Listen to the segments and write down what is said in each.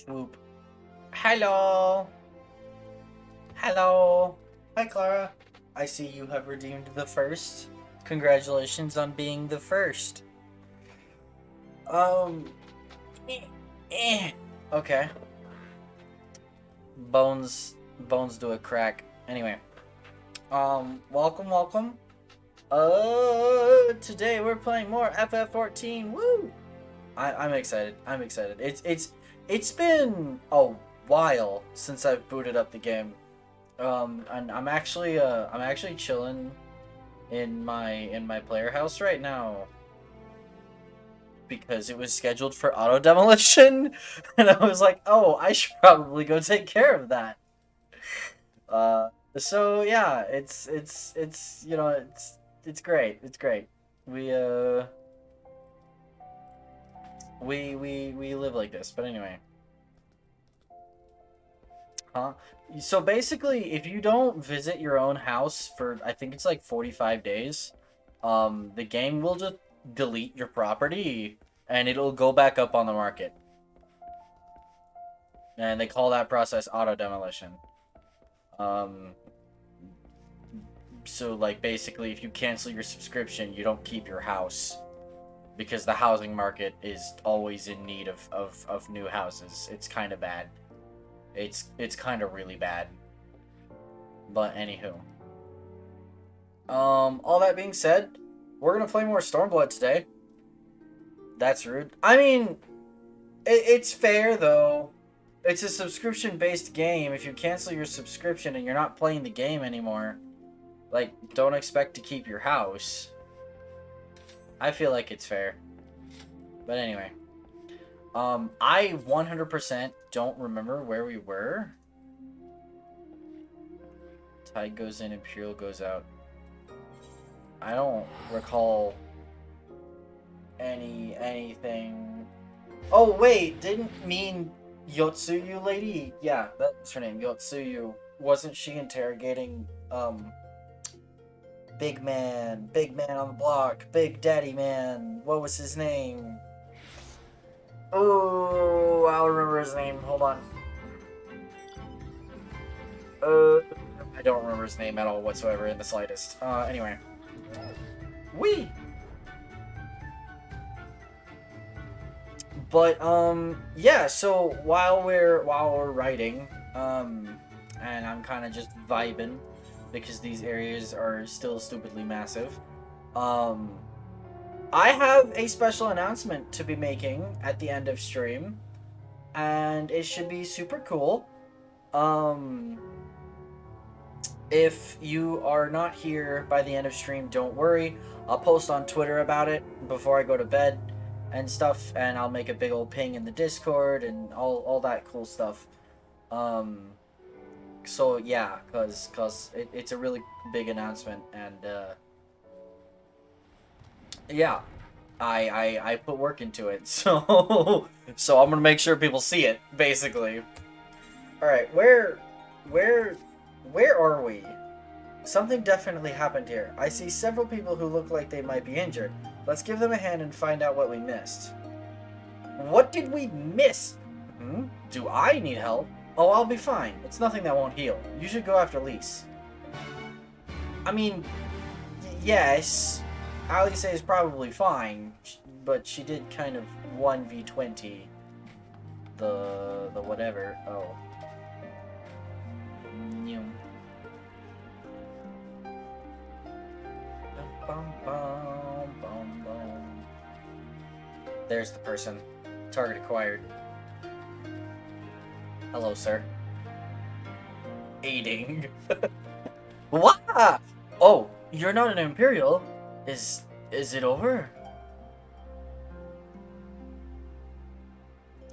Swoop. Hello. Hello. Hi, Clara. I see you have redeemed the first. Congratulations on being the first. Um. eh, Okay. Bones do a crack. Anyway. Welcome. Today we're playing more FF14. Woo! I'm excited. It's been a while since I've booted up the game. And I'm actually chilling in my player house right now because it was scheduled for auto demolition, and I was like, oh, I should probably go take care of that. Uh, so yeah, it's it's great. It's great. We uh we live like this, but anyway. Huh? So basically, if you don't visit your own house for, I think it's like 45 days, the game will just delete your property and it'll go back up on the market. And they call that process auto demolition. Um, so like basically, if you cancel your subscription, you don't keep your house because the housing market is always in need of new houses. It's kind of bad. It's kind of really bad. But anywho. All that being said, we're gonna play more Stormblood today. That's rude. I mean, it's fair though. It's a subscription-based game. If you cancel your subscription and you're not playing the game anymore, like, don't expect to keep your house. I feel like it's fair. But anyway. I 100% don't remember where we were. Tide goes in, Imperial goes out. I don't recall anything. Oh wait, didn't mean Yotsuyu lady? Yeah, that's her name, Yotsuyu. Wasn't she interrogating Big Man on the block, Big Daddy Man? What was his name? Oh, I'll remember his name. Hold on. I don't remember his name at all whatsoever in the slightest. Anyway. Wee! But yeah, so while we're writing, and I'm kind of just vibing because these areas are still stupidly massive. Um I have a special announcement to be making at the end of stream, and it should be super cool. Um if you are not here by the end of stream, don't worry. I'll post on Twitter about it before I go to bed and stuff, and I'll make a big old ping in the Discord and all that cool stuff. Um, so yeah, cause it's a really big announcement, and yeah, I put work into it, so I'm gonna make sure people see it, basically. All right, where where are we? Something definitely happened here. I see several people who look like they might be injured. Let's give them a hand and find out what we missed. What did we miss? Hmm? Do I need help? Oh, I'll be fine. It's nothing that won't heal. You should go after Lise. I mean, yes. Alice is probably fine, but she did kind of 1v20 the whatever. Oh. Nyum. Bum, bum, bum, bum. There's the person. Target acquired. Hello, sir. Aiding. What? Oh, you're not an Imperial. Is it over?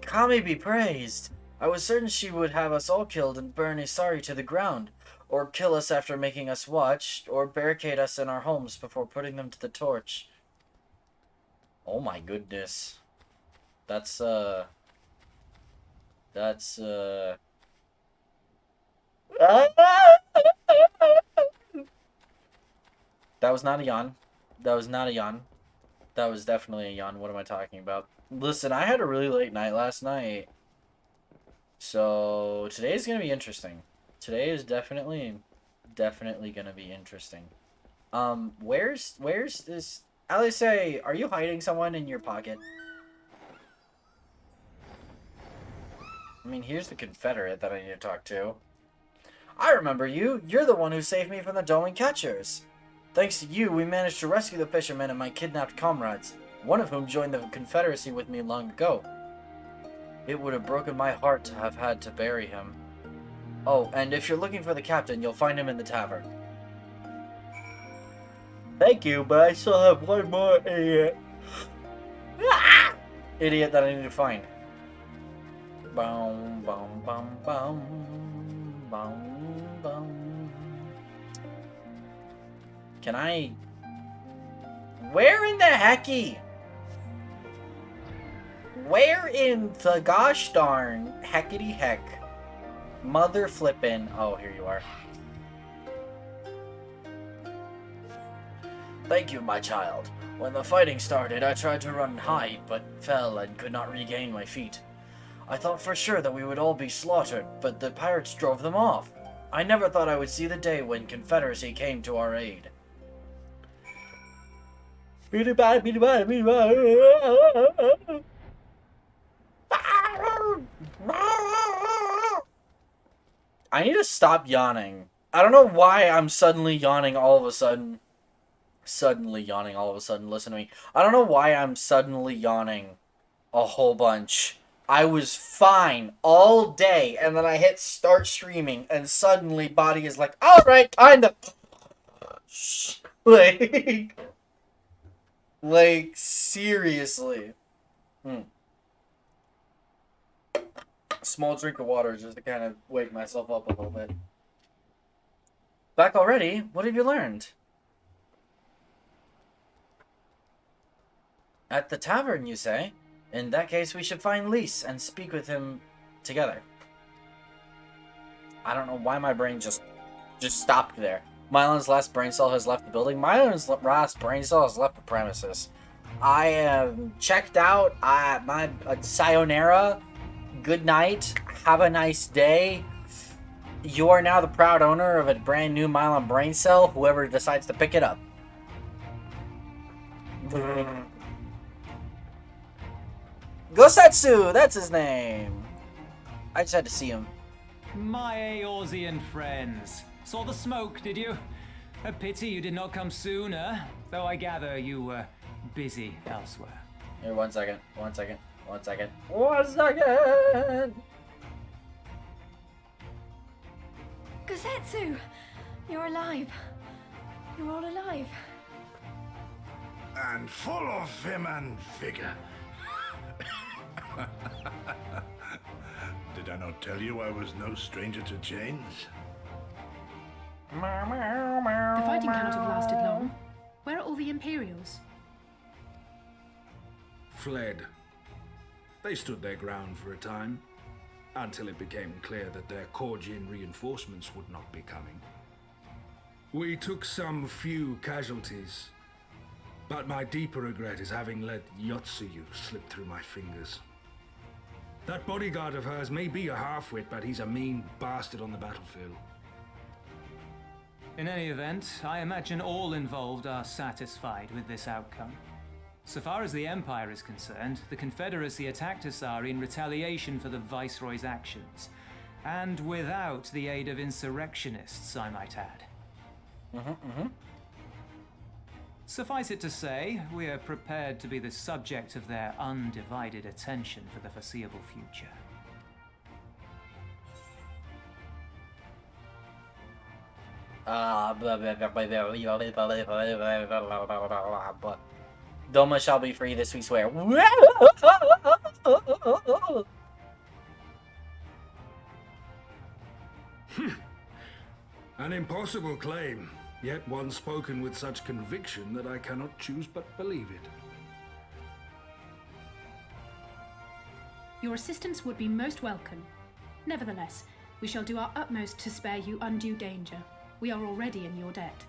Kami be praised. I was certain she would have us all killed and burn Isari to the ground, or kill us after making us watch, or barricade us in our homes before putting them to the torch. Oh my goodness. That's, That's, That was not a yawn. That was not a yawn. That was definitely a yawn. What am I talking about? Listen, I had a really late night last night. So today's gonna be interesting. Today is definitely gonna be interesting. Where's this? Alice, are you hiding someone in your pocket? I mean, here's the Confederate that I need to talk to. I remember you. You're the one who saved me from the Dolan catchers. Thanks to you, we managed to rescue the fishermen and my kidnapped comrades, one of whom joined the Confederacy with me long ago. It would have broken my heart to have had to bury him. Oh, and if you're looking for the captain, you'll find him in the tavern. Thank you, but I still have one more idiot. Idiot that I need to find. Boom, boom, boom, boom, boom, boom. Can I... Where in the hecky? Where in the gosh darn heckity heck? Mother flippin'. Oh, here you are. Thank you, my child. When the fighting started, I tried to run and hide, but fell and could not regain my feet. I thought for sure that we would all be slaughtered, but the pirates drove them off. I never thought I would see the day when Confederacy came to our aid. I need to stop yawning. I don't know why I'm suddenly yawning all of a sudden. Listen to me. I don't know why I'm suddenly yawning a whole bunch. I was fine all day, and then I hit start streaming, and suddenly body is like, alright, time to... Like, seriously. Small drink of water just to kind of wake myself up a little bit. Back already? What have you learned? At the tavern, you say? In that case, we should find Lys and speak with him together. I don't know why my brain just stopped there. Mylon's last brain cell has left the building. Mylon's last brain cell has left the premises. I am checked out. My sayonara. Good night. Have a nice day. You are now the proud owner of a brand new Mylon brain cell. Whoever decides to pick it up. Gosetsu! That's his name. I just had to see him. My Eorzean friends. Saw the smoke, did you? A pity you did not come sooner, though I gather you were busy elsewhere. Here, one second. Gosetsu! You're alive. You're all alive. And full of vim and vigor. Did I not tell you I was no stranger to chains? The fighting cannot have lasted long. Where are all the Imperials? Fled. They stood their ground for a time, until it became clear that their Korgian reinforcements would not be coming. We took some few casualties, but my deeper regret is having let Yotsuyu slip through my fingers. That bodyguard of hers may be a half-wit, but he's a mean bastard on the battlefield. In any event, I imagine all involved are satisfied with this outcome. So far as the Empire is concerned, the Confederacy attacked Asari in retaliation for the Viceroy's actions, and without the aid of insurrectionists, I might add. Suffice it to say, we are prepared to be the subject of their undivided attention for the foreseeable future. Doma shall be free, this we swear. An impossible claim, yet one spoken with such conviction that I cannot choose but believe it. Your assistance would be most welcome. Nevertheless, we shall do our utmost to spare you undue danger. We are already in your debt.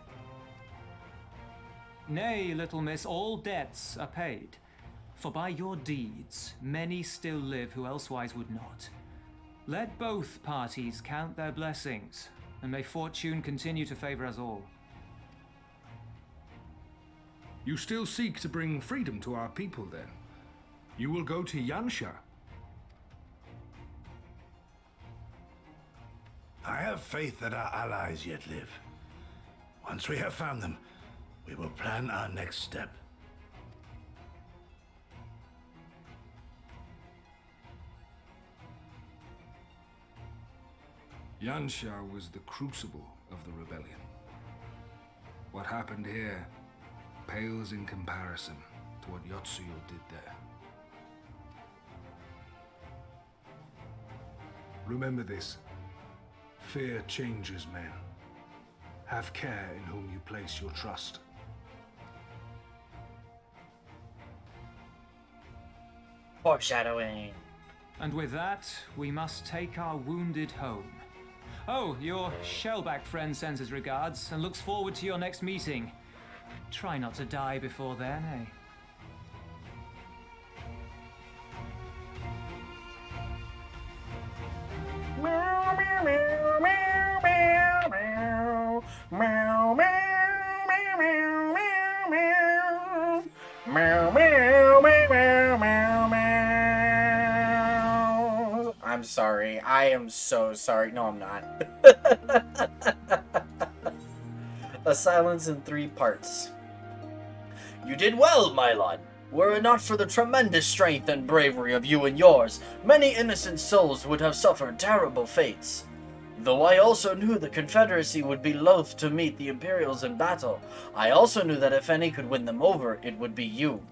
Nay, little miss, all debts are paid. For by your deeds, many still live who elsewise would not. Let both parties count their blessings, and may fortune continue to favor us all. You still seek to bring freedom to our people, then? You will go to Yansha. I have faith that our allies yet live. Once we have found them, we will plan our next step. Yansha was the crucible of the rebellion. What happened here pales in comparison to what Yotsuyo did there. Remember this. Fear changes men. Have care in whom you place your trust. Foreshadowing. And with that, we must take our wounded home. Oh, your Shellback friend sends his regards and looks forward to your next meeting. Try not to die before then, eh? Meow, meow, meow, meow, meow, meow. Meow, meow, meow, meow, meow, meow. Meow, meow, meow, meow, meow. I'm sorry. I am so sorry. No, I'm not. A silence in 3 parts. You did well, my lord. Were it not for the tremendous strength and bravery of you and yours, many innocent souls would have suffered terrible fates. Though I also knew the Confederacy would be loath to meet the Imperials in battle, I also knew that if any could win them over, it would be you.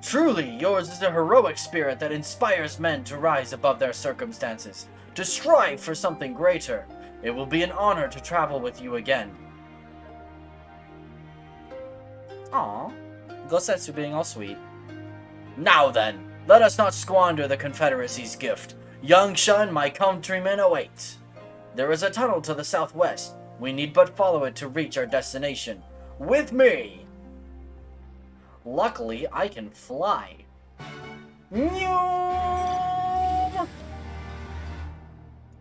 Truly, yours is a heroic spirit that inspires men to rise above their circumstances, to strive for something greater. It will be an honor to travel with you again. Aww. Gosetsu being all sweet. Now then, let us not squander the Confederacy's gift. Yangsha and my countrymen await. There is a tunnel to the southwest. We need but follow it to reach our destination. With me! Luckily, I can fly. It's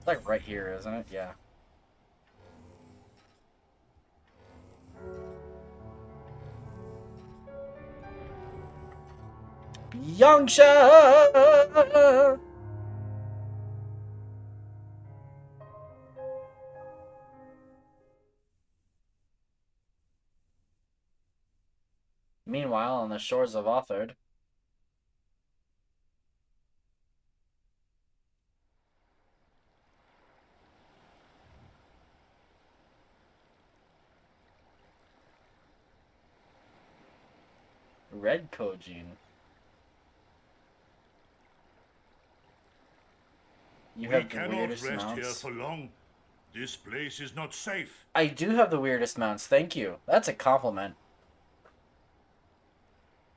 like right here, isn't it? Yeah. Yangsha! Meanwhile, on the shores of Othard, Red Kojin. You We have the cannot weirdest rest here mounts. for long. This place is not safe. I do have the weirdest mounts, thank you. That's a compliment.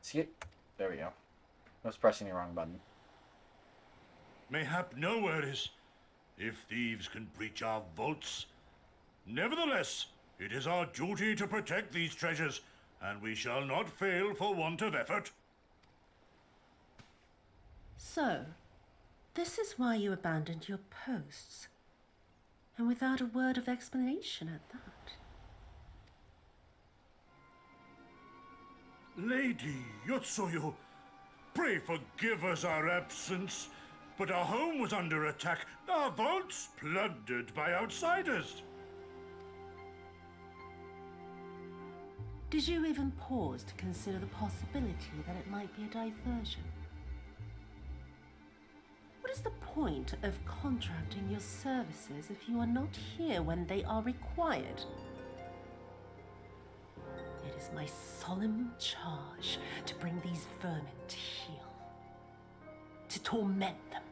See it? There we go. I was pressing the wrong button. Mayhap no worries, if thieves can breach our vaults. Nevertheless, it is our duty to protect these treasures, and we shall not fail for want of effort. So, this is why you abandoned your posts. And without a word of explanation at that. Lady Yotsuyo, pray forgive us our absence, but our home was under attack, our vaults plundered by outsiders. Did you even pause to consider the possibility that it might be a diversion? What is the point of contracting your services if you are not here when they are required? It is my solemn charge to bring these vermin to heel, to torment them,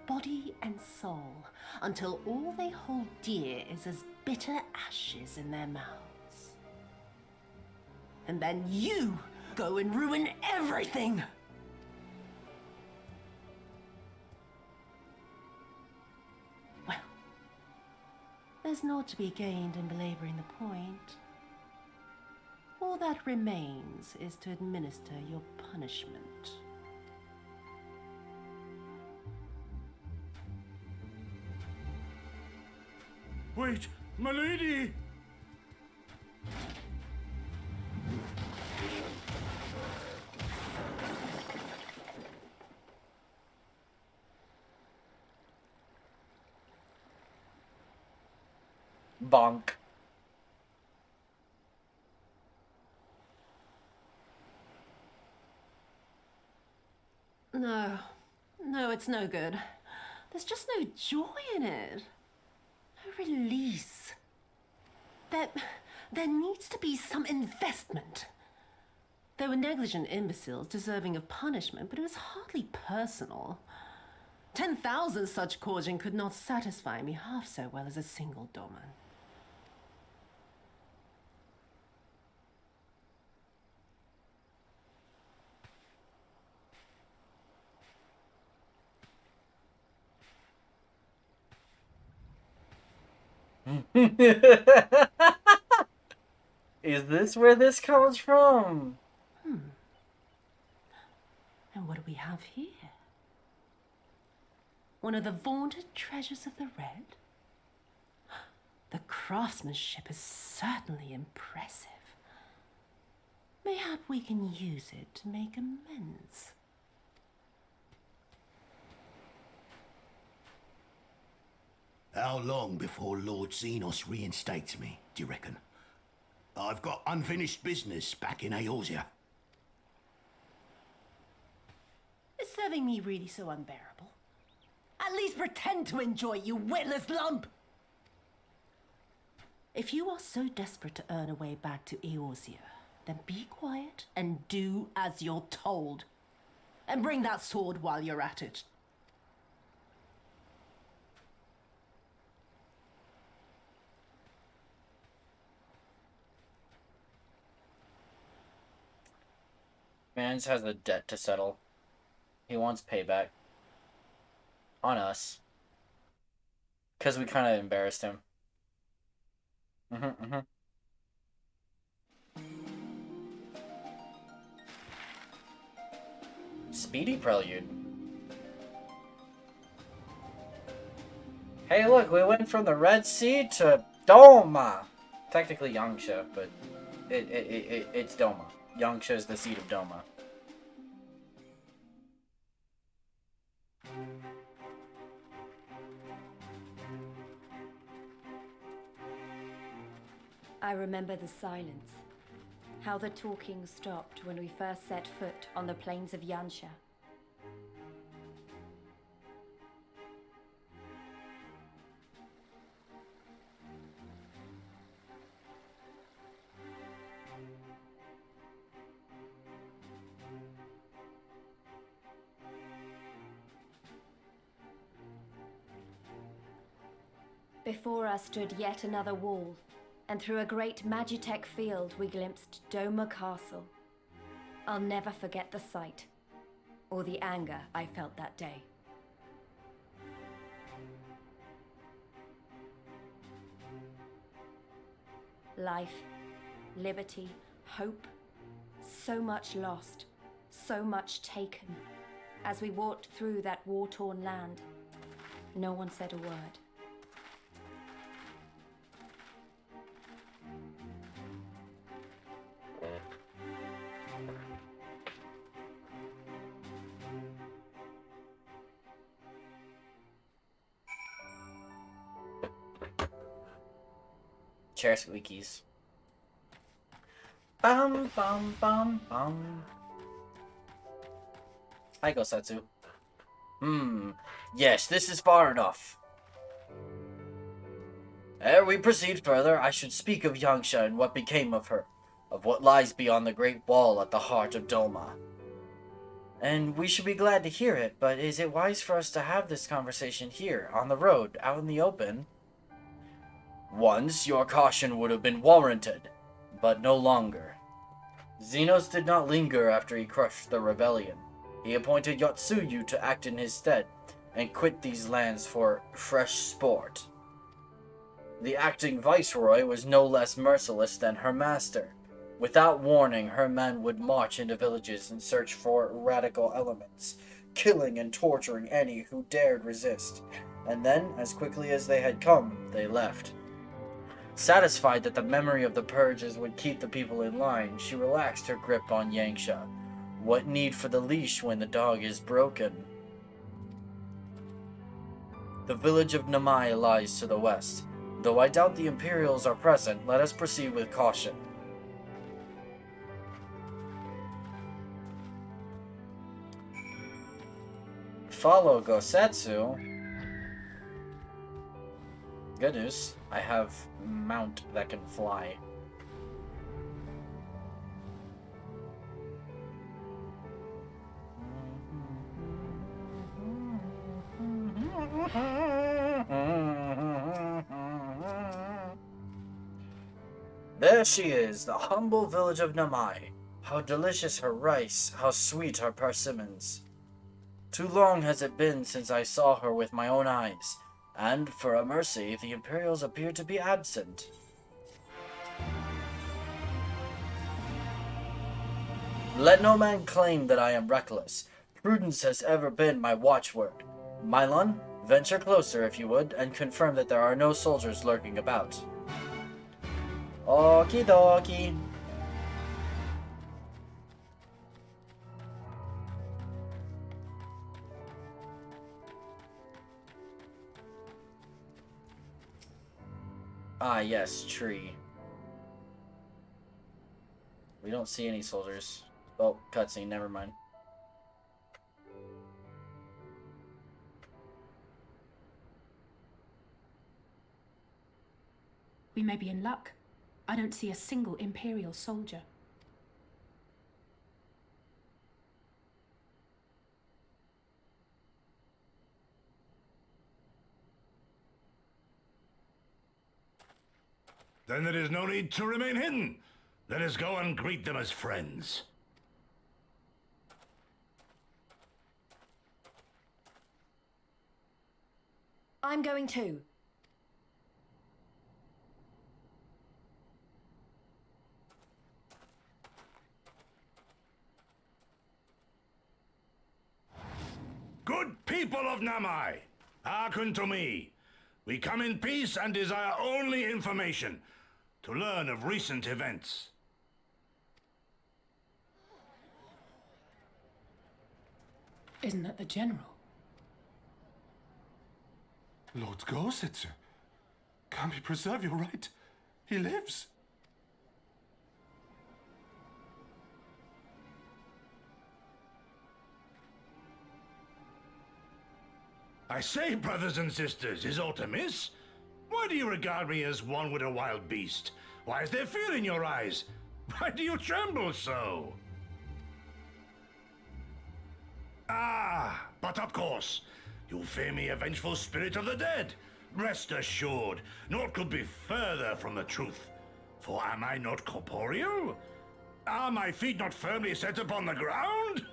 body and soul, until all they hold dear is as bitter ashes in their mouths. And then you go and ruin everything! Well, there's naught to be gained in belaboring the point. All that remains is to administer your punishment. Wait, my lady! Bonk. No, it's no good. There's just no joy in it. No release. There needs to be some investment. They were negligent imbeciles deserving of punishment, but it was hardly personal. 10,000 such Korjin could not satisfy me half so well as a single Doman. Is this where this comes from? And what do we have here? One of the vaunted treasures of the Red? The craftsmanship is certainly impressive. Mayhap we can use it to make amends. How long before Lord Xenos reinstates me, do you reckon? I've got unfinished business back in Eorzea. Is serving me really so unbearable? At least pretend to enjoy it, you witless lump! If you are so desperate to earn a way back to Eorzea, then be quiet and do as you're told. And bring that sword while you're at it. Mans has a debt to settle. He wants payback. On us. Because we kind of embarrassed him. Speedy Prelude. Hey look, we went from the Red Sea to Doma. Technically Yangsha, but it's Doma. Yangsha is the seat of Doma. I remember the silence, how the talking stopped when we first set foot on the plains of Yansha. Before us stood yet another wall, and through a great Magitech field we glimpsed Doma Castle. I'll never forget the sight, or the anger I felt that day. Life, liberty, hope, so much lost, so much taken. As we walked through that war-torn land, no one said a word. Chair squeakies. Bum bum bum bum. Hi, Gosatsu. Yes, this is far enough. Ere we proceed further, I should speak of Yangsha and what became of her, of what lies beyond the great wall at the heart of Doma. And we should be glad to hear it, but is it wise for us to have this conversation here, on the road, out in the open? Once, your caution would have been warranted, but no longer. Xenos did not linger after he crushed the rebellion. He appointed Yotsuyu to act in his stead, and quit these lands for fresh sport. The acting viceroy was no less merciless than her master. Without warning, her men would march into villages and search for radical elements, killing and torturing any who dared resist. And then, as quickly as they had come, they left, Satisfied that the memory of the purges would keep the people in line, she relaxed her grip on Yangsha. What need for the leash when the dog is broken? The village of Namai lies to the west. Though I doubt the Imperials are present, let us proceed with caution. Follow Gosetsu. Good news, I have mount that can fly. There she is, the humble village of Namai. How delicious her rice, how sweet her persimmons. Too long has it been since I saw her with my own eyes, and, for a mercy, the Imperials appear to be absent. Let no man claim that I am reckless. Prudence has ever been my watchword. Mylon, venture closer if you would, and confirm that there are no soldiers lurking about. Okie dokie. Ah, yes, tree. We don't see any soldiers. Oh, cutscene, never mind. We may be in luck. I don't see a single Imperial soldier. Then there is no need to remain hidden. Let us go and greet them as friends. I'm going too. Good people of Namai, hearken to me. We come in peace and desire only information to learn of recent events. Isn't that the General? Lord Gosetsu, can we preserve your right? He lives. I say, brothers and sisters, is aught amiss? Why do you regard me as one with a wild beast? Why is there fear in your eyes? Why do you tremble so? Ah, but of course, you fear me a vengeful spirit of the dead. Rest assured, naught could be further from the truth. For am I not corporeal? Are my feet not firmly set upon the ground?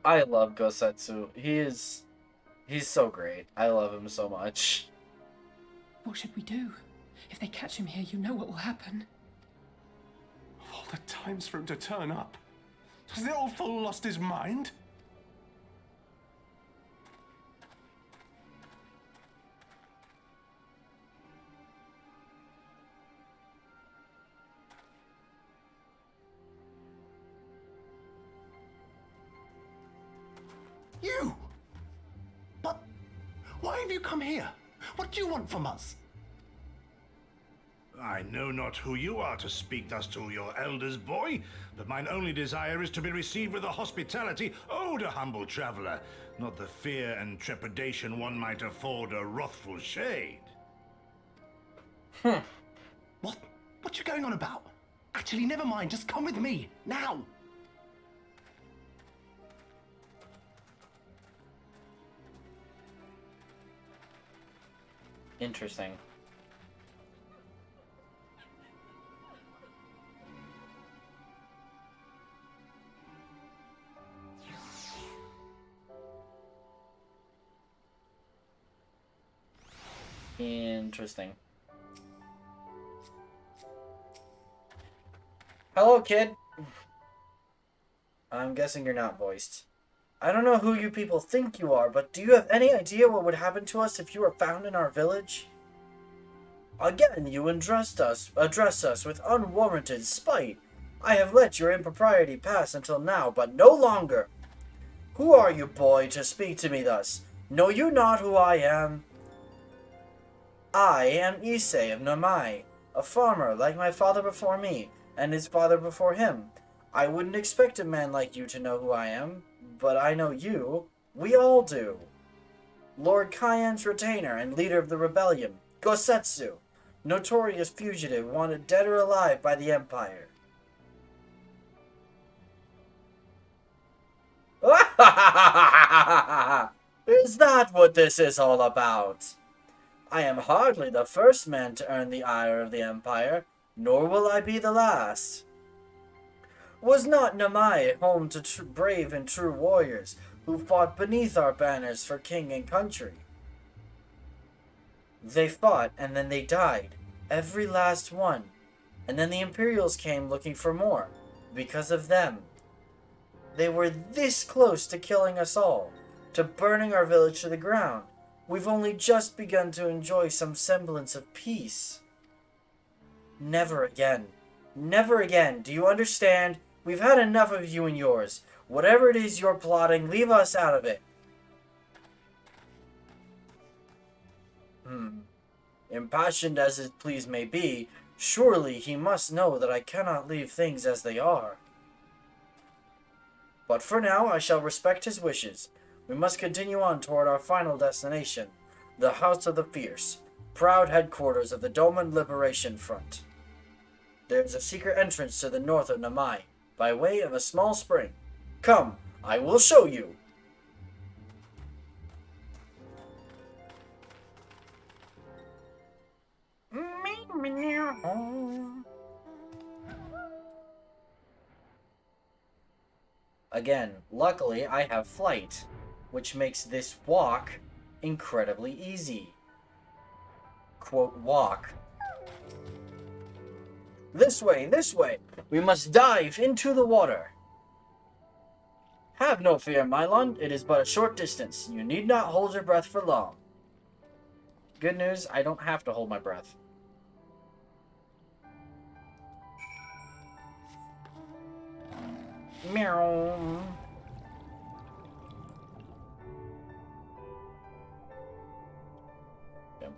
I love Gosetsu. He's so great. I love him so much. What should we do? If they catch him here, you know what will happen. Of all the times for him to turn up, has the old fool lost his mind? You! But why have you come here? What do you want from us? I know not who you are to speak thus to your elders, boy, but mine only desire is to be received with the hospitality owed a humble traveler, not the fear and trepidation one might afford a wrathful shade. What? What you going on about? Actually, never mind. Just come with me, now! Interesting. Interesting. Hello, kid. I'm guessing you're not voiced. I don't know who you people think you are, but do you have any idea what would happen to us if you were found in our village? Again you address us with unwarranted spite. I have let your impropriety pass until now, but no longer. Who are you, boy, to speak to me thus? Know you not who I am? I am Issei of Namai, a farmer like my father before me, and his father before him. I wouldn't expect a man like you to know who I am, but I know you. We all do. Lord Kyan's retainer and leader of the rebellion, Gosetsu, notorious fugitive wanted dead or alive by the Empire. Is that what this is all about? I am hardly the first man to earn the ire of the Empire, nor will I be the last. Was not Namai home to brave and true warriors who fought beneath our banners for king and country? They fought and then they died, every last one, and then the Imperials came looking for more, because of them. They were this close to killing us all, to burning our village to the ground. We've only just begun to enjoy some semblance of peace. Never again. Never again. Do you understand? We've had enough of you and yours. Whatever it is you're plotting, leave us out of it. Impassioned as his pleas may be, surely he must know that I cannot leave things as they are. But for now, I shall respect his wishes. We must continue on toward our final destination, the House of the Fierce, proud headquarters of the Doman Liberation Front. There is a secret entrance to the north of Namai, by way of a small spring. Come, I will show you. Again, luckily I have flight, which makes this walk incredibly easy. Quote, walk. This way, this way! We must dive into the water. Have no fear, Mylon. It is but a short distance. You need not hold your breath for long. Good news, I don't have to hold my breath. Meow.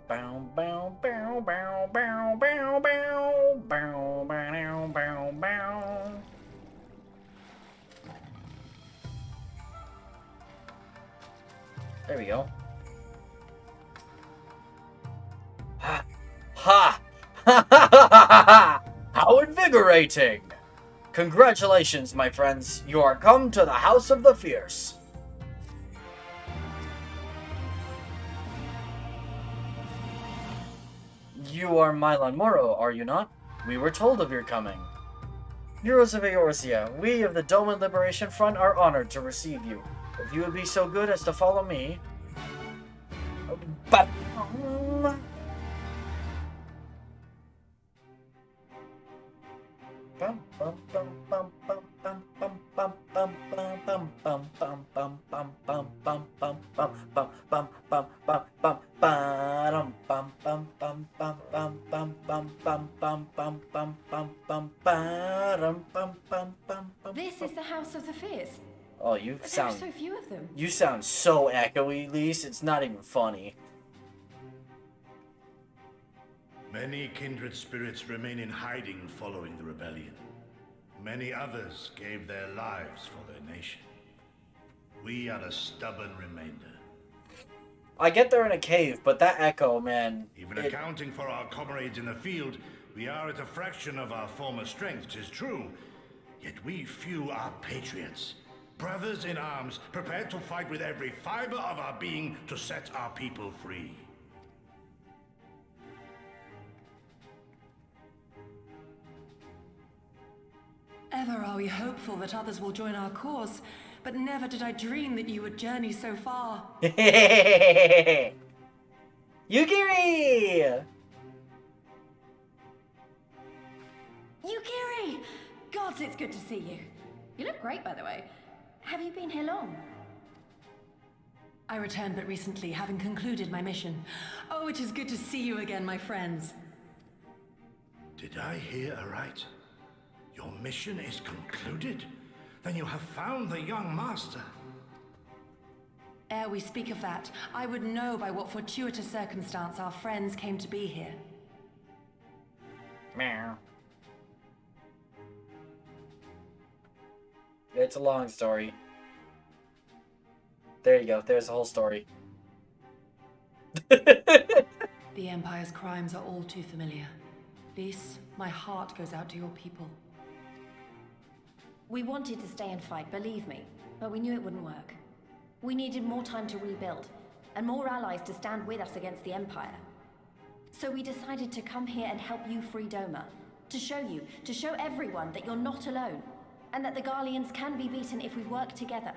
Bow bow bow bow bow bow bow bow bow bow bow. There we go. Ha ha ha ha ha ha! How invigorating! Congratulations, my friends. You are come to the House of the Fierce. You are Mylon Moro, are you not? We were told of your coming. Heroes of Eorzea, we of the Doman Liberation Front are honored to receive you. If you would be so good as to follow me... This is the House of the Fierce. Oh, you sound... There are so few of them. You sound so echoey, Lise. It's not even funny. Many kindred spirits remain in hiding following the rebellion. Many others gave their lives for their nation. We are a stubborn remainder. I get they're in a cave, but that echo, man... Even accounting for our comrades in the field, we are at a fraction of our former strength, 'tis true. Yet we few are patriots. Brothers in arms, prepared to fight with every fiber of our being to set our people free. Ever are we hopeful that others will join our cause, but never did I dream that you would journey so far. Yugiri! Yugiri! Gods, it's good to see you. You look great, by the way. Have you been here long? I returned but recently, having concluded my mission. Oh, it is good to see you again, my friends. Did I hear aright? Your mission is concluded? Then you have found the young master. Ere we speak of that, I would know by what fortuitous circumstance our friends came to be here. Meow. It's a long story. There you go. There's the whole story. The Empire's crimes are all too familiar. Lys, my heart goes out to your people. We wanted to stay and fight, believe me, but we knew it wouldn't work. We needed more time to rebuild, and more allies to stand with us against the Empire. So we decided to come here and help you free Doma. To show everyone that you're not alone, and that the Garleans can be beaten if we work together.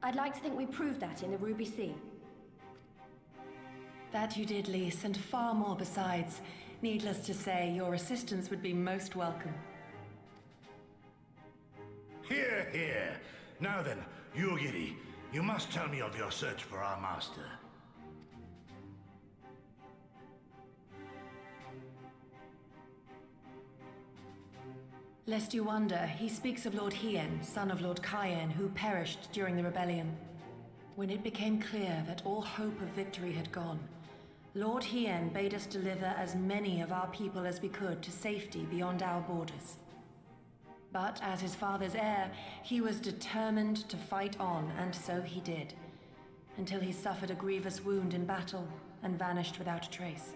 I'd like to think we proved that in the Ruby Sea. That you did, Lys, and far more besides. Needless to say, your assistance would be most welcome. Hear, hear. Now then, Yugiri, you must tell me of your search for our master. Lest you wonder, he speaks of Lord Hien, son of Lord Cayenne, who perished during the rebellion. When it became clear that all hope of victory had gone, Lord Hien bade us deliver as many of our people as we could to safety beyond our borders. But as his father's heir, he was determined to fight on, and so he did, until he suffered a grievous wound in battle and vanished without a trace.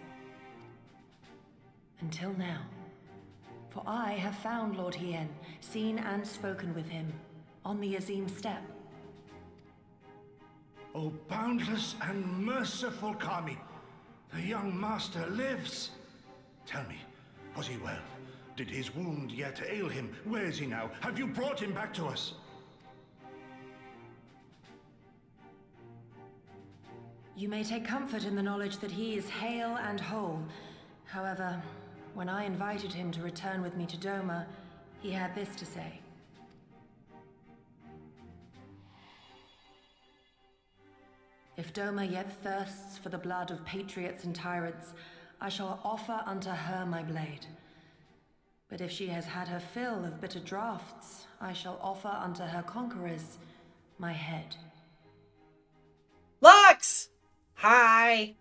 Until now. For I have found Lord Hien, seen and spoken with him, on the Azim steppe. Oh, boundless and merciful Kami, the young master lives. Tell me, was he well? Did his wound yet ail him? Where is he now? Have you brought him back to us? You may take comfort in the knowledge that he is hale and whole. However, when I invited him to return with me to Doma, he had this to say. If Doma yet thirsts for the blood of patriots and tyrants, I shall offer unto her my blade. But if she has had her fill of bitter draughts, I shall offer unto her conquerors my head. Lux! Hi!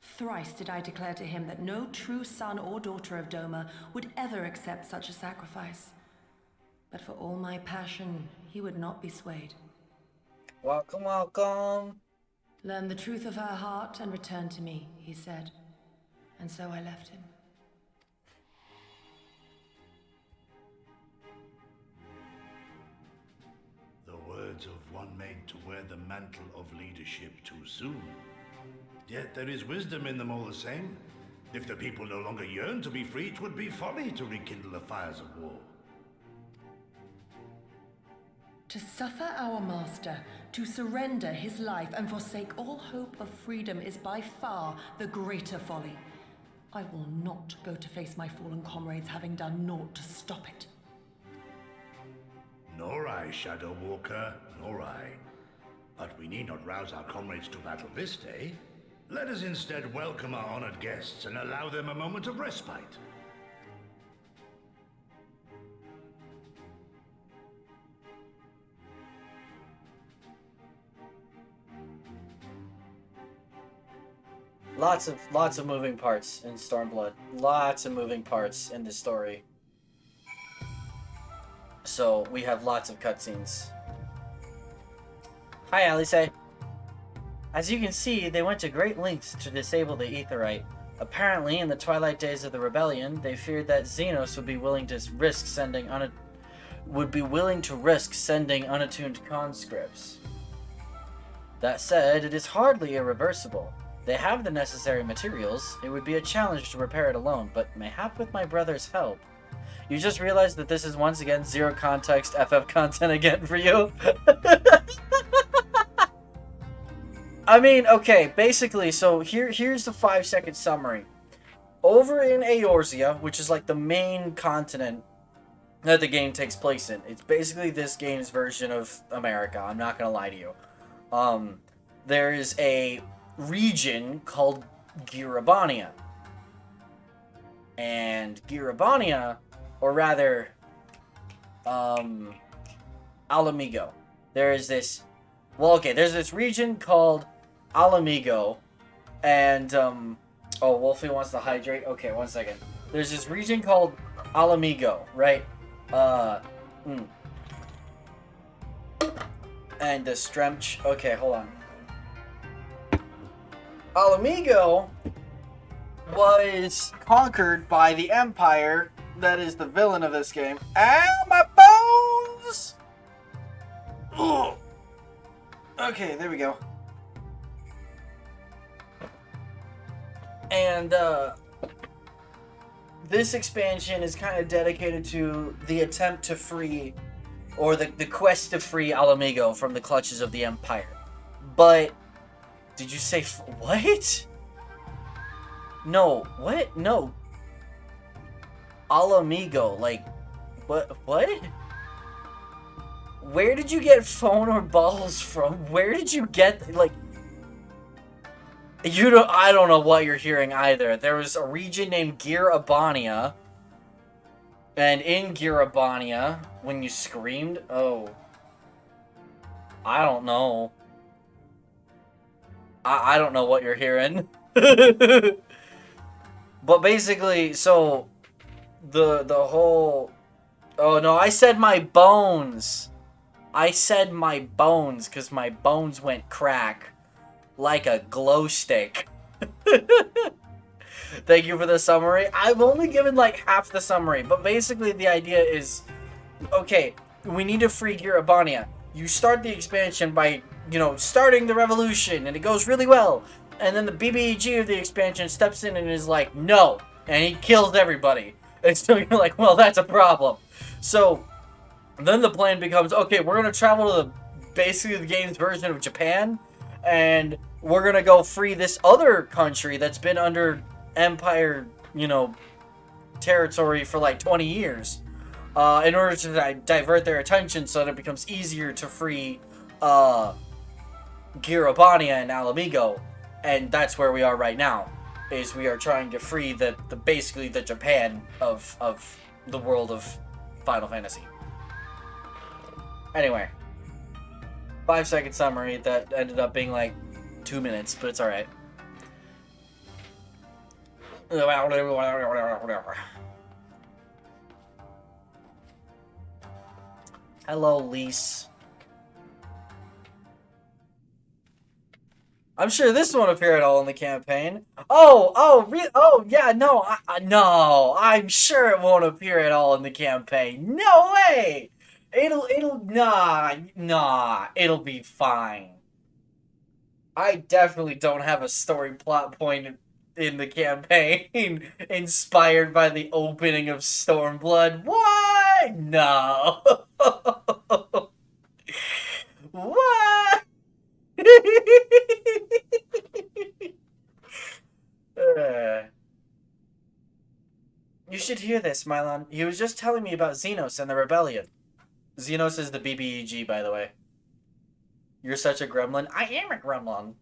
Thrice did I declare to him that no true son or daughter of Doma would ever accept such a sacrifice. But for all my passion, he would not be swayed. Welcome, welcome. Learn the truth of her heart and return to me, he said. And so I left him. The words of one made to wear the mantle of leadership too soon. Yet there is wisdom in them all the same. If the people no longer yearn to be free, it would be folly to rekindle the fires of war. To suffer our master, to surrender his life and forsake all hope of freedom is by far the greater folly. I will not go to face my fallen comrades having done naught to stop it. Nor I, Shadow Walker, nor I. But we need not rouse our comrades to battle this day. Let us instead welcome our honored guests and allow them a moment of respite. Lots of moving parts in Stormblood. Lots of moving parts in this story. So we have lots of cutscenes. Hi, Alice. As you can see, they went to great lengths to disable the Aetheryte. Apparently, in the twilight days of the rebellion, they feared that Xenos would be willing to risk sending unattuned conscripts. That said, it is hardly irreversible. They have the necessary materials. It would be a challenge to repair it alone, but mayhap with my brother's help. You just realized that this is once again zero context FF content again for you? I mean, okay, basically, so here's the 5-second summary. Over in Eorzea, which is like the main continent that the game takes place in, it's basically this game's version of America, I'm not gonna lie to you. There is a region called Girabania. and Girabania, or rather, Alamigo. There is this, well, okay, there's this region called Alamigo, and, oh, Wolfie wants to hydrate? Okay, one second. There's this region called Alamigo, right? And the Stremch, okay, hold on. Alamigo was conquered by the Empire that is the villain of this game. Ow, my bones! Ugh. Okay, there we go. And, this expansion is kind of dedicated to the attempt to free, or the quest to free Alamigo from the clutches of the Empire. But, did you say, what? No, what? No. Alamigo, like, what? Where did you get phone or balls from? Where did you get, like, I don't know what you're hearing either. There was a region named Girabania, and in Girabania, when you screamed, oh, I don't know. I don't know what you're hearing. But basically, so the whole, oh no, I said my bones. I said my bones because my bones went crack like a glow stick. Thank you for the summary. I've only given like half the summary, but basically the idea is, okay, we need to free Girabania. You start the expansion by, you know, starting the revolution, and it goes really well. And then the BBEG of the expansion steps in and is like, no, and he kills everybody. And so you're like, well, that's a problem. So then the plan becomes, okay, we're going to travel to basically the game's version of Japan, and we're going to go free this other country that's been under Empire, you know, territory for like 20 years. In order to divert their attention so that it becomes easier to free Girabania and Alamigo. And that's where we are right now, is we are trying to free the basically the Japan of the world of Final Fantasy. Anyway, 5-second summary that ended up being like 2 minutes, but it's alright. Hello, Lise. I'm sure this won't appear at all in the campaign. Oh, yeah, no, no, I'm sure it won't appear at all in the campaign. No way! Nah, it'll be fine. I definitely don't have a story plot point in the campaign inspired by the opening of Stormblood. What? No. What? You should hear this, Mylon. He was just telling me about Xenos and the rebellion. Xenos is the BBEG, by the way. You're such a gremlin. I am a gremlin.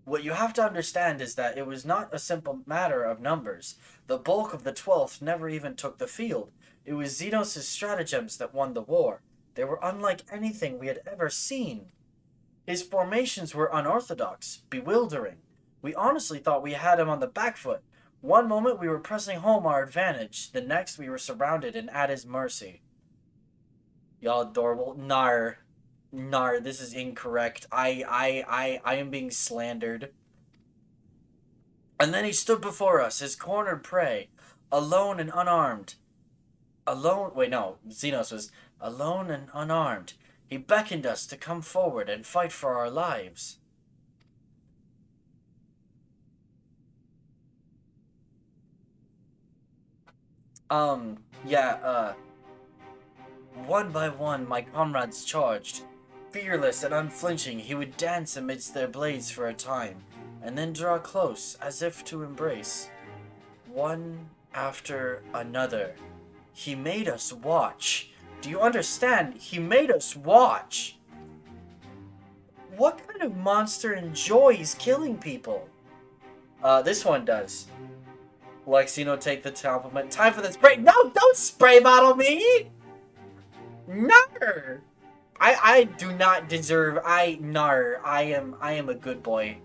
What you have to understand is that it was not a simple matter of numbers. The bulk of the 12th never even took the field. It was Xenos' stratagems that won the war. They were unlike anything we had ever seen. His formations were unorthodox, bewildering. We honestly thought we had him on the back foot. One moment we were pressing home our advantage, the next we were surrounded and at his mercy. Y'all adorable. Nar, this is incorrect. I am being slandered. And then he stood before us, his cornered prey, alone and unarmed. Xenos was alone and unarmed. He beckoned us to come forward and fight for our lives. One by one, my comrades charged. Fearless and unflinching, he would dance amidst their blades for a time, and then draw close, as if to embrace. One after another. He made us watch. Do you understand? He made us watch. What kind of monster enjoys killing people? This one does. Lexino, take the compliment. Time for the spray. No, don't spray bottle me! No! I do not deserve. I am a good boy.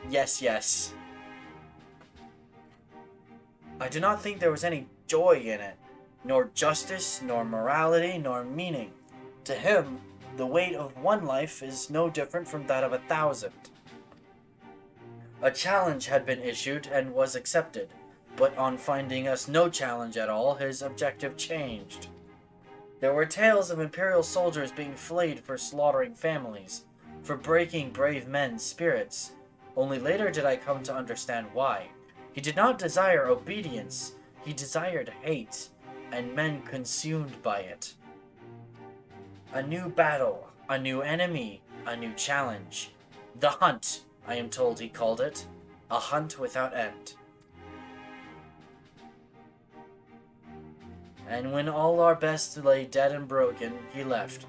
Yes, yes. I do not think there was any joy in it, nor justice, nor morality, nor meaning. To him, the weight of one life is no different from that of 1,000. A challenge had been issued and was accepted, but on finding us no challenge at all, his objective changed. There were tales of Imperial soldiers being flayed for slaughtering families, for breaking brave men's spirits. Only later did I come to understand why. He did not desire obedience, he desired hate, and men consumed by it. A new battle, a new enemy, a new challenge. The hunt, I am told he called it. A hunt without end. And when all our best lay dead and broken, he left.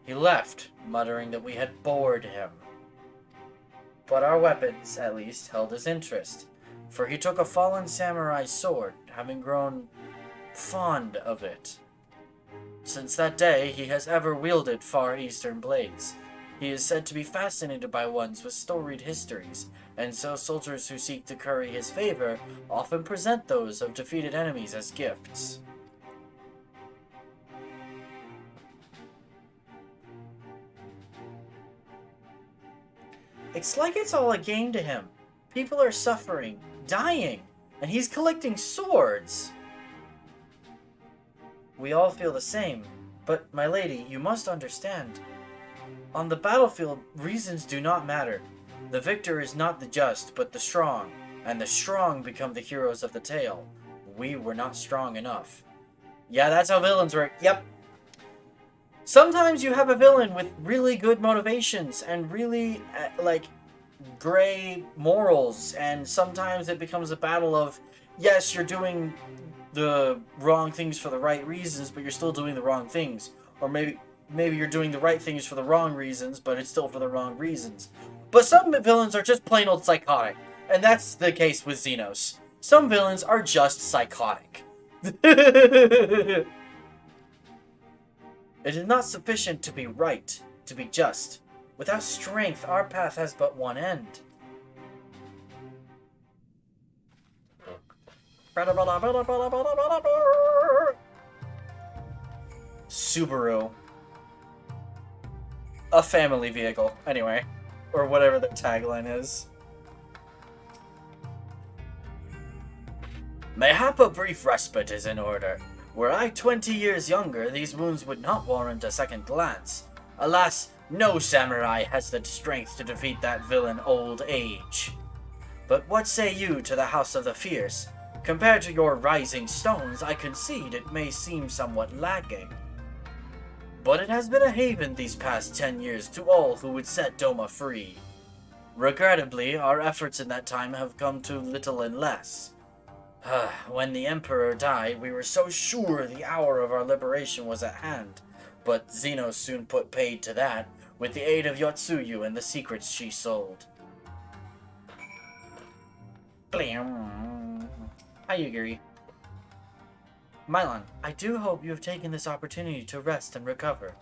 He left, muttering that we had bored him. But our weapons, at least, held his interest, for he took a fallen samurai's sword, having grown fond of it. Since that day, he has ever wielded Far Eastern blades. He is said to be fascinated by ones with storied histories, and so soldiers who seek to curry his favor often present those of defeated enemies as gifts. It's like it's all a game to him. People are suffering, dying, and he's collecting swords. We all feel the same, but my lady, you must understand. On the battlefield, reasons do not matter. The victor is not the just, but the strong, and the strong become the heroes of the tale. We were not strong enough. Yeah, that's how villains work. Yep. Sometimes you have a villain with really good motivations and really, gray morals, and sometimes it becomes a battle of, yes, you're doing the wrong things for the right reasons, but you're still doing the wrong things. Or maybe you're doing the right things for the wrong reasons, but it's still for the wrong reasons. But some villains are just plain old psychotic, and that's the case with Xenos. Some villains are just psychotic. It is not sufficient to be right, to be just. Without strength, our path has but one end. Subaru. A family vehicle, anyway. Or whatever the tagline is. Mayhap a brief respite is in order. Were I 20 years younger, these wounds would not warrant a second glance. Alas, no samurai has the strength to defeat that villain old age. But what say you to the House of the Fierce? Compared to your rising stones, I concede it may seem somewhat lacking. But it has been a haven these past 10 years to all who would set Doma free. Regrettably, our efforts in that time have come to little and less. When the Emperor died, we were so sure the hour of our liberation was at hand, but Xenos soon put paid to that, with the aid of Yotsuyu and the secrets she sold. Blam. Hi, Yugiri. Mylon, I do hope you have taken this opportunity to rest and recover.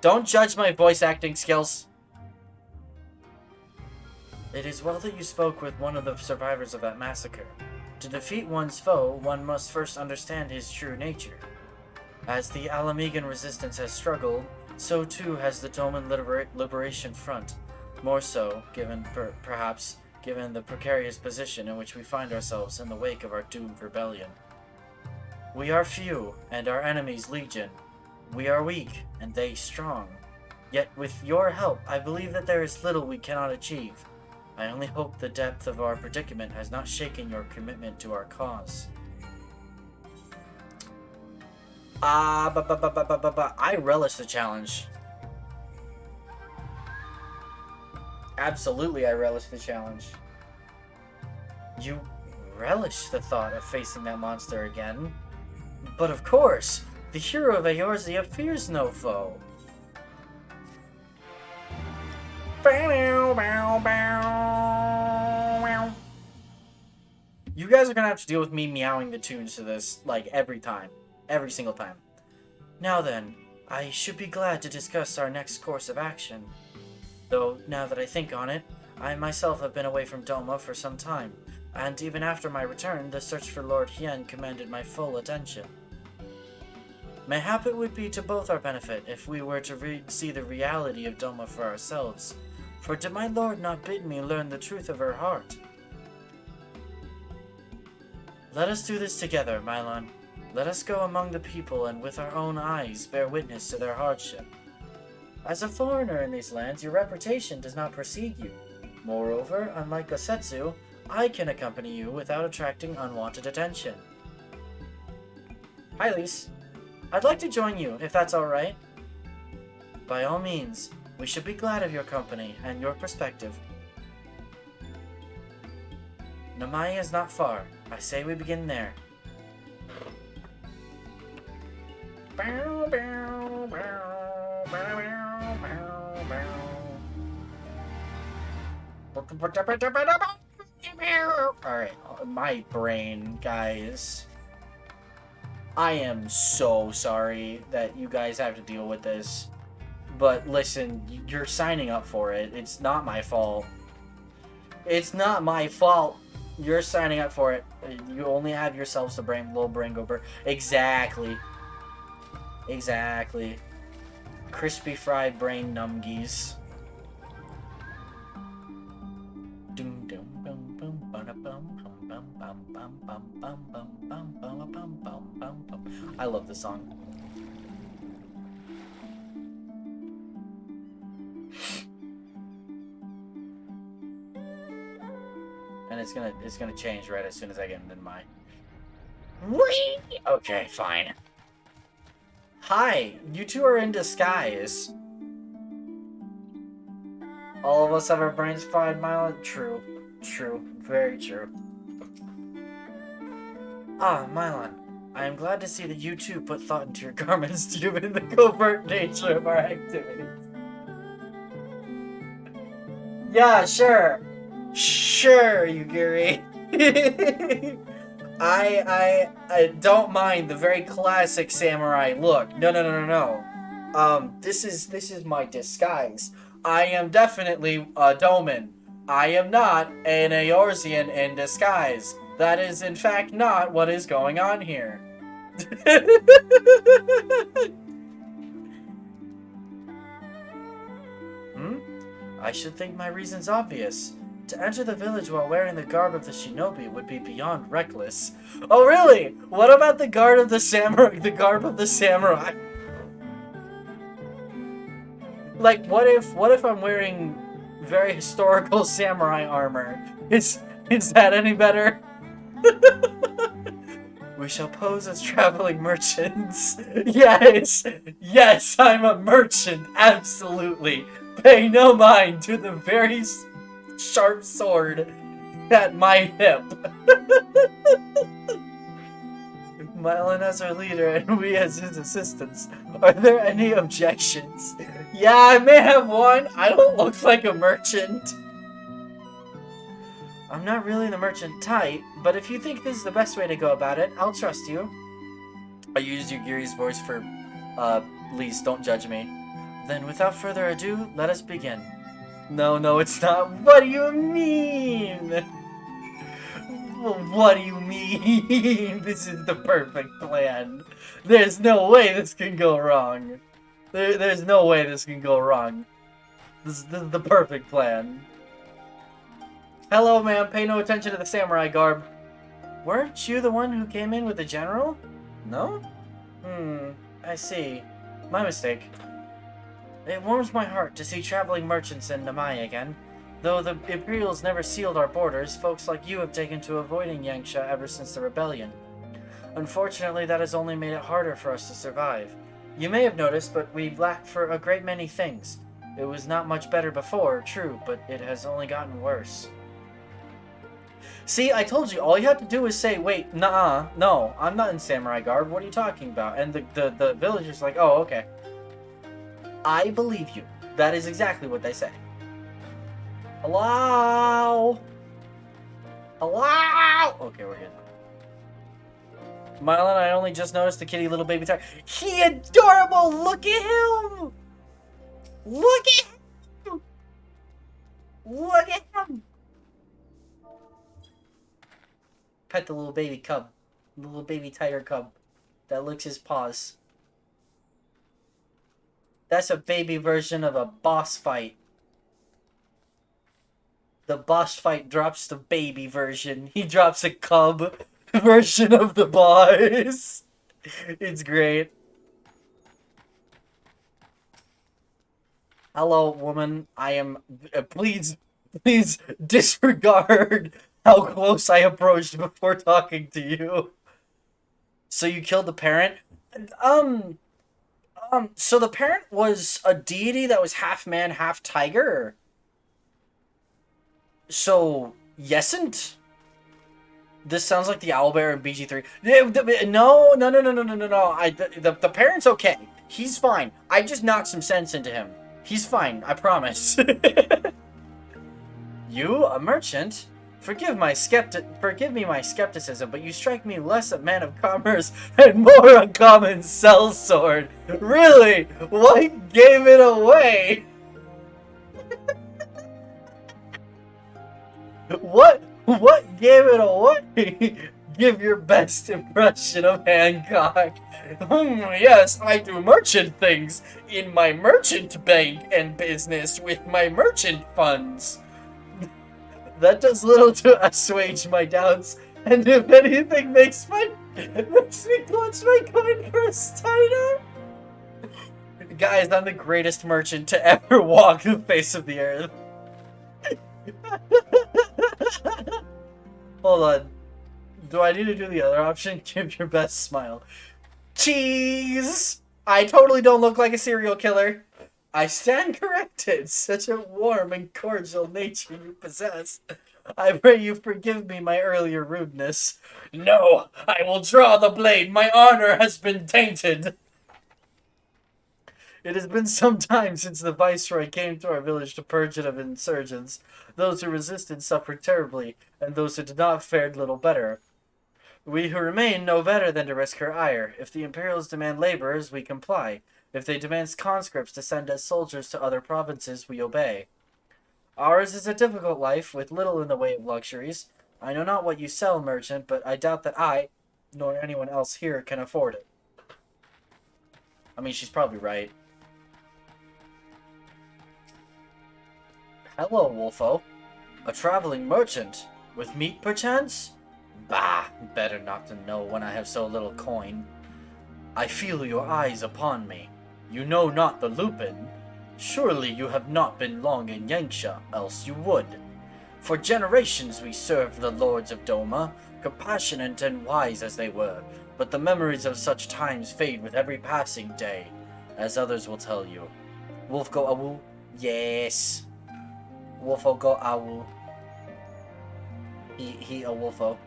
Don't judge my voice acting skills. It is well that you spoke with one of the survivors of that massacre. To defeat one's foe, one must first understand his true nature. As the Alamegan resistance has struggled, so too has the Doman Liberation Front. More so, perhaps, given the precarious position in which we find ourselves in the wake of our doomed rebellion. We are few, and our enemies legion. We are weak, and they strong. Yet with your help, I believe that there is little we cannot achieve. I only hope the depth of our predicament has not shaken your commitment to our cause. I relish the challenge. Absolutely, I relish the challenge. You relish the thought of facing that monster again. But of course, the hero of Eorzea fears no foe. You guys are gonna have to deal with me meowing the tunes to this, like, every time. Every single time. Now then, I should be glad to discuss our next course of action. Though, now that I think on it, I myself have been away from Doma for some time, and even after my return, the search for Lord Hien commanded my full attention. Mayhap it would be to both our benefit if we were to see the reality of Doma for ourselves, for did my lord not bid me learn the truth of her heart? Let us do this together, Mylon. Let us go among the people and with our own eyes bear witness to their hardship. As a foreigner in these lands, your reputation does not precede you. Moreover, unlike Gosetsu, I can accompany you without attracting unwanted attention. Hi, Lise. I'd like to join you, if that's alright. By all means, we should be glad of your company and your perspective. Namaya is not far. I say we begin there. Alright, my brain, guys. I am so sorry that you guys have to deal with this. But listen, you're signing up for it. It's not my fault. It's not my fault. You're signing up for it. You only have yourselves to blame, little brain goober. Exactly. Exactly. Crispy fried brain numgies. I love this song. And it's gonna change right as soon as I get into my. Whee! Okay, fine. Hi, you two are in disguise. All of us have our brains fried, Mylon. True. True. Very true. Ah, Mylon. I am glad to see that you too put thought into your garments given the covert nature of our activities. Yeah, sure. Sure, Yugiri. I don't mind the very classic samurai look. No. This is my disguise. I am definitely a Doman. I am not an Eorzean in disguise. That is, in fact, not what is going on here. I should think my reason's obvious. To enter the village while wearing the garb of the shinobi would be beyond reckless. Oh, really? What about the garb of the samurai? The garb of the samurai? Like, what if I'm wearing very historical samurai armor? Is that any better? We shall pose as traveling merchants. Yes, I'm a merchant. Absolutely. Pay no mind to the very sharp sword at my hip. Mylon as our leader and we as his assistants. Are there any objections? Yeah, I may have one. I don't look like a merchant. I'm not really the merchant type, but if you think this is the best way to go about it, I'll trust you. I used Yugiri's voice for, Lise, don't judge me. Then without further ado, let us begin. No, it's not. What do you mean? What do you mean? This is the perfect plan. There's no way this can go wrong. There's no way this can go wrong. This is the perfect plan. Hello, ma'am. Pay no attention to the samurai garb. Weren't you the one who came in with the general? No? I see. My mistake. It warms my heart to see traveling merchants in Namai again. Though the Imperials never sealed our borders, folks like you have taken to avoiding Yangsha ever since the rebellion. Unfortunately, that has only made it harder for us to survive. You may have noticed, but we lack for a great many things. It was not much better before, true, but it has only gotten worse. See, I told you, all you have to do is say, wait, nah, no, I'm not in samurai garb, what are you talking about? And the villager's like, oh, okay. I believe you. That is exactly what they say. Hello? Hello? Okay, we're good. Mylan, I only just noticed the kitty little baby tiger. He adorable! Look at him! Look at him! Look at him! Pet the little baby cub. The little baby tiger cub that licks his paws. That's a baby version of a boss fight. The boss fight drops the baby version. He drops a cub version of the boss. It's great. Hello, woman. I am... please disregard how close I approached before talking to you. So you killed the parent? So the parent was a deity that was half man, half tiger? So, yesn't? This sounds like the owlbear in BG3. No. The parent's okay. He's fine. I just knocked some sense into him. He's fine, I promise. You, a merchant? Forgive me my skepticism, but you strike me less a man of commerce and more a common sellsword. Really? What gave it away? What gave it away? Give your best impression of Hancock. Yes, I do merchant things in my merchant bank and business with my merchant funds. That does little to assuage my doubts, and if anything makes me clutch my coin purse tighter. Guys, I'm the greatest merchant to ever walk the face of the earth. Hold on. Do I need to do the other option? Give your best smile. Cheese! I totally don't look like a serial killer. I stand corrected. Such a warm and cordial nature you possess. I pray you forgive me my earlier rudeness. No, I will draw the blade. My honor has been tainted. It has been some time since the Viceroy came to our village to purge it of insurgents. Those who resisted suffered terribly, and those who did not fared little better. We who remain know better than to risk our ire. If the Imperials demand laborers, we comply. If they demand conscripts to send as soldiers to other provinces, we obey. Ours is a difficult life, with little in the way of luxuries. I know not what you sell, merchant, but I doubt that I, nor anyone else here, can afford it. I mean, she's probably right. Hello, Wolfo. A traveling merchant? With meat, perchance? Bah! Better not to know when I have so little coin. I feel your eyes upon me. You know not the Lupin. Surely you have not been long in Yanxia, else you would. For generations we served the lords of Doma, compassionate and wise as they were, but the memories of such times fade with every passing day, as others will tell you. Wolf go awu? Yes. Wolfo go awu. He a wolfo.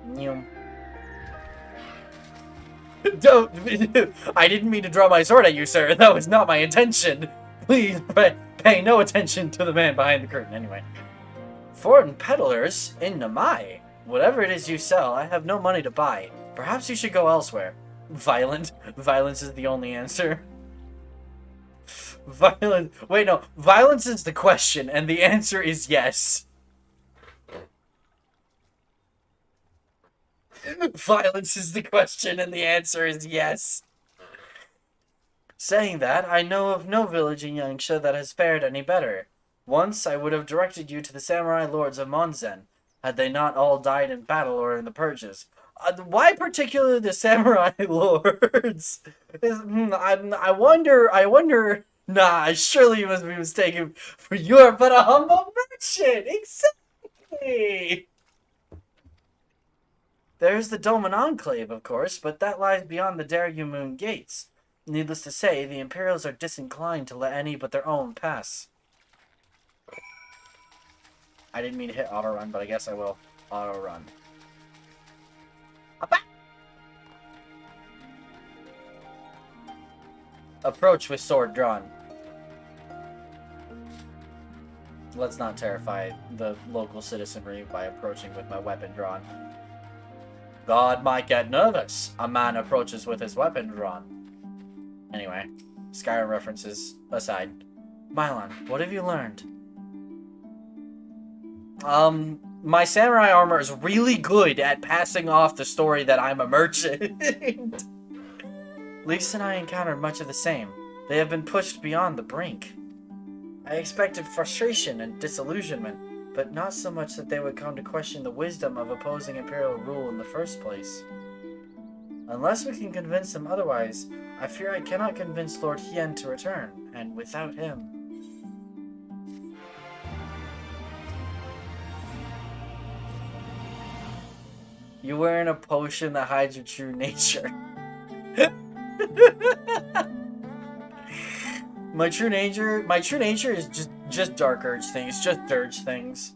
Nyum. Don't. I didn't mean to draw my sword at you, sir. That was not my intention. Please pay no attention to the man behind the curtain, anyway. Foreign peddlers in Namai. Whatever it is you sell, I have no money to buy. Perhaps you should go elsewhere. Violent. Violence is the only answer. Violent. Wait, no. Violence is the question, and the answer is yes. Violence is the question, and the answer is yes. Saying that, I know of no village in Yanxia that has fared any better. Once I would have directed you to the samurai lords of Monzen, had they not all died in battle or in the purges. Why particularly the samurai lords? I wonder... Nah, surely you must be mistaken, for you are but a humble merchant! Exactly! There's the Doman Enclave, of course, but that lies beyond the Daryumun gates. Needless to say, the Imperials are disinclined to let any but their own pass. I didn't mean to hit auto-run, but I guess I will. Auto-run. Approach with sword drawn. Let's not terrify the local citizenry by approaching with my weapon drawn. God might get nervous. A man approaches with his weapon drawn. Anyway, Skyrim references aside. Mylon, what have you learned? My samurai armor is really good at passing off the story that I'm a merchant. Lisa and I encountered much of the same. They have been pushed beyond the brink. I expected frustration and disillusionment, but not so much that they would come to question the wisdom of opposing imperial rule in the first place. Unless we can convince them otherwise, I fear I cannot convince Lord Hien to return, and without him... You wearing a potion that hides your true nature. My true nature is just dark urge things, just dirge things.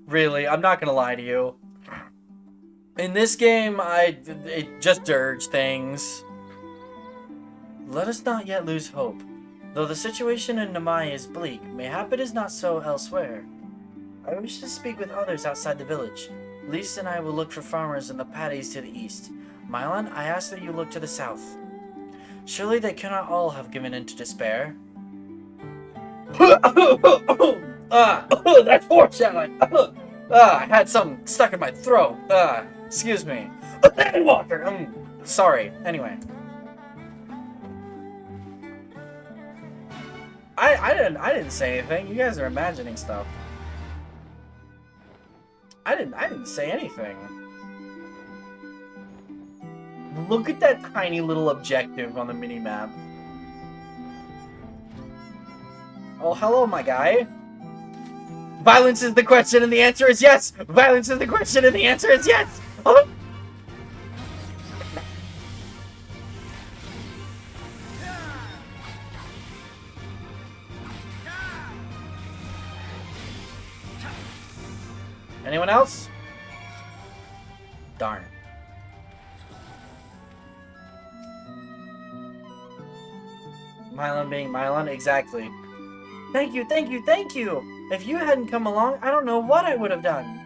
Really, I'm not gonna lie to you. In this game, it just dirge things. Let us not yet lose hope. Though the situation in Namai is bleak, mayhap it is not so elsewhere. I wish to speak with others outside the village. Lisa and I will look for farmers in the paddies to the east. Mylon, I ask that you look to the south. Surely they cannot all have given in to despair. That's foreshadowing. I had something stuck in my throat. Excuse me. Walker. Sorry. Anyway. I didn't say anything. You guys are imagining stuff. I didn't say anything. Look at that tiny little objective on the mini-map. Oh, hello, my guy. Violence is the question, and the answer is yes! Violence is the question, and the answer is yes! Oh. Anyone else? Darn. Mylon being Mylon? Exactly. Thank you, thank you, thank you! If you hadn't come along, I don't know what I would have done.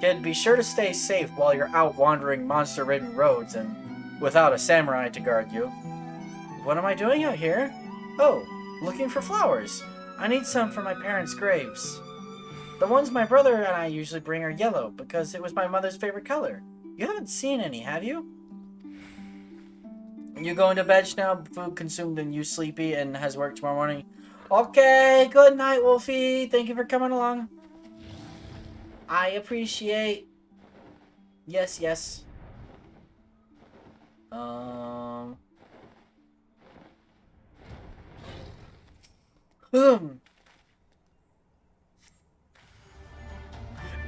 Kid, be sure to stay safe while you're out wandering monster-ridden roads and without a samurai to guard you. What am I doing out here? Oh, looking for flowers. I need some for my parents' graves. The ones my brother and I usually bring are yellow because it was my mother's favorite color. You haven't seen any, have you? You going to bed now? Food consumed and you sleepy and has work tomorrow morning? Okay, good night, Wolfie. Thank you for coming along. I appreciate. Yes, yes.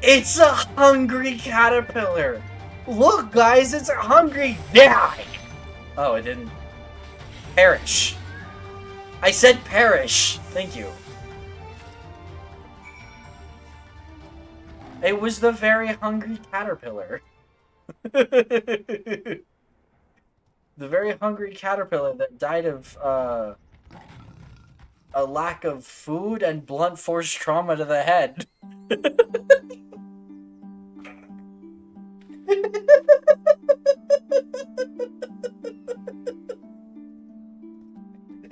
It's a hungry caterpillar. Look, guys, it's a hungry guy. Oh, it didn't. Perish. I said perish. Thank you. It was the very hungry caterpillar. The very hungry caterpillar that died of a lack of food and blunt force trauma to the head.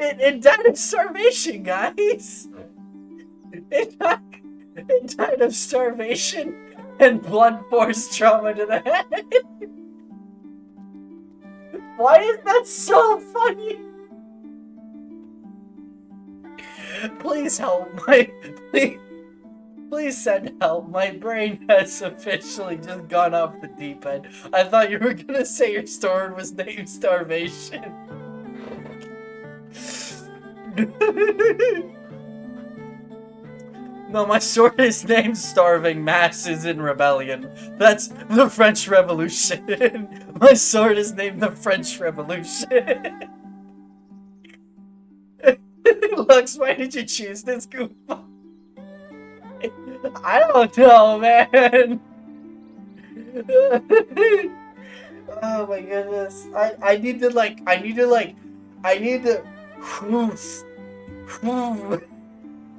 It died of starvation, guys. It died of starvation and blunt force trauma to the head. Why is that so funny? Please help please send help. My brain has officially just gone off the deep end. I thought you were gonna say your sword was named Starvation. No, my sword is named Starving Masses in Rebellion. That's the French Revolution. My sword is named the French Revolution. Lux, why did you choose this goofball? I don't know, man. Oh my goodness. I need to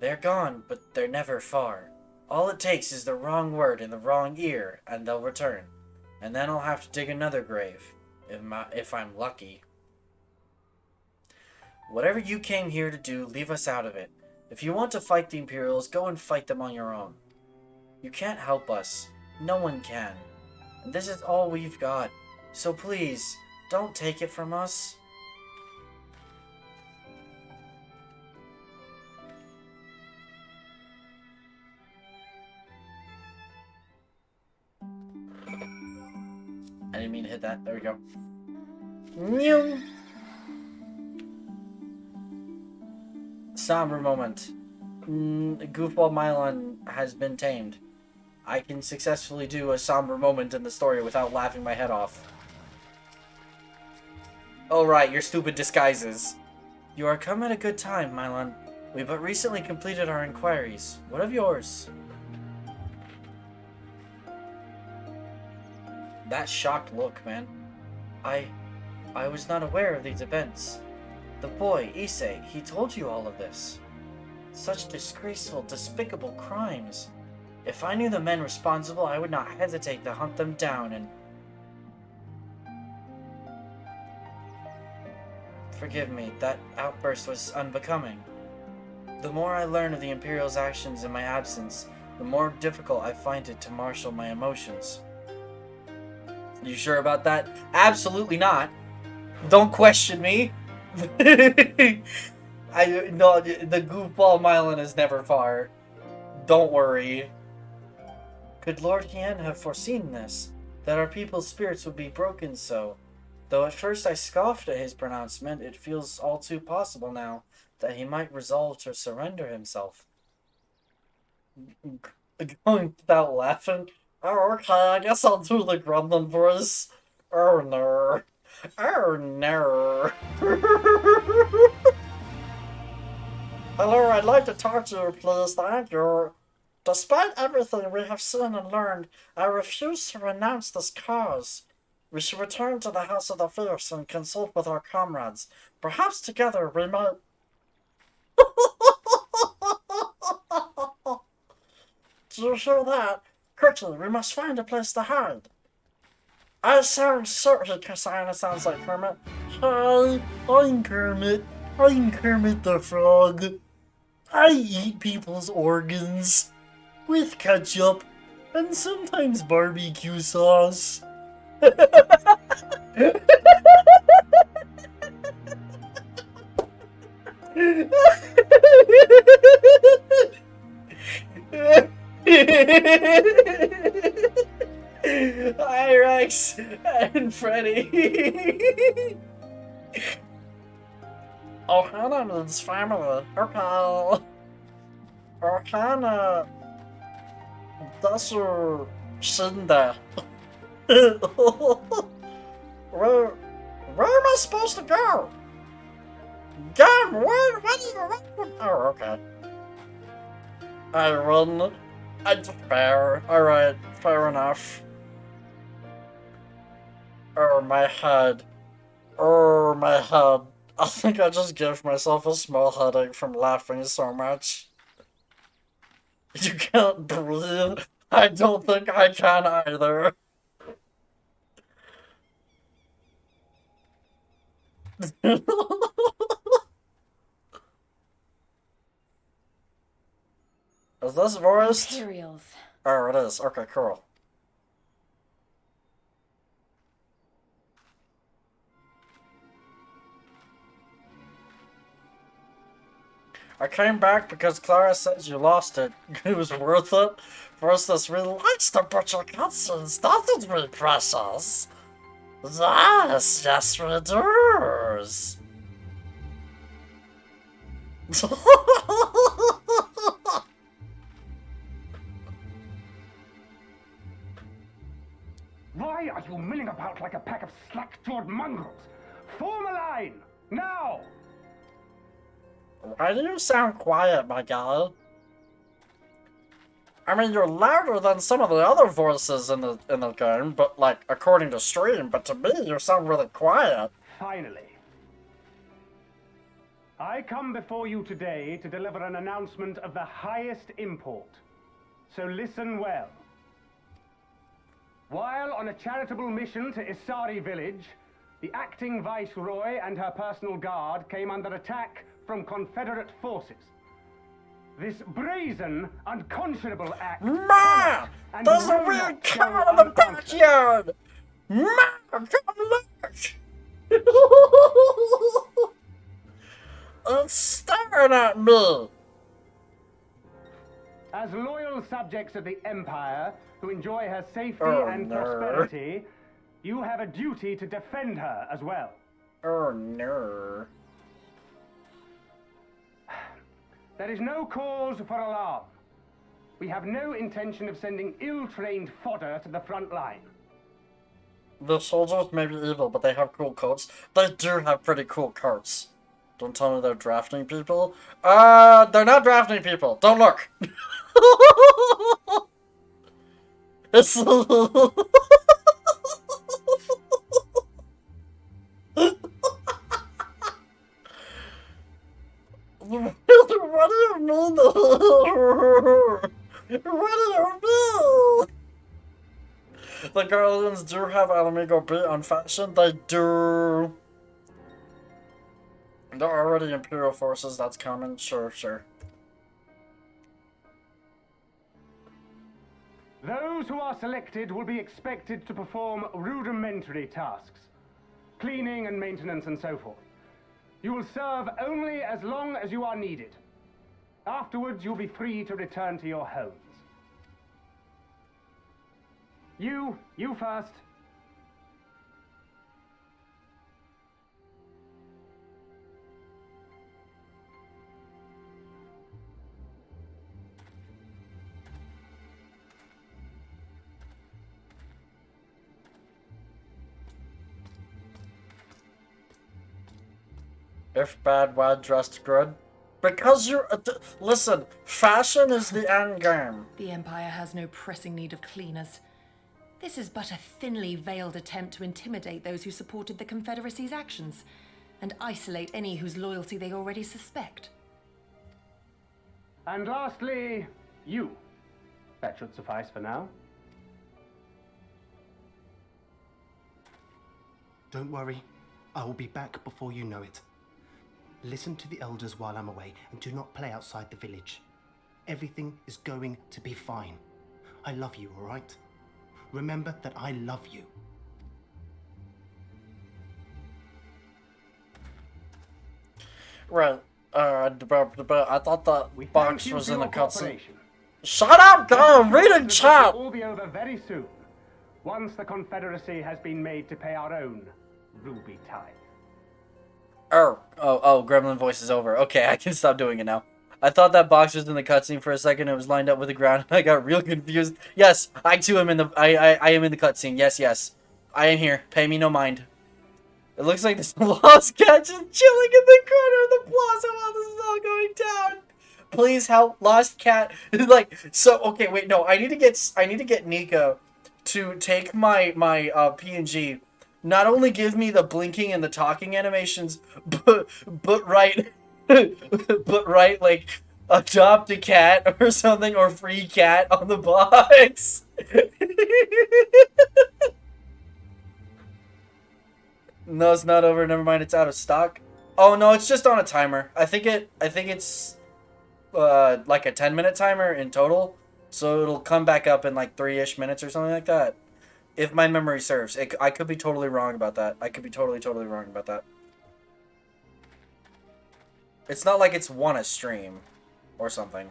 They're gone, but they're never far. All it takes is the wrong word in the wrong ear, and they'll return. And then I'll have to dig another grave, if I'm lucky. Whatever you came here to do, leave us out of it. If you want to fight the Imperials, go and fight them on your own. You can't help us. No one can. And this is all we've got. So please, don't take it from us. I didn't mean to hit that. There we go. Meow. Somber moment. Goofball Mylon has been tamed. I can successfully do a somber moment in the story without laughing my head off. Oh right, your stupid disguises. You are come at a good time, Mylon. We but recently completed our inquiries. What of yours? That shocked look, man. I was not aware of these events. The boy, Issei, he told you all of this. Such disgraceful, despicable crimes. If I knew the men responsible, I would not hesitate to hunt them down and... Forgive me, that outburst was unbecoming. The more I learn of the Imperial's actions in my absence, the more difficult I find it to marshal my emotions. You sure about that? Absolutely not. Don't question me. The goofball Mylon is never far. Don't worry. Could Lord Hien have foreseen this? That our people's spirits would be broken so? Though at first I scoffed at his pronouncement, it feels all too possible now that he might resolve to surrender himself. Going without laughing? Oh, okay, I guess I'll do the grumbling voice. Oh no. Oh no. Hello, I'd like to talk to you, please. Thank you. Despite everything we have seen and learned, I refuse to renounce this cause. We should return to the House of the Fierce and consult with our comrades. Perhaps together we might... Do you hear that? Quickly, we must find a place to hide. I sound certain Cassandra sounds like Kermit. Hi, I'm Kermit. I'm Kermit the Frog. I eat people's organs. With ketchup. And sometimes barbecue sauce. Hi, Rex and Freddy. Ohana means family. Okay. Ohana. Dasu Shinda. Where am I supposed to go? Gum, where do you run? Oh, okay. I run. Fair. Alright, fair enough. Oh, my head. Oh, my head. I think I just gave myself a small headache from laughing so much. You can't breathe. I don't think I can either. Is this voiced? Imperials. Oh, it is. Okay, cool. I came back because Clara says you lost it. It was worth it. Versus relax to butcher cutscenes. That would be precious. Yes, yes we do. Why are you milling about like a pack of slack-jawed mongrels? Form a line! Now! Why do you sound quiet, my guy? I mean, you're louder than some of the other voices in the game, but like according to stream. But to me, you sound really quiet. Finally. I come before you today to deliver an announcement of the highest import. So listen well. While on a charitable mission to Isari village, the acting viceroy and her personal guard came under attack from Confederate forces. This brazen, unconscionable act... Ma! and There's a will weird not cat go in the unanswered. backyard! Ma! Come look! It's staring at me! As loyal subjects of the Empire who enjoy her safety Oh, and no. prosperity, you have a duty to defend her as well. Oh no. There is no cause for alarm. We have no intention of sending ill-trained fodder to the front line. The soldiers may be evil, but they have cool coats. They do have pretty cool coats. Don't tell me they're drafting people. They're not drafting people. Don't look. It's What do you mean? What do you mean? The Guardians do have Alamigo beat on fashion. They do. They're already Imperial forces. That's common. Sure, sure. Those who are selected will be expected to perform rudimentary tasks, cleaning and maintenance and so forth. You will serve only as long as you are needed. Afterwards, you'll be free to return to your homes. You first. If bad, why dressed good? Because you're... listen, fashion is the end game. The Empire has no pressing need of cleaners. This is but a thinly veiled attempt to intimidate those who supported the Confederacy's actions, and isolate any whose loyalty they already suspect. And lastly, you. That should suffice for now. Don't worry, I will be back before you know it. Listen to the elders while I'm away, and do not play outside the village. Everything is going to be fine. I love you, all right? Remember that I love you. Right. I thought that We box thank you was for in the your cutscene. cooperation. Shut up, girl! I'm reading This chat! will all be over very soon, once the Confederacy has been made to pay our own ruby tithe. Oh, Gremlin voice is over. Okay, I can stop doing it now. I thought that box was in the cutscene for a second. It was lined up with the ground, and I got real confused. Yes, I too am in the. I am in the cutscene. Yes. I am here. Pay me no mind. It looks like this lost cat just chilling in the corner of the plaza while this is all going down. Please help, lost cat. Like, so okay, wait, no, I need to get Nico to take my PNG. Not only give me the blinking and the talking animations, but write like adopt a cat or something, or free cat on the box. No, it's not over. Never mind. It's out of stock. Oh no, it's just on a timer. I think it's like a 10-minute timer in total. So it'll come back up in like 3-ish minutes or something like that. If my memory serves. I could be totally wrong about that. I could be totally wrong about that. It's not like it's won a stream or something.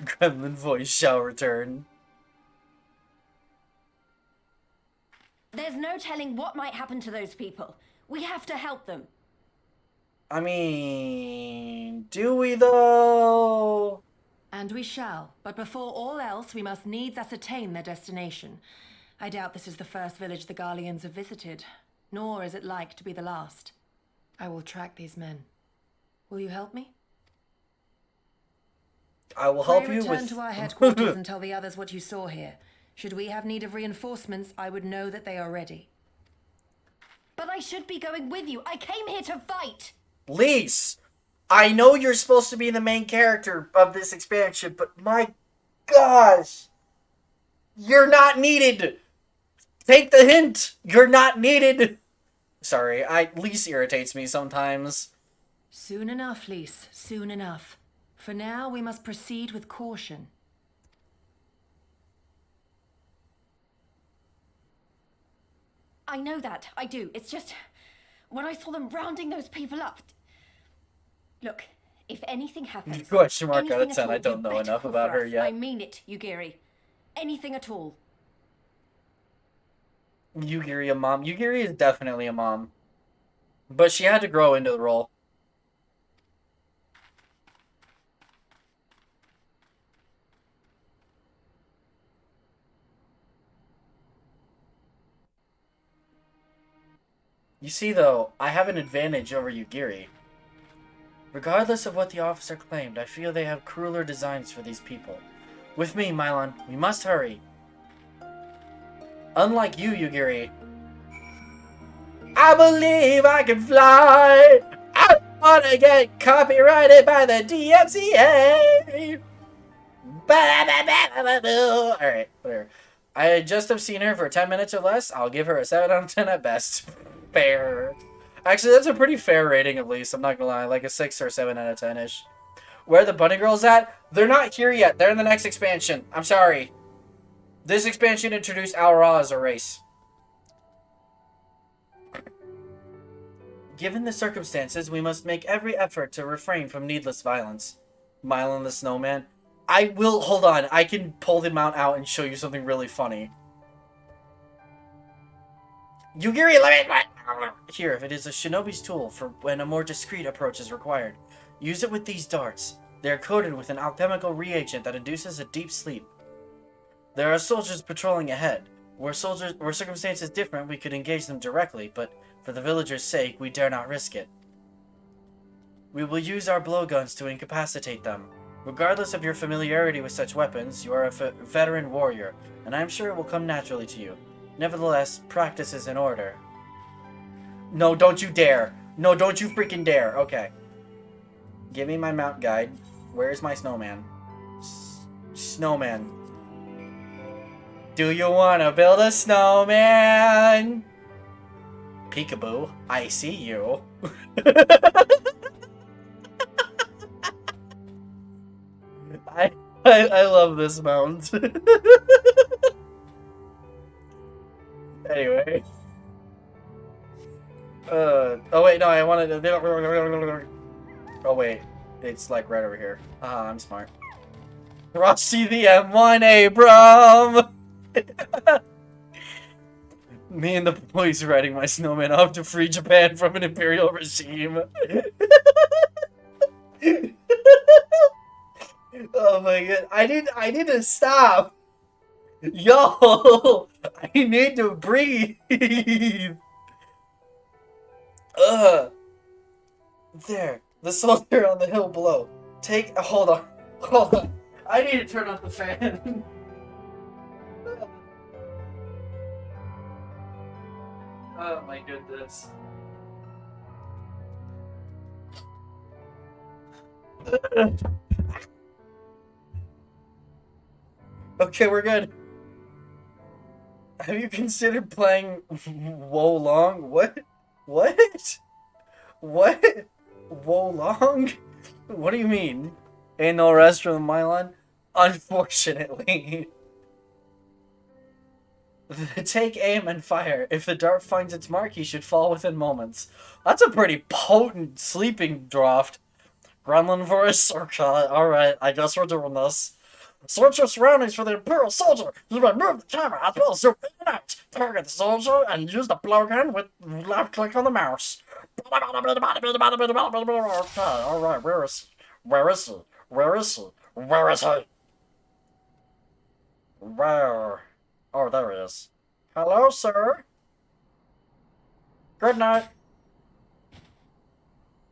Gremlin voice shall return. There's no telling what might happen to those people. We have to help them. I mean, do we though? And we shall, but before all else, we must needs ascertain their destination. I doubt this is the first village the Garleans have visited, nor is it like to be the last. I will track these men. Will you help me? I will help Pray you return with... to our headquarters and tell the others what you saw here. Should we have need of reinforcements, I would know that they are ready. But I should be going with you. I came here to fight. Lise, I know you're supposed to be the main character of this expansion, but my gosh, you're not needed. Take the hint. You're not needed. Sorry, Lise irritates me sometimes. Soon enough, Lise. Soon enough. For now, we must proceed with caution. I know that. I do. It's just... when I saw them rounding those people up... Look, if anything happens... Question mark out of 10. all, I don't you know better enough call about for her us. yet. I mean it, Yugiri. Anything at all. Yugiri a mom. Yugiri is definitely a mom. But she had to grow into the role. You see, though, I have an advantage over Yugiri. Regardless of what the officer claimed, I feel they have crueler designs for these people. With me, Mylon, we must hurry. Unlike you, Yugiri. I believe I can fly! I want to get copyrighted by the DMCA! Alright, whatever. I just have seen her for 10 minutes or less. I'll give her a 7 out of 10 at best. Fair. Actually, that's a pretty fair rating, at least. I'm not gonna lie. Like a 6 or 7 out of 10-ish. Where are the bunny girls at? They're not here yet. They're in the next expansion. I'm sorry. This expansion introduced Al Ra as a race. Given the circumstances, we must make every effort to refrain from needless violence. Mylon the Snowman. I will... Hold on. I can pull the mount out and show you something really funny. Yugiri, let me... Here, if it is a shinobi's tool for when a more discreet approach is required. Use it with these darts. They are coated with an alchemical reagent that induces a deep sleep. There are soldiers patrolling ahead. Were circumstances different, we could engage them directly, but for the villagers' sake, we dare not risk it. We will use our blowguns to incapacitate them. Regardless of your familiarity with such weapons, you are a veteran warrior, and I am sure it will come naturally to you. Nevertheless, practice is in order. No, don't you dare. No, don't you freaking dare. Okay. Give me my mount guide. Where's my snowman? Snowman. Do you want to build a snowman? Peekaboo, I see you. I love this mount. Anyway. Oh wait, no, I wanted to... Oh wait, it's like right over here. I'm smart. Rusty the M1 Abram! Me and the boys riding my snowman off to free Japan from an imperial regime. Oh my god, I need to stop. Yo, I need to breathe. There, the soldier on the hill below. Hold on. I need to turn off the fan. Oh my goodness. Okay, we're good. Have you considered playing Wo Long? What? What? Wo Long? What do you mean? Ain't no rest from Mylon? Unfortunately. Take aim and fire. If the dart finds its mark, he should fall within moments. That's a pretty potent sleeping draft. Gremlin voice circle. Alright, I guess we're doing this. Search your surroundings for the Imperial soldier. You may move the camera as well as zoom in and out. Target the soldier and use the blowgun with left click on the mouse. Alright, where is he? Where is he? Where is he? Where is he? Where? Oh, there he is. Hello, sir. Good night.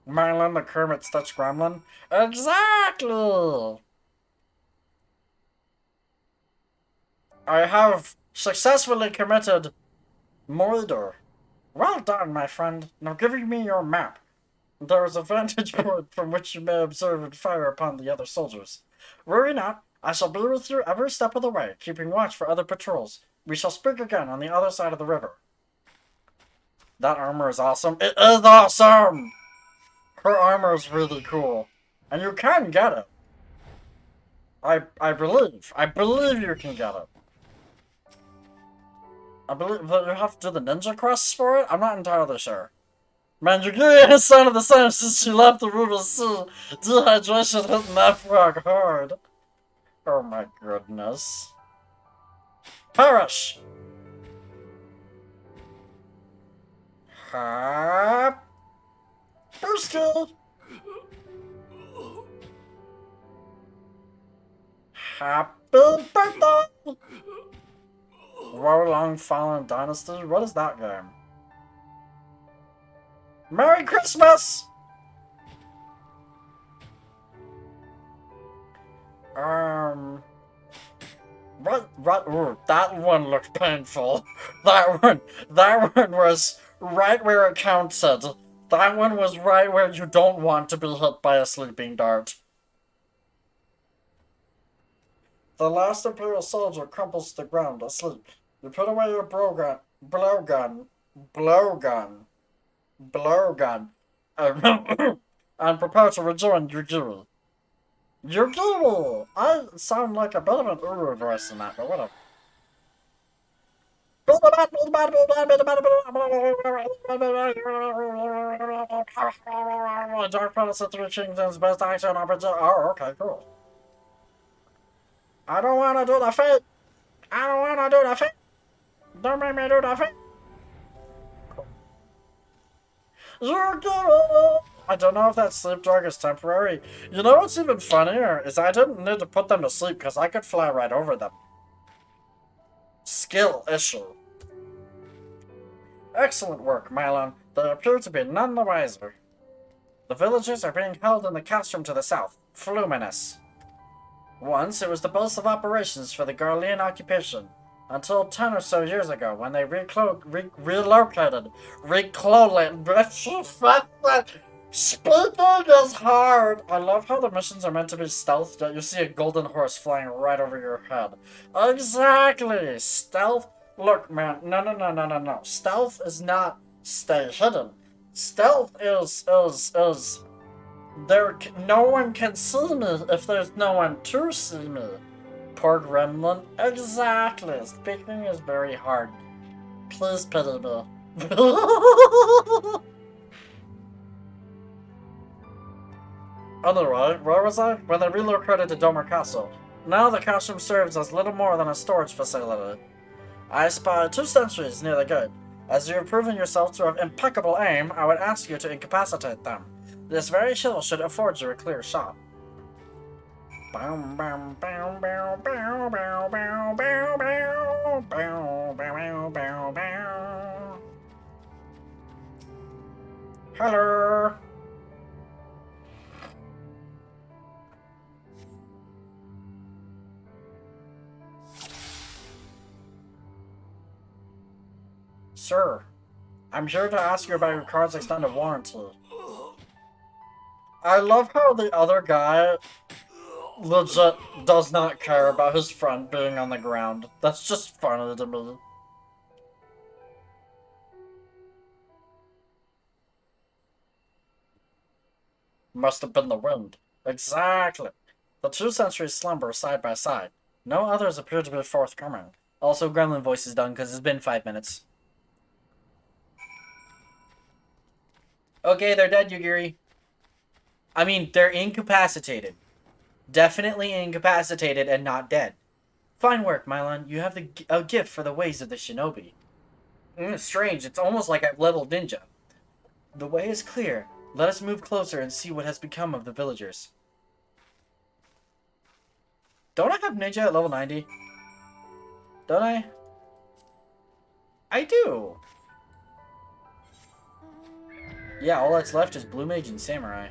Mylon the Kermit Stitch Gremlin? Exactly! I have successfully committed murder. Well done, my friend. Now give me your map. There is a vantage point from which you may observe and fire upon the other soldiers. Worry not, I shall be with you every step of the way, keeping watch for other patrols. We shall speak again on the other side of the river. That armor is awesome. It is awesome! Her armor is really cool. And you can get it. I believe you can get it. I believe that you have to do the ninja quests for it? I'm not entirely sure. Man, you're getting a sign of the same since she left the room of sea. Dehydration hitting that frog hard. Oh my goodness. Perish! Happy birthday! Long Fallen Dynasty? What is that game? Merry Christmas! Ooh, that one looked painful. That one was right where it counted. That one was right where you don't want to be hit by a sleeping dart. The last Imperial soldier crumples to the ground, asleep. You put away your blowgun, and prepare to rejoin Yugiri. Yugiri! I sound like a bit of an Uru voice in that, but whatever. Dark Palace of Three Kingdoms, best action opportunity. Oh, okay, cool. I don't want to do the feat. I don't want to do the feat. Don't make me do the feat. I don't know if that sleep drug is temporary. You know what's even funnier is I didn't need to put them to sleep because I could fly right over them. Skill issue. Excellent work, Mylon. They appear to be none the wiser. The villagers are being held in the castrum to the south, Fluminous. Once, it was the base of operations for the Garlean occupation, until 10 or so years ago, when they relocated. Speaking is hard! I love how the missions are meant to be stealth, yet you see a golden horse flying right over your head. Exactly! Stealth? Look, man, no. Stealth is not stay hidden. Stealth is no one can see me if there's no one to see me. Poor gremlin. Exactly. Speaking is very hard. Please pity me. Anyway, where was I? When they relocated to Domer Castle. Now the castrum serves as little more than a storage facility. I spy 2 sentries near the gate. As you have proven yourself to have impeccable aim, I would ask you to incapacitate them. This very hill should afford you a clear shot. Hello. Sir, I'm here to ask you about your car's extended warranty. I love how the other guy legit does not care about his friend being on the ground. That's just funny to me. Must have been the wind. Exactly. The 2 sentries slumber side by side. No others appear to be forthcoming. Also, gremlin voice is done because it's been 5 minutes. Okay, they're dead, Yugiri. I mean, they're incapacitated. Definitely incapacitated and not dead. Fine work, Mylon. You have a gift for the ways of the shinobi. Strange. It's almost like I've leveled ninja. The way is clear. Let us move closer and see what has become of the villagers. Don't I have ninja at level 90? Don't I? I do. Yeah, all that's left is Blue Mage and Samurai.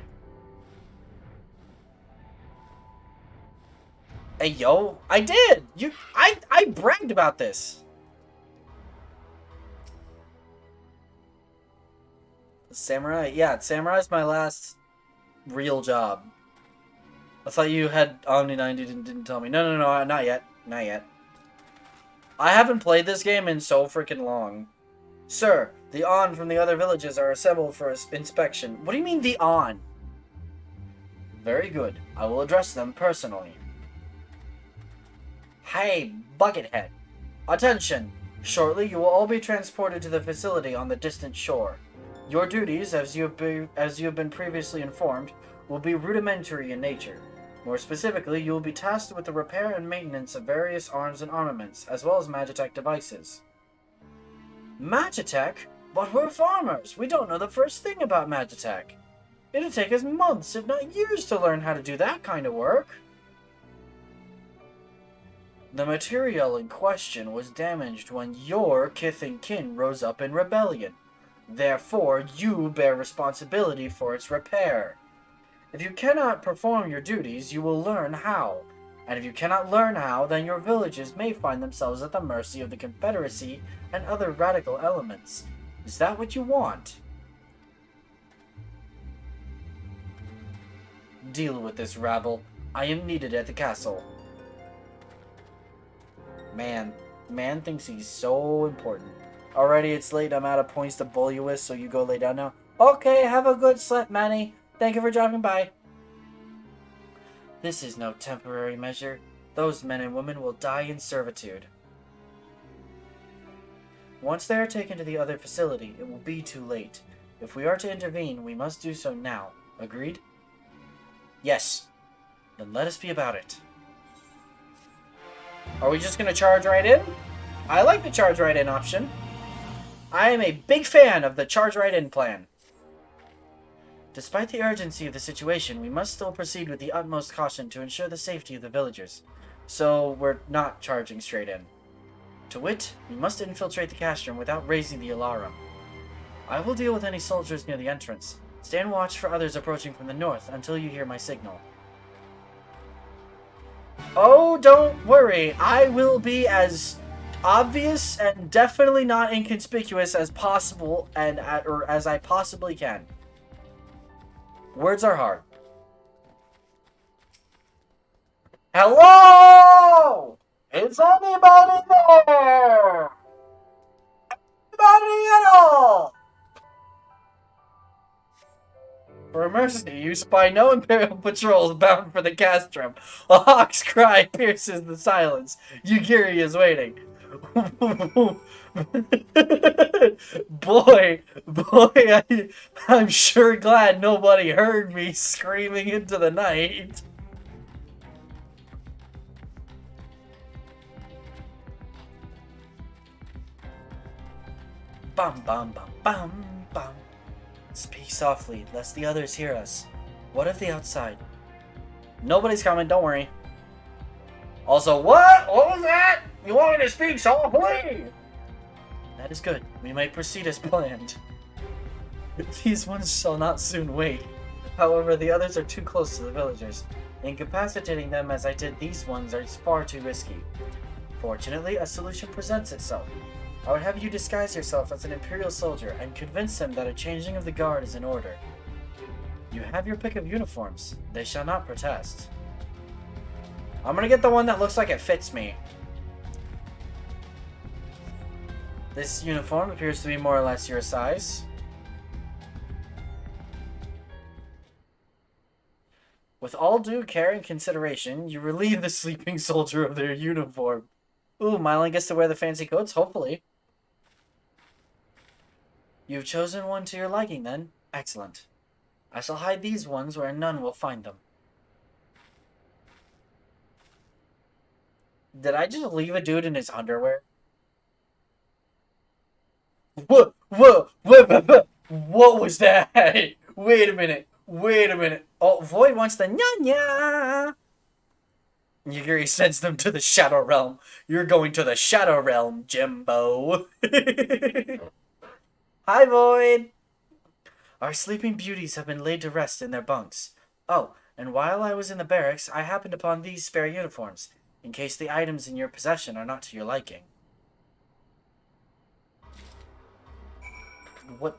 Hey, yo, I did! I bragged about this! Samurai? Yeah, Samurai's my last real job. I thought you had Omni 90 didn't tell me. No, not yet. Not yet. I haven't played this game in so freaking long. Sir, the On from the other villages are assembled for inspection. What do you mean, the On? Very good. I will address them personally. Hey, Buckethead. Attention! Shortly, you will all be transported to the facility on the distant shore. Your duties, as you have been previously informed, will be rudimentary in nature. More specifically, you will be tasked with the repair and maintenance of various arms and armaments, as well as Magitech devices. Magitech? But we're farmers! We don't know the first thing about Magitech. It'll take us months, if not years, to learn how to do that kind of work. The material in question was damaged when your kith and kin rose up in rebellion. Therefore, you bear responsibility for its repair. If you cannot perform your duties, you will learn how. And if you cannot learn how, then your villages may find themselves at the mercy of the Confederacy and other radical elements. Is that what you want? Deal with this rabble. I am needed at the castle. Man thinks he's so important. Already it's late, I'm out of points to bully you with, so you go lay down now. Okay, have a good sleep, Manny. Thank you for dropping by. This is no temporary measure. Those men and women will die in servitude. Once they are taken to the other facility, it will be too late. If we are to intervene, we must do so now. Agreed? Yes. Then let us be about it. Are we just going to charge right in? I like the charge right in option. I am a big fan of the charge right in plan. Despite the urgency of the situation, we must still proceed with the utmost caution to ensure the safety of the villagers. So we're not charging straight in. To wit, we must infiltrate the castrum without raising the alarm. I will deal with any soldiers near the entrance. Stand watch for others approaching from the north until you hear my signal. Oh, don't worry. I will be as obvious and definitely not inconspicuous as possible or as I possibly can. Words are hard. Hello! Is anybody there? Anybody at all? For mercy, you spy no Imperial patrols bound for the castrum. A hawk's cry pierces the silence. Yugiri is waiting. boy, I'm sure glad nobody heard me screaming into the night. Bum bum bum bum bum. Speak softly, lest the others hear us. What of the outside? Nobody's coming, don't worry. Also, what? What was that? You want me to speak softly? That is good. We might proceed as planned. These ones shall not soon wait. However, the others are too close to the villagers. Incapacitating them as I did these ones is far too risky. Fortunately, a solution presents itself. I would have you disguise yourself as an Imperial soldier and convince them that a changing of the guard is in order. You have your pick of uniforms. They shall not protest. I'm gonna get the one that looks like it fits me. This uniform appears to be more or less your size. With all due care and consideration, you relieve the sleeping soldier of their uniform. Ooh, Mylan gets to wear the fancy coats, hopefully. You've chosen one to your liking, then. Excellent. I shall hide these ones where none will find them. Did I just leave a dude in his underwear? What was that? Wait a minute. Oh, Void wants the nya-nya. Yugiri sends them to the Shadow Realm. You're going to the Shadow Realm, Jimbo. Hi, Void. Our sleeping beauties have been laid to rest in their bunks. Oh, and while I was in the barracks, I happened upon these spare uniforms, in case the items in your possession are not to your liking. What?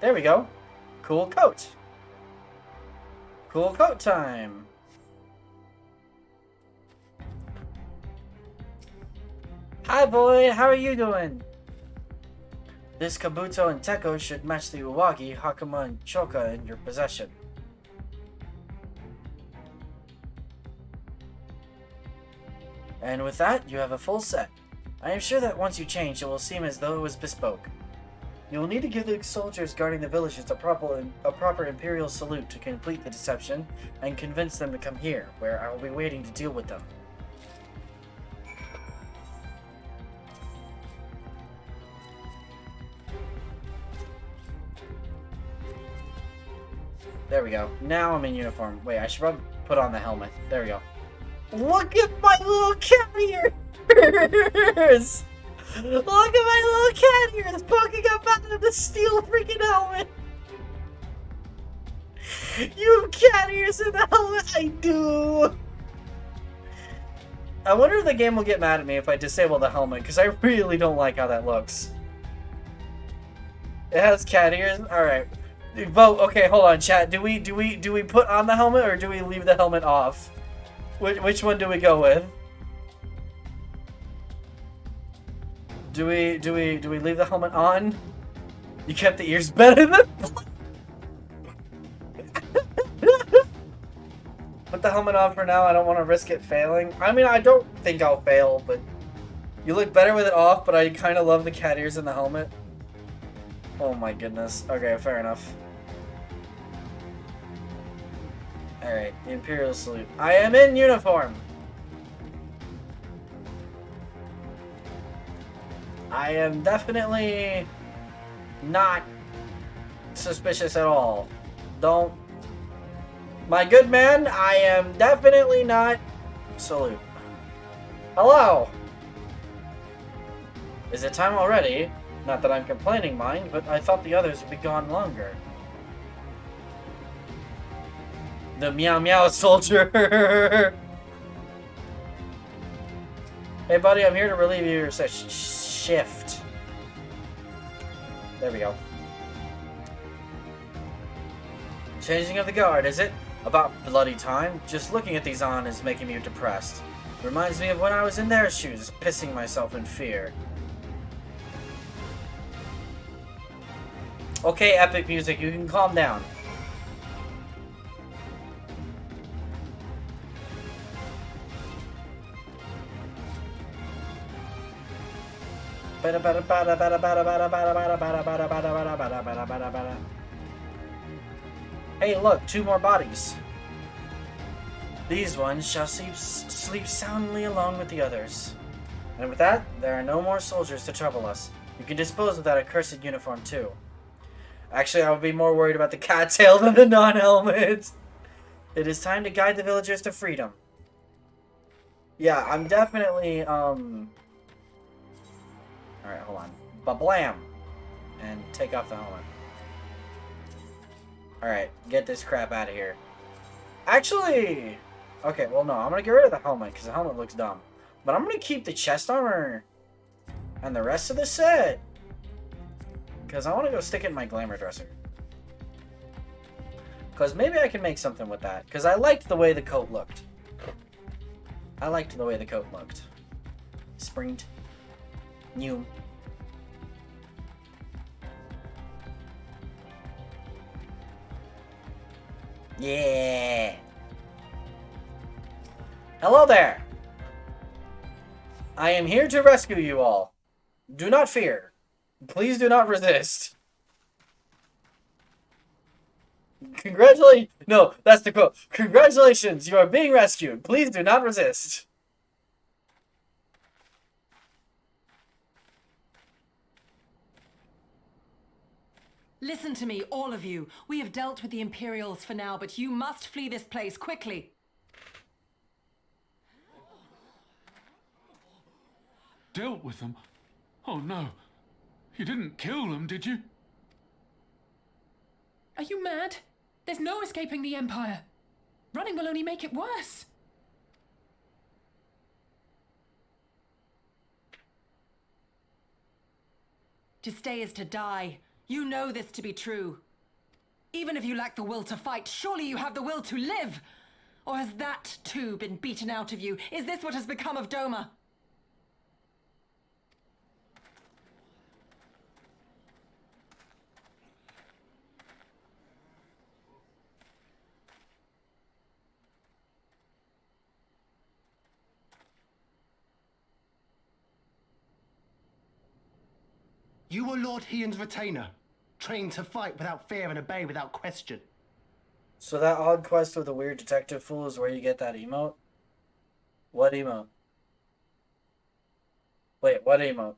There we go. Cool coat. Cool coat time. Hi, Boyd. How are you doing? This Kabuto and Teko should match the Uwagi, Hakama, and Choka in your possession. And with that, you have a full set. I am sure that once you change, it will seem as though it was bespoke. You will need to give the soldiers guarding the villages a proper Imperial salute to complete the deception, and convince them to come here, where I will be waiting to deal with them. There we go. Now I'm in uniform. Wait, I should probably put on the helmet. There we go. Look at my little carriers! Look at my little carriers poking up out of the steel freaking helmet! You have cat ears in the helmet? I do! I wonder if the game will get mad at me if I disable the helmet, because I really don't like how that looks. It has cat ears? Alright. Vote. Okay, hold on, chat. Do we put on the helmet or do we leave the helmet off? Which one do we go with? Do we leave the helmet on? You kept the ears better than put the helmet on for now. I don't want to risk it failing. I mean, I don't think I'll fail, but you look better with it off, but I kind of love the cat ears in the helmet. Oh my goodness. Okay, fair enough. Alright, the Imperial salute. I am in uniform! I am definitely not suspicious at all. Don't... My good man, I am definitely not... Salute. Hello! Is it time already? Not that I'm complaining, mind, but I thought the others would be gone longer. The meow meow soldier! Hey buddy, I'm here to relieve your shift. There we go. Changing of the guard, is it? About bloody time? Just looking at these on is making me depressed. Reminds me of when I was in their shoes, pissing myself in fear. Okay, epic music, you can calm down. Hey, look, 2 more bodies. These ones shall sleep soundly along with the others. And with that, there are no more soldiers to trouble us. You can dispose of that accursed uniform too. Actually, I would be more worried about the cattail than the non-helmet. It is time to guide the villagers to freedom. Yeah, I'm definitely, Alright, hold on. Ba-blam! And take off the helmet. Alright, get this crap out of here. Actually... Okay, well no, I'm gonna get rid of the helmet, because the helmet looks dumb. But I'm gonna keep the chest armor and the rest of the set. Because I want to go stick it in my glamour dresser. Because maybe I can make something with that. Because I liked the way the coat looked. Springed. New. Yeah. Hello there. I am here to rescue you all. Do not fear. Please do not resist. Congratulations. No, that's the quote. Congratulations, you are being rescued. Please do not resist. Listen to me, all of you. We have dealt with the Imperials for now, but you must flee this place quickly. Dealt with them? Oh no. You didn't kill them, did you? Are you mad? There's no escaping the Empire. Running will only make it worse. To stay is to die. You know this to be true. Even if you lack the will to fight, surely you have the will to live! Or has that, too, been beaten out of you? Is this what has become of Doma? You were Lord Hien's retainer, trained to fight without fear and obey without question. So that odd quest with the weird detective fool is where you get that emote? What emote? Wait, what emote?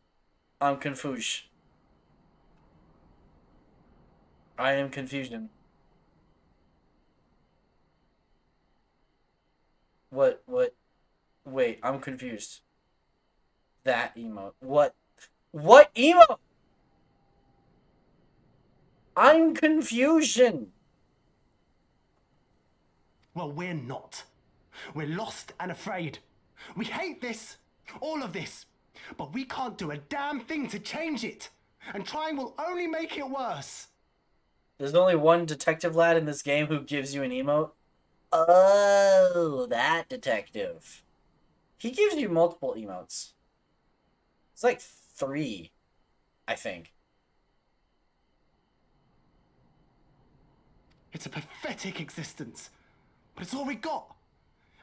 I'm confused. I am confusion. What, wait, I'm confused. That emote. What emote? I'm confusion. Well, we're not. We're lost and afraid. We hate this, all of this, but we can't do a damn thing to change it. And trying will only make it worse. There's only one detective lad in this game who gives you an emote. Oh, that detective. He gives you multiple emotes. It's like 3, I think. It's a pathetic existence, but it's all we got.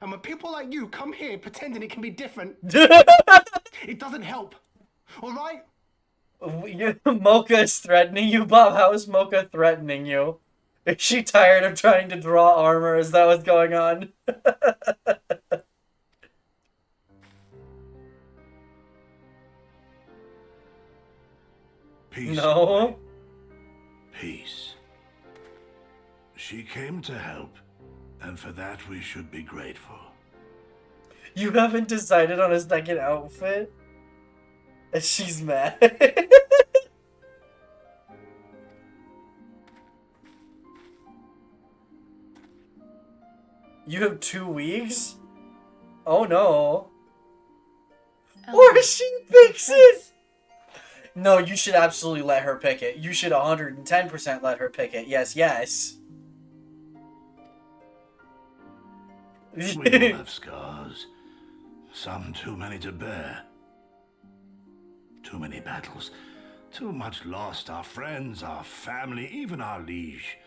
And when people like you come here pretending it can be different, it doesn't help. All right? Mocha is threatening you, Bob. How is Mocha threatening you? Is she tired of trying to draw armor? Is that what's going on? Peace. No. Boy. Peace. She came to help, and for that we should be grateful. You haven't decided on a second outfit? And she's mad. You have 2 weeks? Oh no. Or she picks it! No, you should absolutely let her pick it. You should 110% let her pick it. Yes, yes. We all have scars. Some too many to bear. Too many battles. Too much lost. Our friends, our family, even our liege.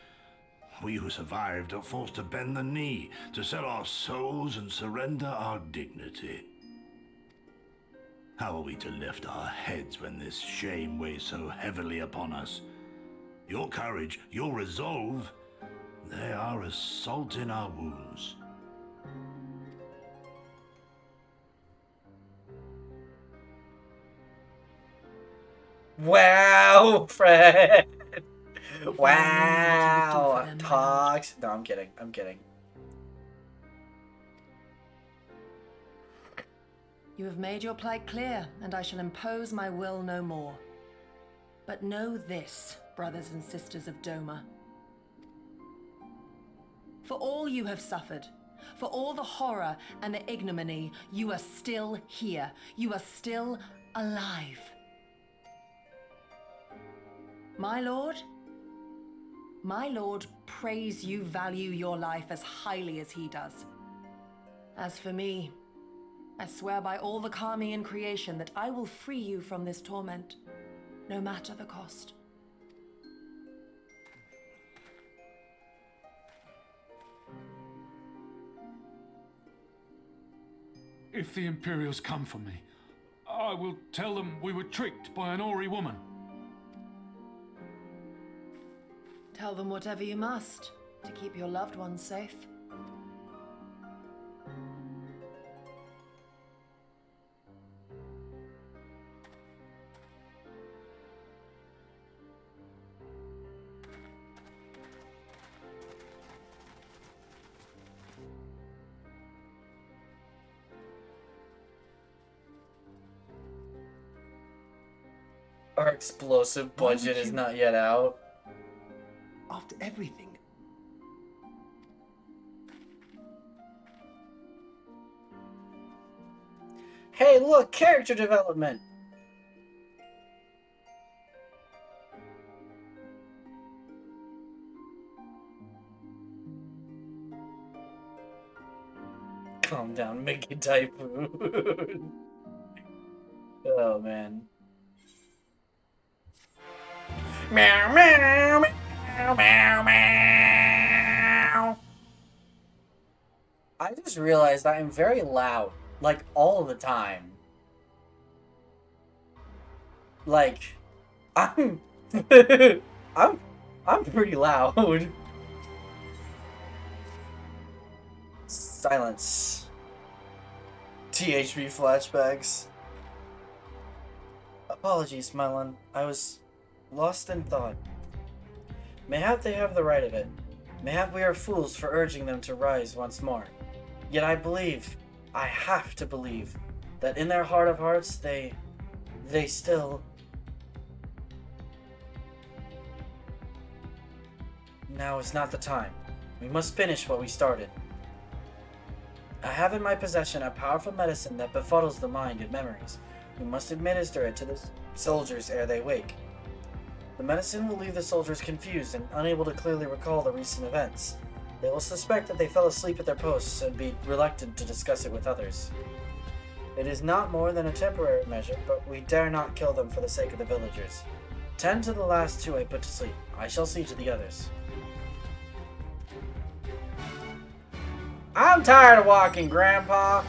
We who survived are forced to bend the knee, to sell our souls and surrender our dignity. How are we to lift our heads when this shame weighs so heavily upon us? Your courage, your resolve, they are as salt in our wounds. Wow, Fred. Wow. Talks. No, I'm kidding. I'm kidding. You have made your plight clear, and I shall impose my will no more. But know this, brothers and sisters of Doma. For all you have suffered, for all the horror and the ignominy, you are still here. You are still alive. My lord, prays you value your life as highly as he does. As for me, I swear by all the Kami in creation that I will free you from this torment, no matter the cost. If the Imperials come for me, I will tell them we were tricked by an Ori woman. Tell them whatever you must to keep your loved ones safe. Our explosive budget is not yet out. After everything. Hey, look, character development. Calm down, Mickey Typhoon. Oh, man. Meow, meow, meow, meow, meow. I just realized I am very loud, like, all the time. Like, I'm... I'm pretty loud. Silence. THB flashbacks. Apologies, Melon. I was lost in thought. Mayhap they have the right of it. Mayhap we are fools for urging them to rise once more. Yet I believe, I have to believe, that in their heart of hearts they still... Now is not the time. We must finish what we started. I have in my possession a powerful medicine that befuddles the mind and memories. We must administer it to the soldiers ere they wake. The medicine will leave the soldiers confused and unable to clearly recall the recent events. They will suspect that they fell asleep at their posts and be reluctant to discuss it with others. It is not more than a temporary measure, but we dare not kill them for the sake of the villagers. Tend to the last two I put to sleep. I shall see to the others. I'm tired of walking, Grandpa.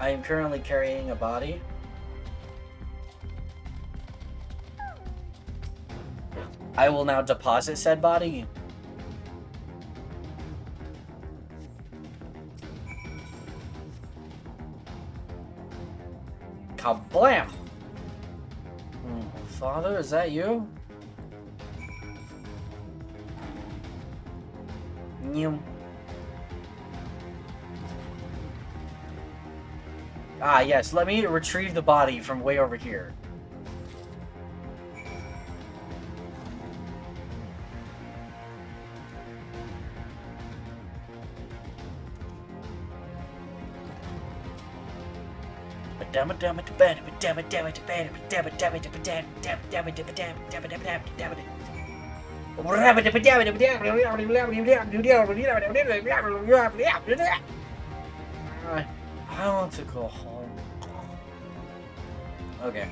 I am currently carrying a body. I will now deposit said body. Kablam! Father, is that you? New. Ah, yes, let me retrieve the body from way over here. I want to go home. Okay.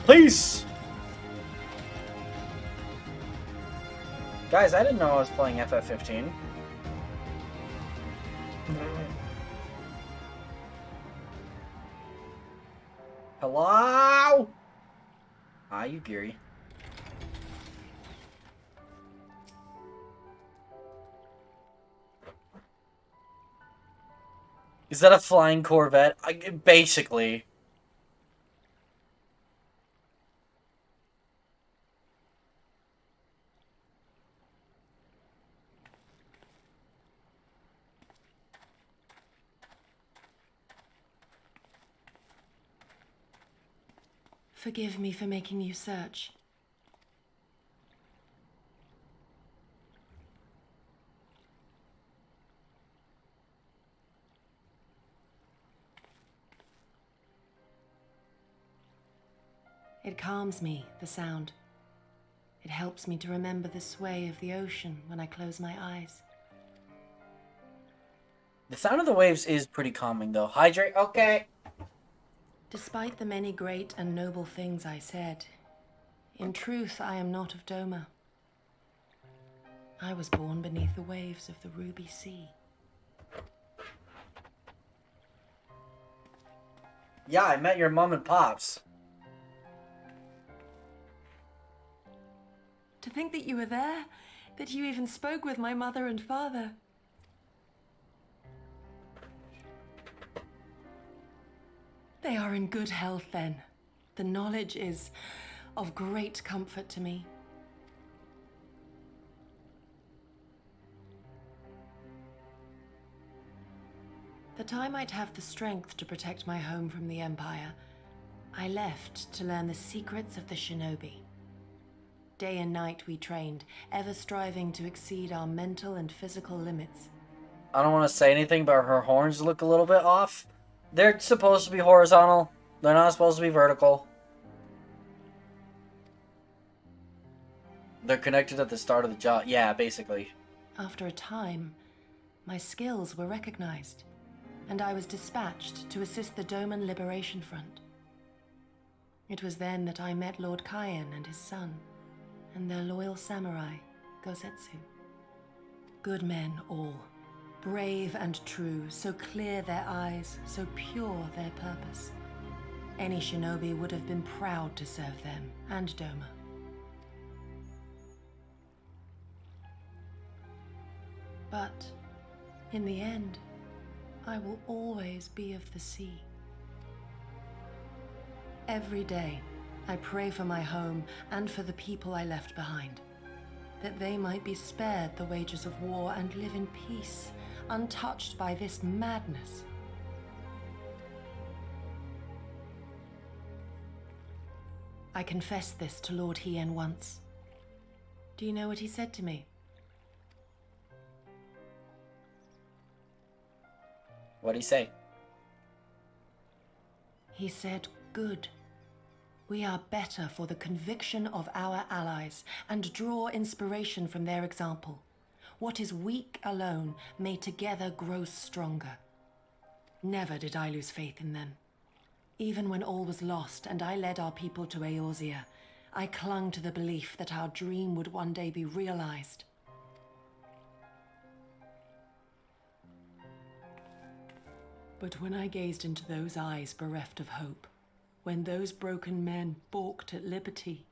Peace! Guys, I didn't know I was playing FF15. Hello? Hi, you Geary. Is that a flying Corvette? Basically. Forgive me for making you search. It calms me, the sound. It helps me to remember the sway of the ocean when I close my eyes. The sound of the waves is pretty calming, though. Hydrate? Okay. Despite the many great and noble things I said, in truth I am not of Doma. I was born beneath the waves of the Ruby Sea. Yeah, I met your mom and pops. To think that you were there, that you even spoke with my mother and father. They are in good health then. The knowledge is of great comfort to me. That I might have the strength to protect my home from the Empire, I left to learn the secrets of the shinobi. Day and night we trained, ever striving to exceed our mental and physical limits. I don't want to say anything, but her horns look a little bit off. They're supposed to be horizontal. They're not supposed to be vertical. They're connected at the start of the jaw. Yeah, basically. After a time, my skills were recognized, and I was dispatched to assist the Doman Liberation Front. It was then that I met Lord Kaien and his son, and their loyal samurai, Gosetsu. Good men all, brave and true, so clear their eyes, so pure their purpose. Any shinobi would have been proud to serve them and Doma. But in the end, I will always be of the sea. Every day, I pray for my home and for the people I left behind, that they might be spared the wages of war and live in peace, untouched by this madness. I confessed this to Lord Hien once. Do you know what he said to me? What'd he say? He said, "Good. We are better for the conviction of our allies and draw inspiration from their example. What is weak alone may together grow stronger." Never did I lose faith in them. Even when all was lost and I led our people to Eorzea, I clung to the belief that our dream would one day be realized. But when I gazed into those eyes bereft of hope, when those broken men balked at liberty,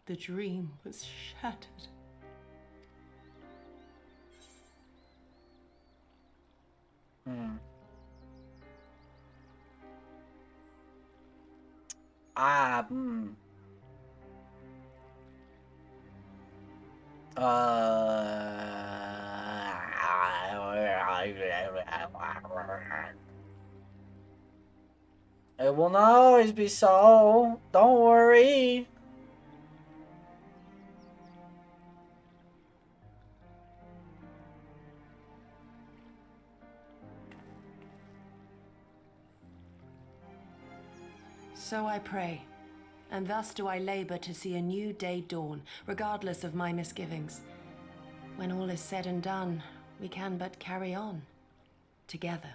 the dream was shattered. It will not always be so. Don't worry. So I pray, and thus do I labor to see a new day dawn, regardless of my misgivings. When all is said and done, we can but carry on, together.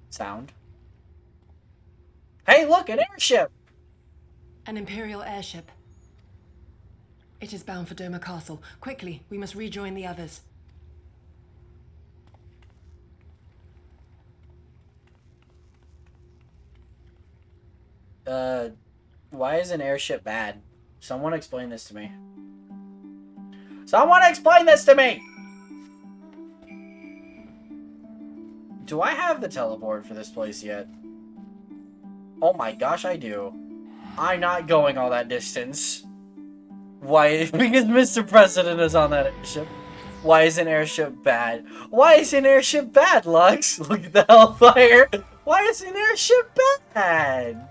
Sound. Hey, look, an airship! An Imperial airship. It is bound for Doma Castle. Quickly, we must rejoin the others. Why is an airship bad? Someone explain this to me. Someone explain this to me! Do I have the teleport for this place yet? Oh my gosh, I do. I'm not going all that distance. Why? Because Mr. President is on that airship. Why is an airship bad? Why is an airship bad, Lux? Look at the hellfire. Why is an airship bad?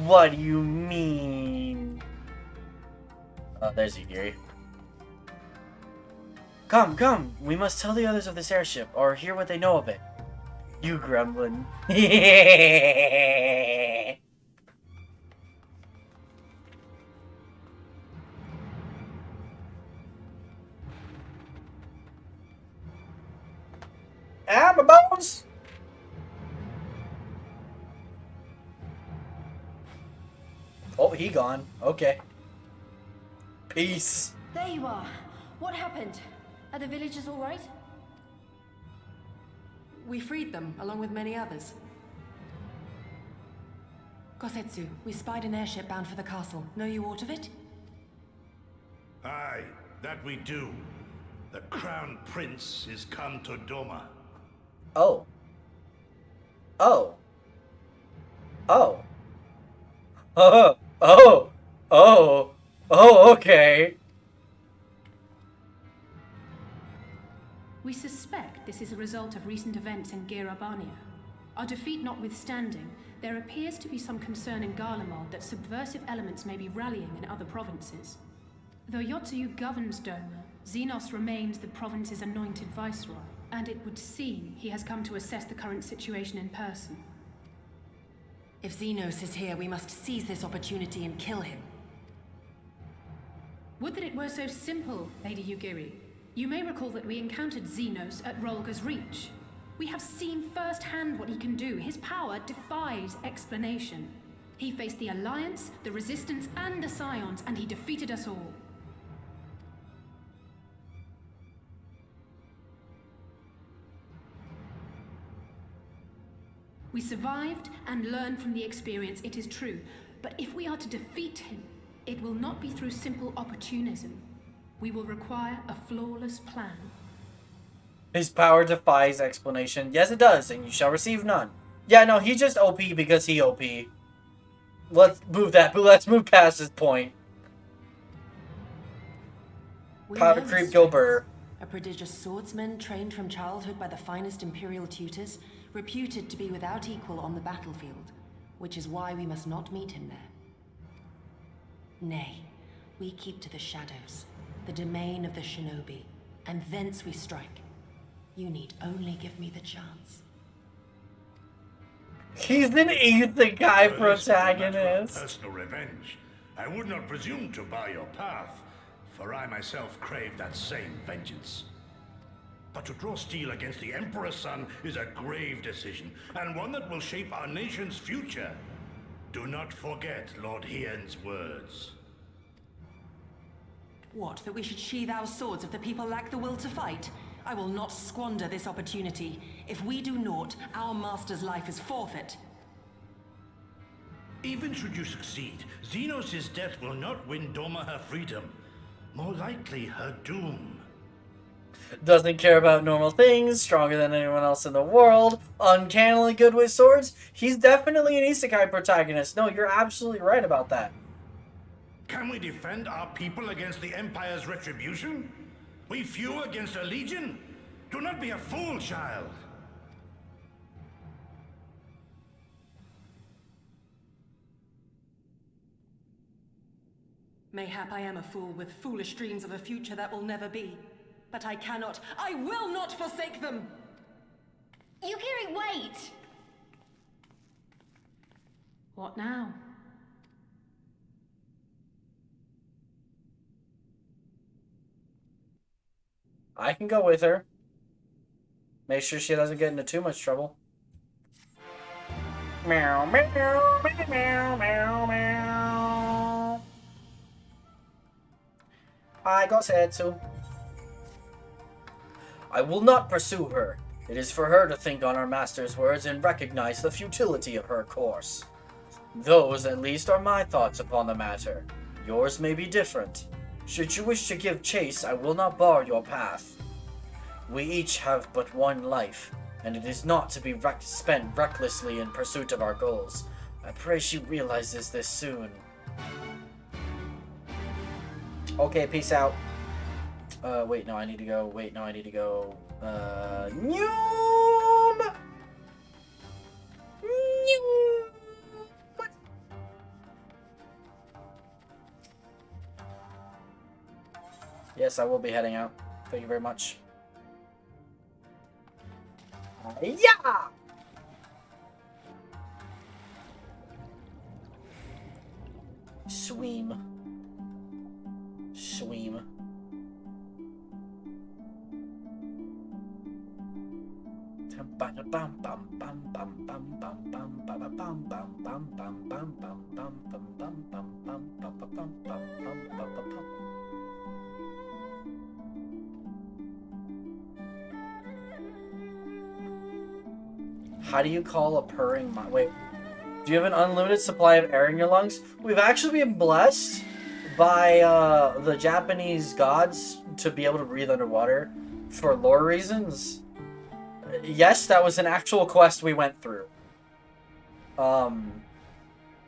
What do you mean? Oh, there's Yugiri. Come, come! We must tell the others of this airship, or hear what they know of it. You gremlin. Ah, my bones! Oh, he gone. Okay. Peace. There you are. What happened? Are the villagers all right? We freed them, along with many others. Kosetsu, we spied an airship bound for the castle. Know you aught of it? Aye, that we do. The Crown Prince is come to Doma. Oh. Oh. Oh. Oh. Oh. Oh. Oh, okay. We suspect this is a result of recent events in Girabania. Our defeat notwithstanding, there appears to be some concern in Garlemald that subversive elements may be rallying in other provinces. Though Yotsuyu governs Doma, Xenos remains the province's anointed viceroy, and it would seem he has come to assess the current situation in person. If Xenos is here, we must seize this opportunity and kill him. Would that it were so simple, Lady Yugiri. You may recall that we encountered Xenos at Rolga's Reach. We have seen firsthand what he can do. His power defies explanation. He faced the Alliance, the Resistance, and the Scions, and he defeated us all. We survived and learned from the experience, it is true. But if we are to defeat him, it will not be through simple opportunism. We will require a flawless plan. His power defies explanation. Yes, it does, and you shall receive none. Yeah, no, he's just OP because he OP. Let's move that, but let's move past this point. Powder creep Gilbert. A prodigious swordsman trained from childhood by the finest imperial tutors, reputed to be without equal on the battlefield, which is why we must not meet him there. Nay, we keep to the shadows, the domain of the shinobi, and thence we strike. You need only give me the chance. He's an isekai protagonist. Personal revenge. I would not presume to bar your path, for I myself crave that same vengeance. But to draw steel against the Emperor's son is a grave decision, and one that will shape our nation's future. Do not forget Lord Hien's words. What, that we should sheathe our swords if the people lack the will to fight? I will not squander this opportunity. If we do naught, our master's life is forfeit. Even should you succeed, Xenos' death will not win Doma her freedom. More likely, her doom. Doesn't care about normal things, stronger than anyone else in the world, uncannily good with swords. He's definitely an isekai protagonist. No, you're absolutely right about that. Can we defend our people against the Empire's retribution? We few against a legion? Do not be a fool, child. Mayhap I am a fool with foolish dreams of a future that will never be. But I cannot, I will not forsake them! Yugiri, wait! What now? I can go with her. Make sure she doesn't get into too much trouble. Meow, meow, meow, meow, meow, meow. I got Setsu. I will not pursue her. It is for her to think on our master's words and recognize the futility of her course. Those, at least, are my thoughts upon the matter. Yours may be different. Should you wish to give chase, I will not bar your path. We each have but one life, and it is not to be spent recklessly in pursuit of our goals. I pray she realizes this soon. Okay, peace out. Wait, no, I need to go. Wait, no, I need to go. Noom! Yes, I will be heading out. Thank you very much. Yeah! Sweem. Sweem. How do you call a purring mine? Wait. Do you have an unlimited supply of air in your lungs? We've actually been blessed by the Japanese gods to be able to breathe underwater for lore reasons. Yes, that was an actual quest we went through.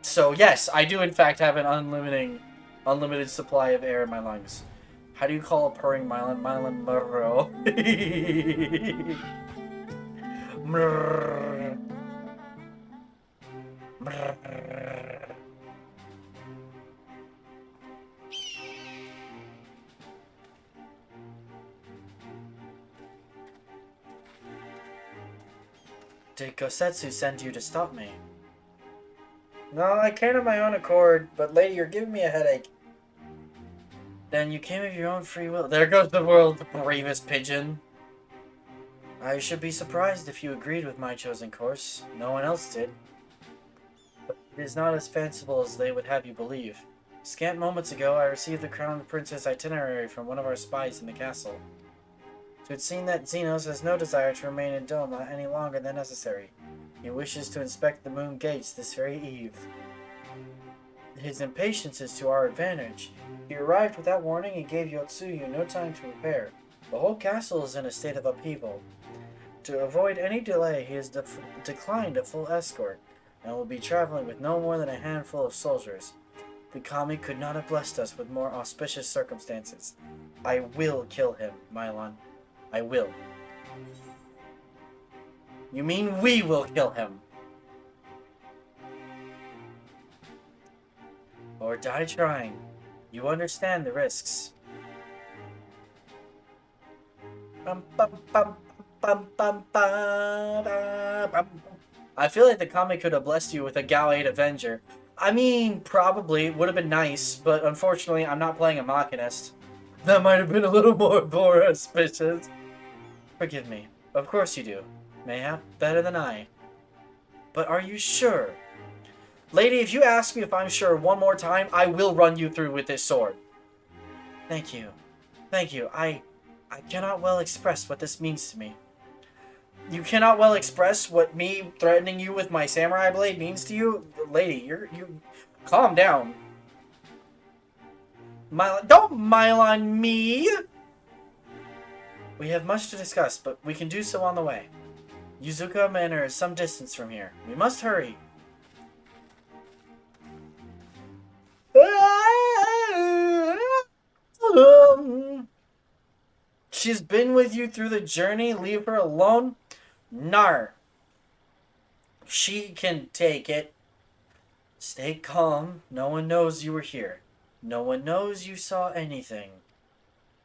So yes, I do in fact have an unlimited supply of air in my lungs. How do you call a purring mylan? Mylan murro. Mrrr. Mrrr. Did Gosetsu send you to stop me? No, I came of my own accord, but lady, you're giving me a headache. Then you came of your own free will. There goes the world's bravest pigeon. I should be surprised if you agreed with my chosen course. No one else did. But it is not as fanciful as they would have you believe. Scant moments ago, I received the Crown Prince's itinerary from one of our spies in the castle. It would seem that Xenos has no desire to remain in Doma any longer than necessary. He wishes to inspect the moon gates this very eve. His impatience is to our advantage. He arrived without warning and gave Yotsuyu no time to prepare. The whole castle is in a state of upheaval. To avoid any delay, he has declined a full escort, and will be traveling with no more than a handful of soldiers. The kami could not have blessed us with more auspicious circumstances. I will kill him, Mylon. I will. You mean we will kill him? Or die trying. You understand the risks. Bum, bum, bum, bum, bum, bum, bum. I feel like the comic could have blessed you with a Gal 8 Avenger. I mean, probably. Would have been nice, but unfortunately, I'm not playing a Machinist. That might have been a little more auspicious. Forgive me. Of course you do. Mayhap better than I. But are you sure? Lady, if you ask me if I'm sure one more time, I will run you through with this sword. Thank you. Thank you. I cannot well express what this means to me. You cannot well express what me threatening you with my samurai blade means to you? Lady, you calm down. Don't Mylon me! We have much to discuss, but we can do so on the way. Yuzuka Manor is some distance from here. We must hurry. She's been with you through the journey. Leave her alone? Nar. She can take it. Stay calm. No one knows you were here. No one knows you saw anything.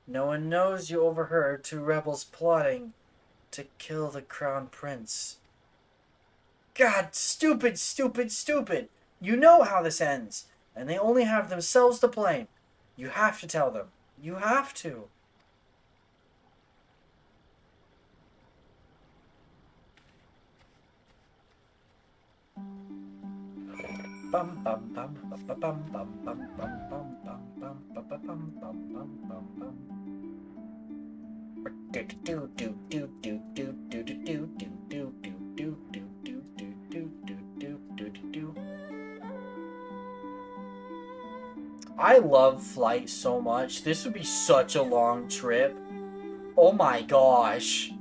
No one knows you overheard two rebels plotting to kill the Crown Prince. God, stupid, stupid, stupid. You know how this ends, and they only have themselves to blame. You have to tell them. You have to. Bum bum bum bum bum bum bum bum bum bum bum bum bum bum bum bum. Do do do do do do do do do do do do do do do do do do. I love flight so much. This would be such a long trip. Oh my gosh.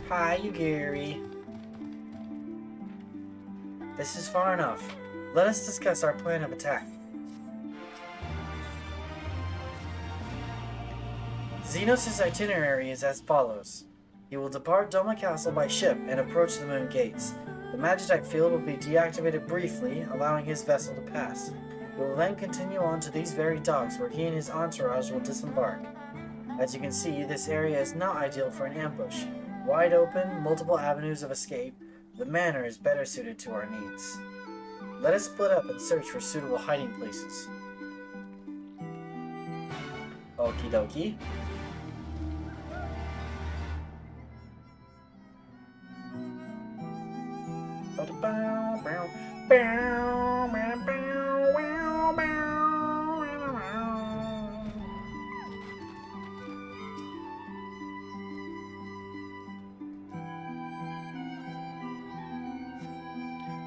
Hi, Gary. This is far enough. Let us discuss our plan of attack. Xenos' itinerary is as follows. He will depart Doma Castle by ship and approach the moon gates. The Magitech field will be deactivated briefly, allowing his vessel to pass. We will then continue on to these very docks where he and his entourage will disembark. As you can see, this area is not ideal for an ambush. Wide open, multiple avenues of escape, the manor is better suited to our needs. Let us split up and search for suitable hiding places. Okie dokie.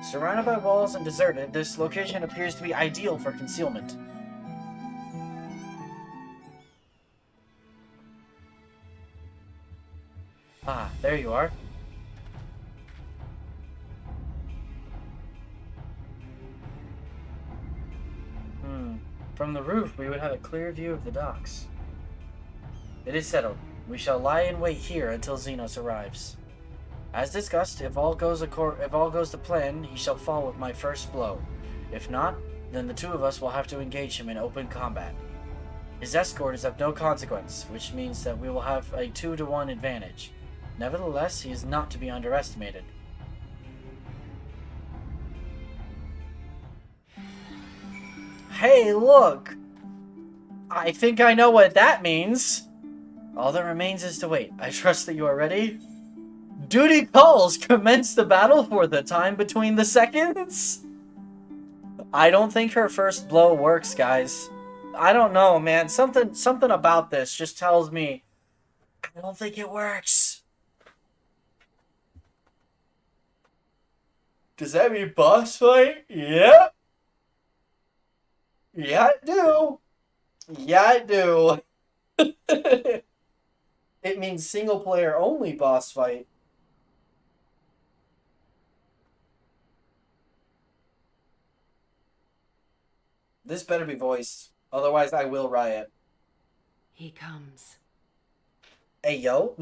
Surrounded by walls and deserted, this location appears to be ideal for concealment. Ah, there you are. From the roof, we would have a clear view of the docks. It is settled. We shall lie in wait here until Xenos arrives. As discussed, if all goes to plan, he shall fall with my first blow. If not, then the two of us will have to engage him in open combat. His escort is of no consequence, which means that we will have a 2-to-1 advantage. Nevertheless, he is not to be underestimated. Hey, look! I think I know what that means. All that remains is to wait. I trust that you are ready. Duty calls! Commence the battle for the time between the seconds? I don't think her first blow works, guys. I don't know, man. Something about this just tells me I don't think it works. Does that mean boss fight? Yep. Yeah, I do. Yeah, I do. It means single player only boss fight. This better be voiced. Otherwise, I will riot. He comes. Hey, yo.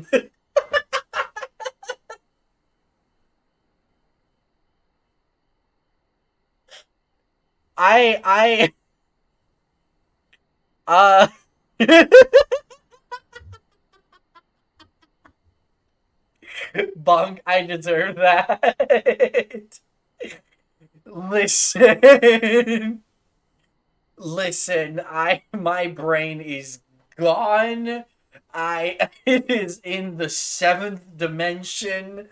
Bonk, I deserve that. Listen. Listen, my brain is gone. It is in the 7th dimension.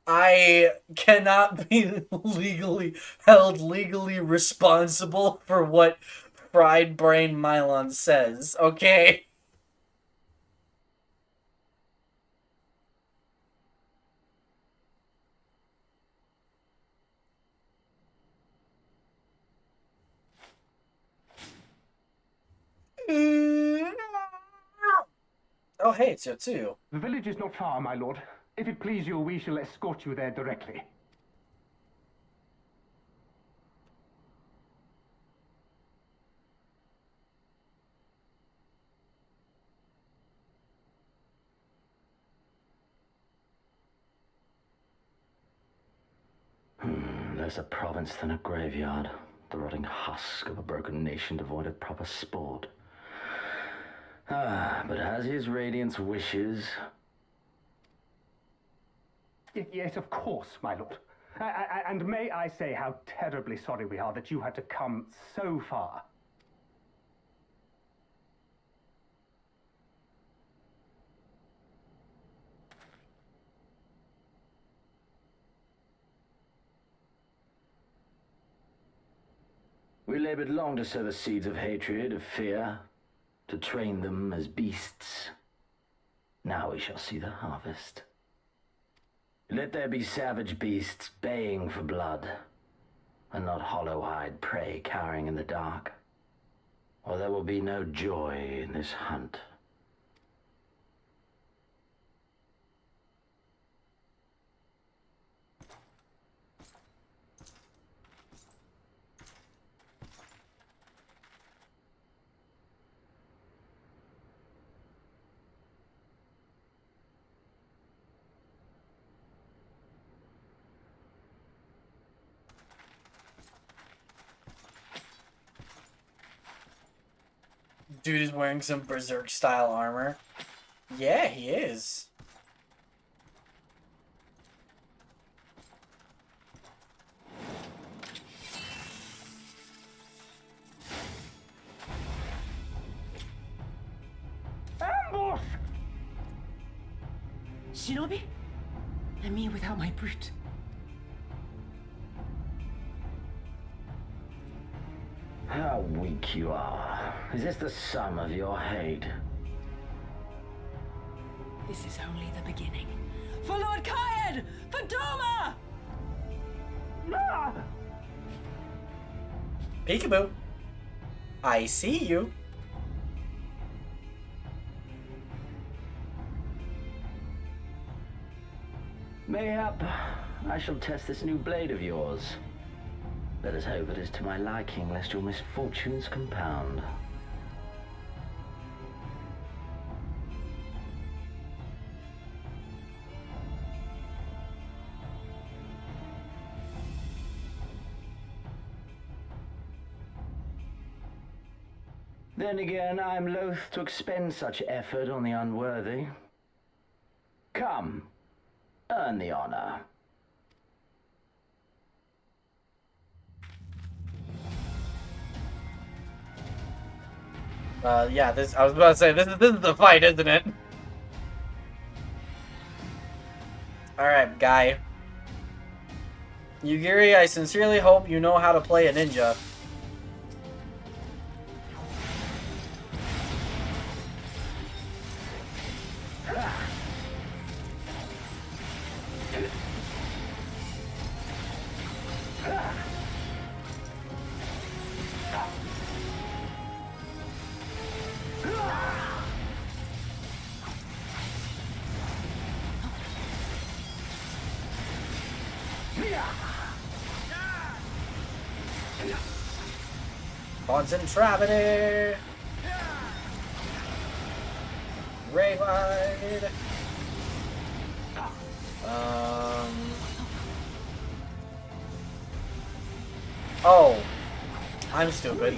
I cannot be held legally responsible for what Fried Brain Mylon says, okay? Oh, hey, it's Yotsu. The village is not far, my lord. If it please you, we shall escort you there directly. Less a province than a graveyard. The rotting husk of a broken nation devoid of proper sport. But as his radiance wishes... Yes, of course, my lord. And may I say how terribly sorry we are that you had to come so far. We labored long to sow the seeds of hatred, of fear, to train them as beasts. Now we shall see the harvest. Let there be savage beasts baying for blood, and not hollow-eyed prey cowering in the dark, or there will be no joy in this hunt. Dude is wearing some berserk style armor. Yeah, he is. Ambush! Shinobi? And me without my brute. How weak you are. Is this the sum of your hate? This is only the beginning. For Lord Kayed! For Doma! Ah! Peekaboo. I see you. Mayhap I shall test this new blade of yours. Let us hope it is to my liking, lest your misfortunes compound. Then again, I am loath to expend such effort on the unworthy. Come, earn the honor. Yeah, this, I was about to say, this is the fight, isn't it? Alright, guy. Yugiri, I sincerely hope you know how to play a ninja. Concentravity! Rewind! Oh. I'm stupid.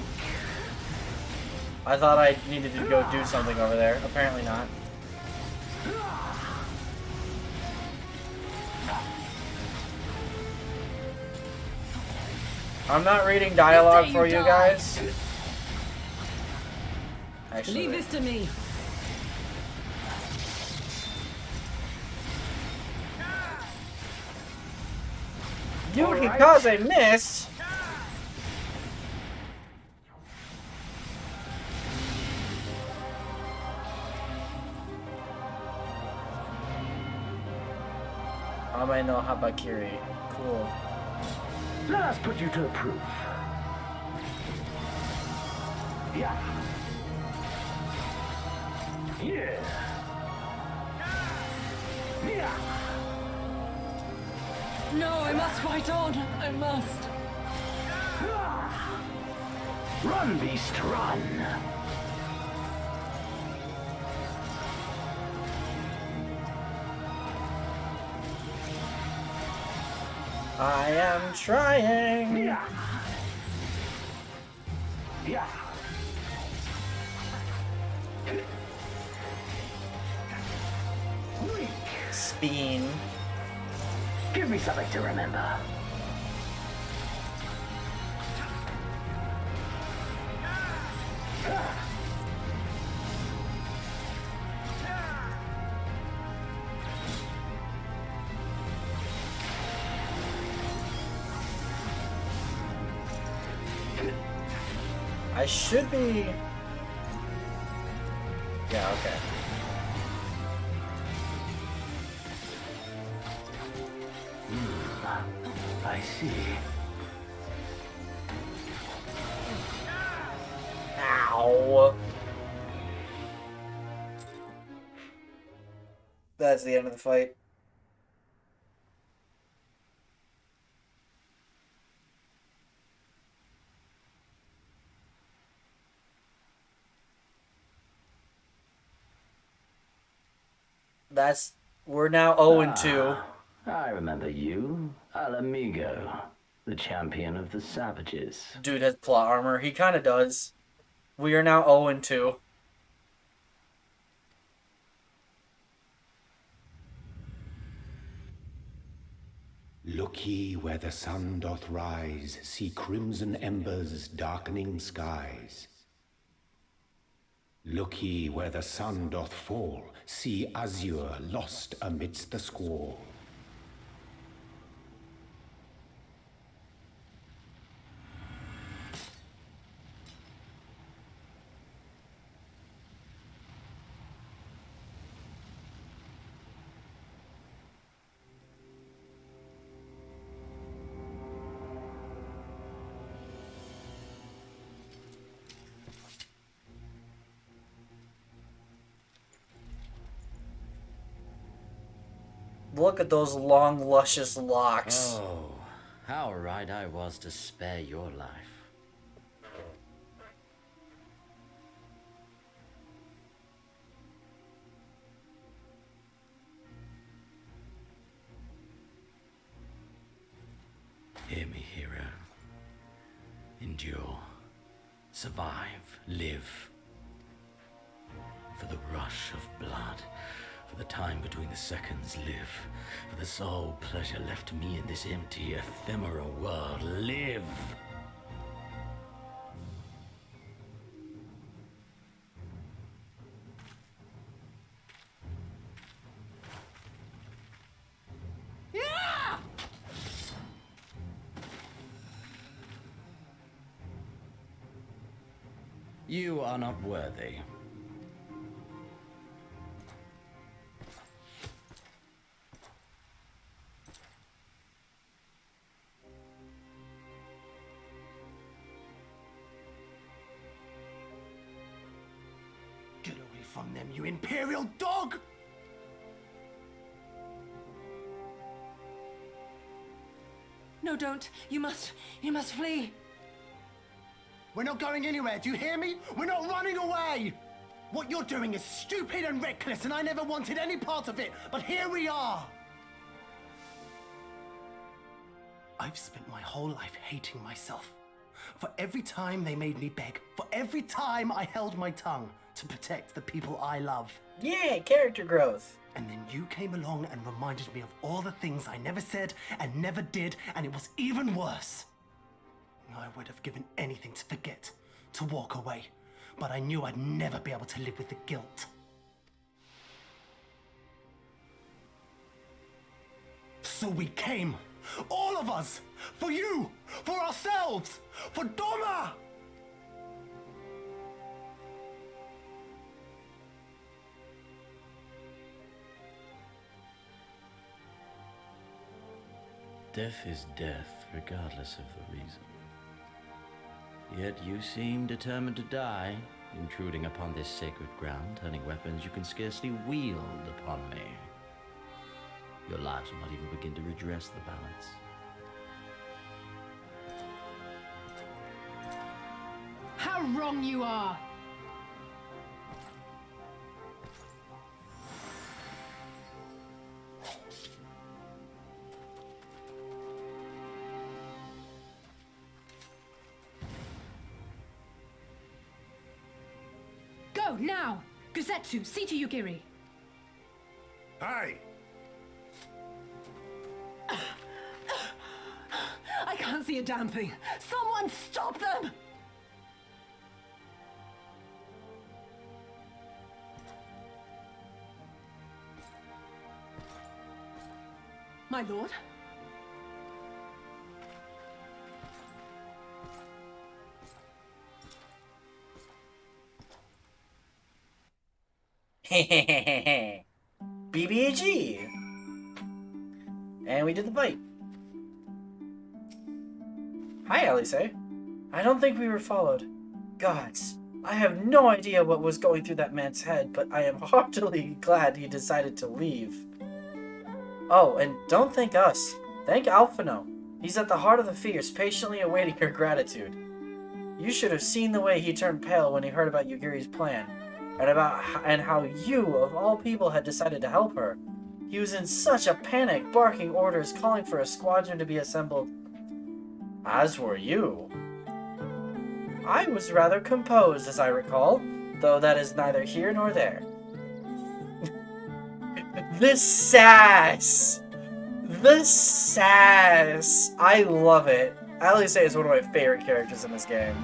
I thought I needed to go do something over there. Apparently not. I'm not reading dialogue for you guys. Actually, leave this to me. Yukikaze missed. Ame no Habakiri. Cool. Let us put you to the proof. Yeah. Yeah. Yeah. No, I must fight on. I must. Run, beast, run. I am trying. Yeah. Yeah. Speen. Give me something to remember. I should be... Yeah, okay. I see. Ow. That's the end of the fight. We're now 0-2. I remember you, Al Amigo, the champion of the savages. Dude has plot armor. He kind of does. We are now 0-2. Look ye where the sun doth rise, see crimson embers darkening skies. Look ye where the sun doth fall, see azure lost amidst the squall. Look at those long, luscious locks. Oh, how right I was to spare your life. Hear me, hero. Endure. Survive. Live. For the rush of blood. For the time between the seconds, live. For the sole pleasure left me in this empty, ephemeral world, live! Yeah! You are not worthy. Get away from them, you imperial dog! No, don't. You must flee. We're not going anywhere, do you hear me? We're not running away! What you're doing is stupid and reckless, and I never wanted any part of it, but here we are! I've spent my whole life hating myself. For every time they made me beg, for every time I held my tongue to protect the people I love. Yeah, character growth. And then you came along and reminded me of all the things I never said and never did, and it was even worse. I would have given anything to forget, to walk away, but I knew I'd never be able to live with the guilt. So we came, all of us, for you, for ourselves, for Doma! Death is death, regardless of the reason. Yet you seem determined to die, intruding upon this sacred ground, turning weapons you can scarcely wield upon me. Your lives will not even begin to redress the balance. How wrong you are! Go, now! Guzetsu, see to Yugiri. Aye! I can't see a damn thing. Someone stop them! My lord? BBAG! And we did the fight. Hi, Alice. I don't think we were followed. Gods, I have no idea what was going through that man's head, but I am heartily glad he decided to leave. Oh, and don't thank us. Thank Alphino. He's at the heart of the fierce, patiently awaiting your gratitude. You should have seen the way he turned pale when he heard about Yugiri's plan, and how you, of all people, had decided to help her. He was in such a panic, barking orders, calling for a squadron to be assembled. As were you. I was rather composed, as I recall, though that is neither here nor there. The sass! The sass! I love it. Alice is one of my favorite characters in this game.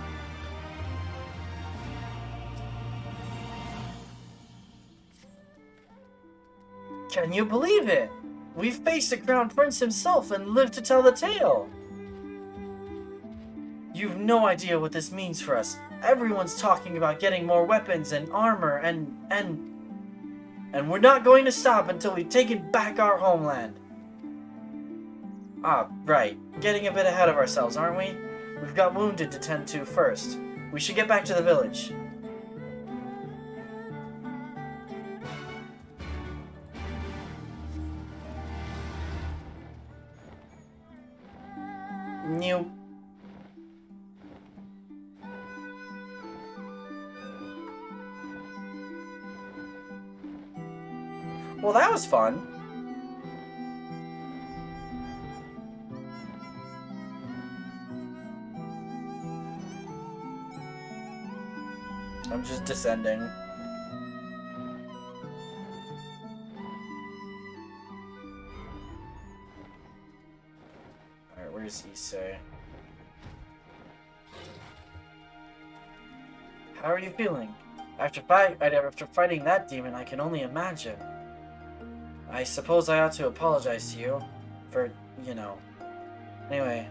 Can you believe it? We faced the Crown Prince himself and lived to tell the tale. You've no idea what this means for us. Everyone's talking about getting more weapons and armor and we're not going to stop until we've taken back our homeland. Ah, right. Getting a bit ahead of ourselves, aren't we? We've got wounded to tend to first. We should get back to the village. New. Well, that was fun. I'm just descending. Alright, where does he say? How are you feeling? After fighting that demon, I can only imagine. I suppose I ought to apologize to you for, you know. Anyway,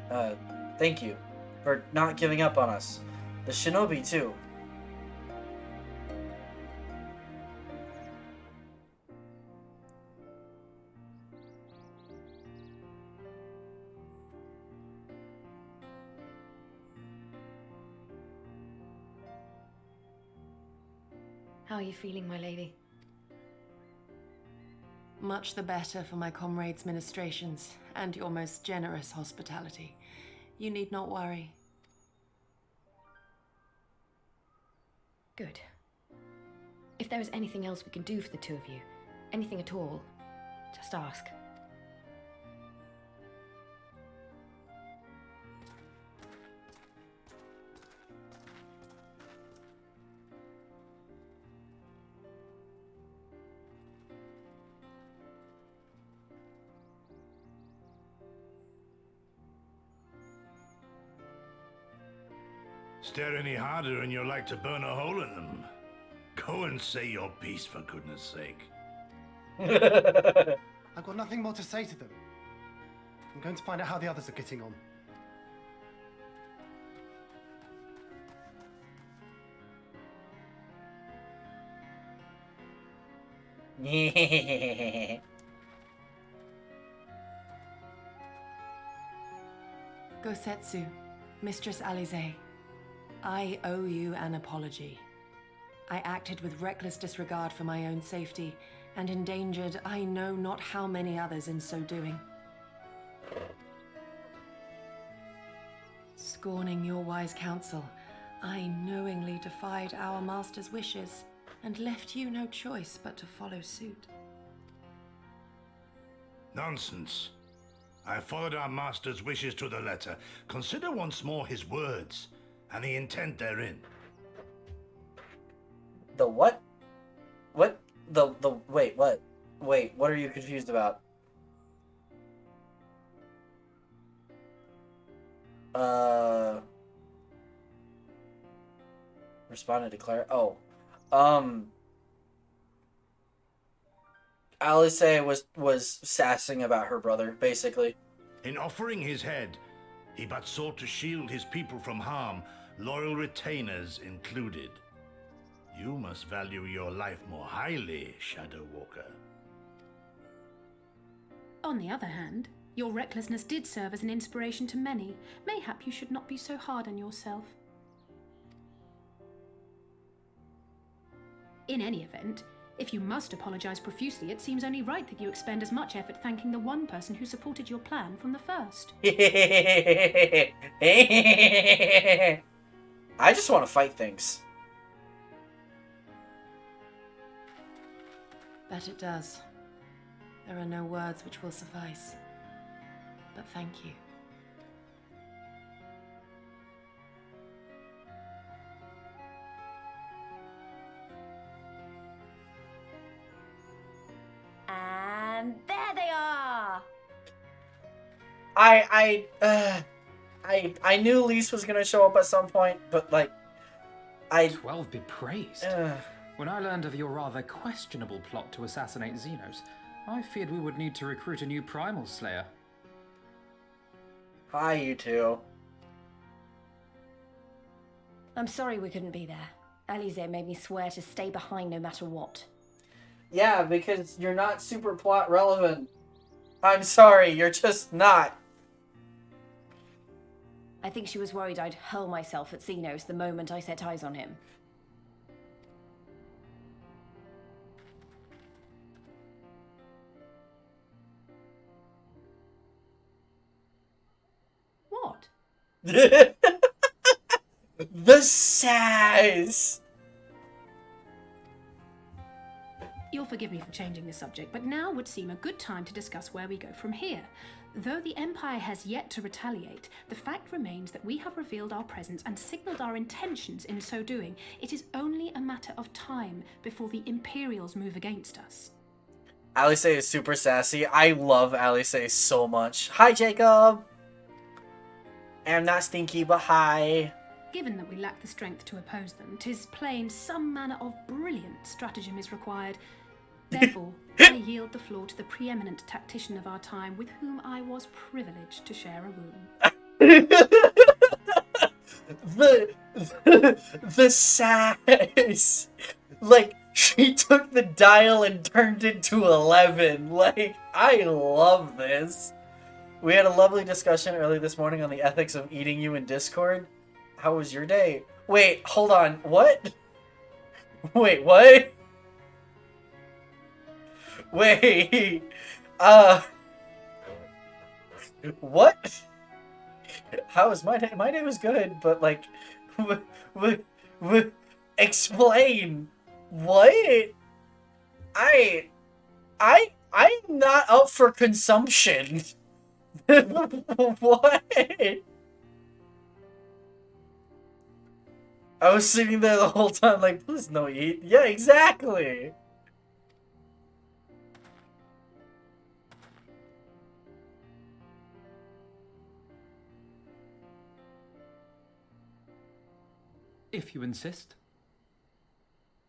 thank you for not giving up on us. The shinobi, too. How are you feeling, my lady? Much the better for my comrades' ministrations and your most generous hospitality. You need not worry. Good. If there is anything else we can do for the two of you, anything at all, just ask. Stare any harder and you're like to burn a hole in them. Go and say your piece, for goodness sake. I've got nothing more to say to them. I'm going to find out how the others are getting on. Gosetsu, Mistress Alize, I owe you an apology. I acted with reckless disregard for my own safety and endangered I know not how many others in so doing. Scorning your wise counsel, I knowingly defied our master's wishes and left you no choice but to follow suit. Nonsense. I followed our master's wishes to the letter. Consider once more his words and the intent therein. The what? What? Wait, what? Wait, what are you confused about? Respond and declare. Oh. Alice was sassing about her brother, basically. In offering his head, he but sought to shield his people from harm, loyal retainers included. You must value your life more highly, Shadow Walker. On the other hand, your recklessness did serve as an inspiration to many. Mayhap you should not be so hard on yourself. In any event, if you must apologize profusely, it seems only right that you expend as much effort thanking the one person who supported your plan from the first. I just want to fight things. That it does. There are no words which will suffice. But thank you. I knew Lise was gonna show up at some point, but like, 12 be praised. When I learned of your rather questionable plot to assassinate Xenos, I feared we would need to recruit a new Primal Slayer. Hi, you two. I'm sorry we couldn't be there. Alize made me swear to stay behind no matter what. Yeah, because you're not super plot relevant. I'm sorry, you're just not. I think she was worried I'd hurl myself at Xenos the moment I set eyes on him. What? The sass! You'll forgive me for changing the subject, but now would seem a good time to discuss where we go from here. Though the Empire has yet to retaliate, the fact remains that we have revealed our presence and signaled our intentions in so doing. It is only a matter of time before the Imperials move against us. Alice is super sassy. I love Alice so much. Hi, Jacob! I'm not stinky, but hi. Given that we lack the strength to oppose them, 'tis plain some manner of brilliant stratagem is required. Therefore, I yield the floor to the preeminent tactician of our time, with whom I was privileged to share a room. The sass! Like, she took the dial and turned it to 11. Like, I love this. We had a lovely discussion early this morning on the ethics of eating you in Discord. How was your day? Wait, hold on. What? Wait, what? Wait. What? How was my day? My day was good, but like, explain. What? I'm not up for consumption. What? I was sitting there the whole time like, please no eat. Yeah, exactly. If you insist.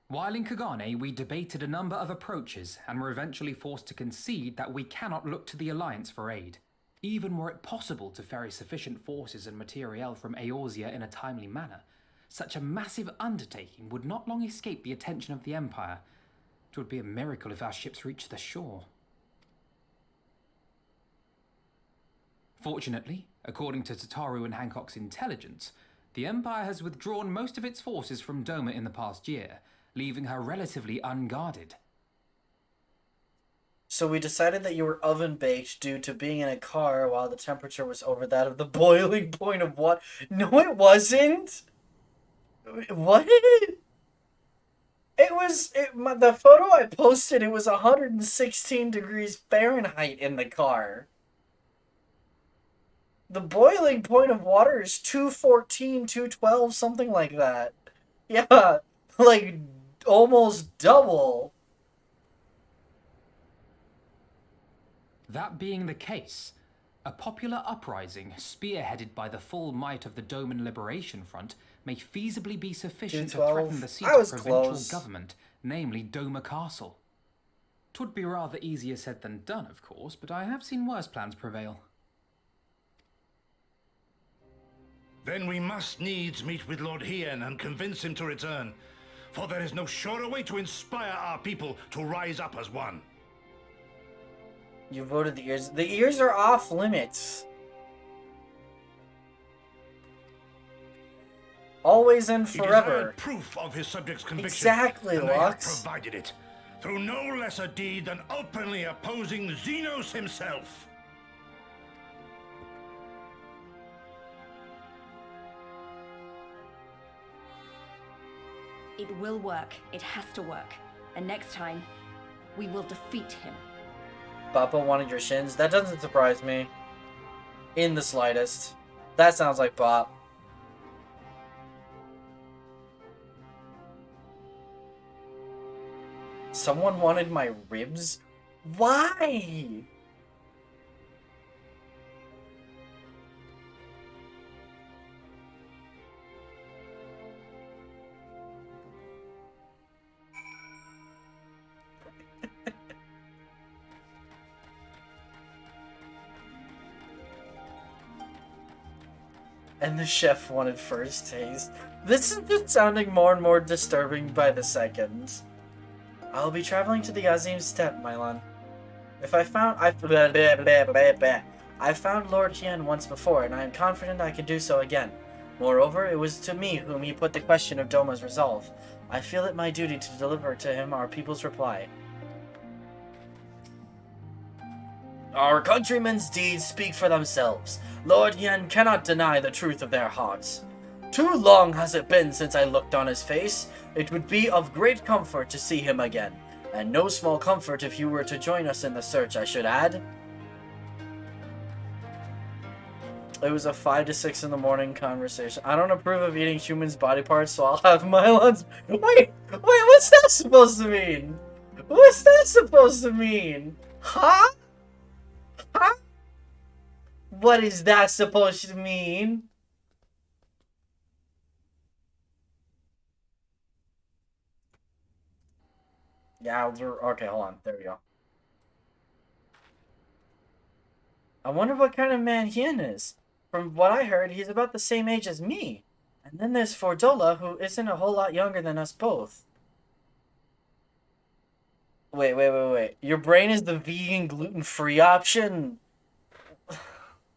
While in Kagane, we debated a number of approaches and were eventually forced to concede that we cannot look to the Alliance for aid. Even were it possible to ferry sufficient forces and materiel from Eorzea in a timely manner, such a massive undertaking would not long escape the attention of the Empire. It would be a miracle if our ships reached the shore. Fortunately, according to Tataru and Hancock's intelligence, the Empire has withdrawn most of its forces from Doma in the past year, leaving her relatively unguarded. So we decided that you were oven-baked due to being in a car while the temperature was over that of the boiling point of what? No, it wasn't! What? The photo I posted, it was 116 degrees Fahrenheit in the car. The boiling point of water is 214, 212, something like that. Yeah, like almost double. That being the case, a popular uprising spearheaded by the full might of the Doman Liberation Front may feasibly be sufficient to threaten the seat of provincial government, namely Doma Castle. 'Twould be rather easier said than done, of course, but I have seen worse plans prevail. Then we must needs meet with Lord Hien and convince him to return, for there is no surer way to inspire our people to rise up as one. You voted the ears. The ears are off limits. Always and forever. He desired proof of his subjects' conviction. Exactly, and they have Lux. provided it through no less a deed than openly opposing Xenos himself. It will work. It has to work. And next time, we will defeat him. Papa wanted your shins? That doesn't surprise me. In the slightest. That sounds like Bop. Someone wanted my ribs? Why? And the chef wanted first taste. This is just sounding more and more disturbing by the second. I'll be traveling to the Azim Steppe, Mylon. If I found Lord Hien once before, and I am confident I can do so again. Moreover, it was to me whom he put the question of Doma's resolve. I feel it my duty to deliver to him our people's reply. Our countrymen's deeds speak for themselves. Lord Hien cannot deny the truth of their hearts. Too long has it been since I looked on his face. It would be of great comfort to see him again. And no small comfort if you were to join us in the search, I should add. It was a 5 to 6 in the morning conversation. I don't approve of eating humans' body parts, so I'll have Mylon's... Wait, what's that supposed to mean? What's that supposed to mean? Huh? Huh? What is that supposed to mean? Yeah, okay, hold on. There we go. I wonder what kind of man Hien is. From what I heard, he's about the same age as me. And then there's Fordola, who isn't a whole lot younger than us both. Wait. Your brain is the vegan gluten-free option?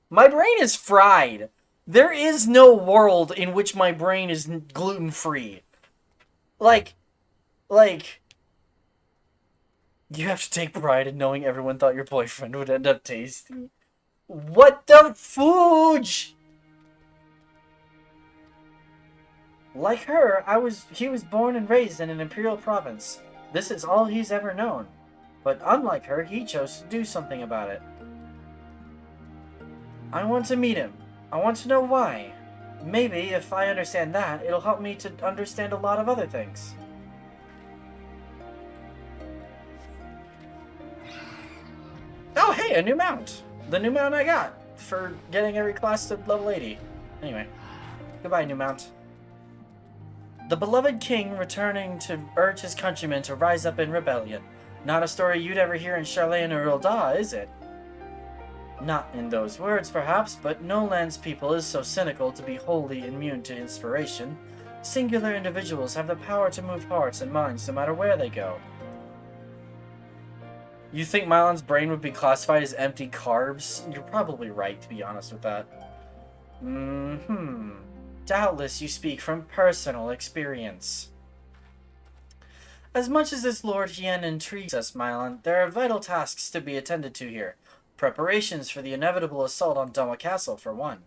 My brain is fried. There is no world in which my brain is gluten-free. Like... You have to take pride in knowing everyone thought your boyfriend would end up tasty. What the fooge? Like her, he was born and raised in an imperial province. This is all he's ever known. But unlike her, he chose to do something about it. I want to meet him. I want to know why. Maybe, if I understand that, it'll help me to understand a lot of other things. Oh, hey, a new mount. The new mount I got for getting every class to level 80. Anyway, goodbye, new mount. The beloved king returning to urge his countrymen to rise up in rebellion. Not a story you'd ever hear in Charlayan or Ul'dah, is it? Not in those words, perhaps, but no land's people is so cynical to be wholly immune to inspiration. Singular individuals have the power to move hearts and minds no matter where they go. You think Mylon's brain would be classified as empty carbs? You're probably right, to be honest with that. Doubtless you speak from personal experience. As much as this Lord Hien intrigues us, Mylon, there are vital tasks to be attended to here. Preparations for the inevitable assault on Doma Castle, for one.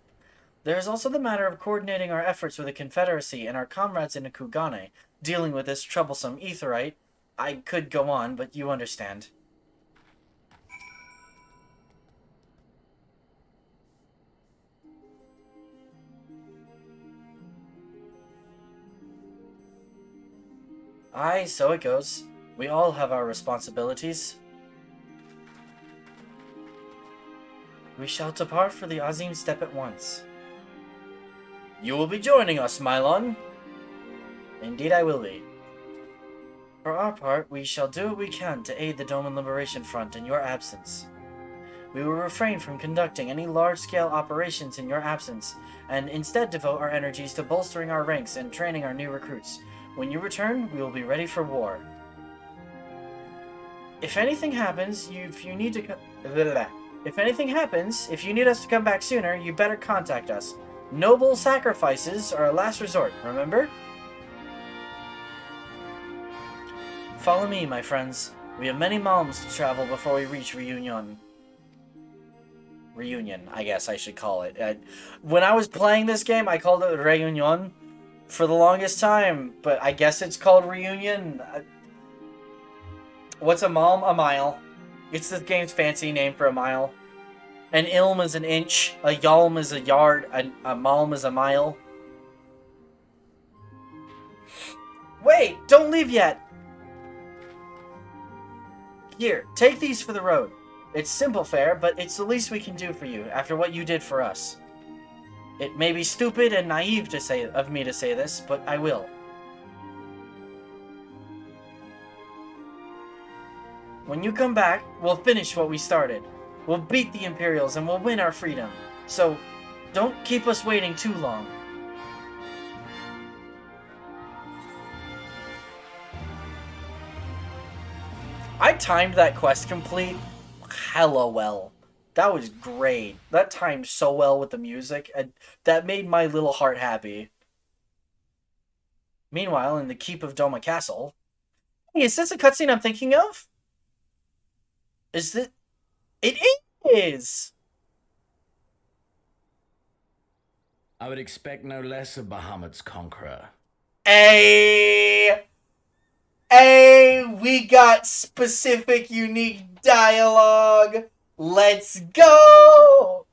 There is also the matter of coordinating our efforts with the Confederacy and our comrades in Akugane, dealing with this troublesome Aetheryte. I could go on, but you understand. Aye, so it goes. We all have our responsibilities. We shall depart for the Azim Steppe at once. You will be joining us, Mylon. Indeed I will be. For our part, we shall do what we can to aid the Doman Liberation Front in your absence. We will refrain from conducting any large-scale operations in your absence, and instead devote our energies to bolstering our ranks and training our new recruits. When you return, we will be ready for war. If anything happens, if you need us to come back sooner, you better contact us. Noble sacrifices are a last resort, remember? Follow me, my friends. We have many malms to travel before we reach Reunion. Reunion, I guess I should call it. When I was playing this game, I called it Reunion for the longest time, but I guess it's called Reunion. What's a malm? A mile. It's this game's fancy name for a mile. An ilm is an inch, a yalm is a yard, a malm is a mile. Wait, don't leave yet! Here, take these for the road. It's simple fare, but it's the least we can do for you, after what you did for us. It may be stupid and naive of me to say this, but I will. When you come back, we'll finish what we started. We'll beat the Imperials and we'll win our freedom. So, Don't keep us waiting too long. I timed that quest complete hella well. That was great. That timed so well with the music, and that made my little heart happy. Meanwhile, in the Keep of Doma Castle... Hey, is this a cutscene I'm thinking of? Is it? It is! I would expect no less of Bahamut's conqueror. Hey, we got specific, unique dialogue. Let's go!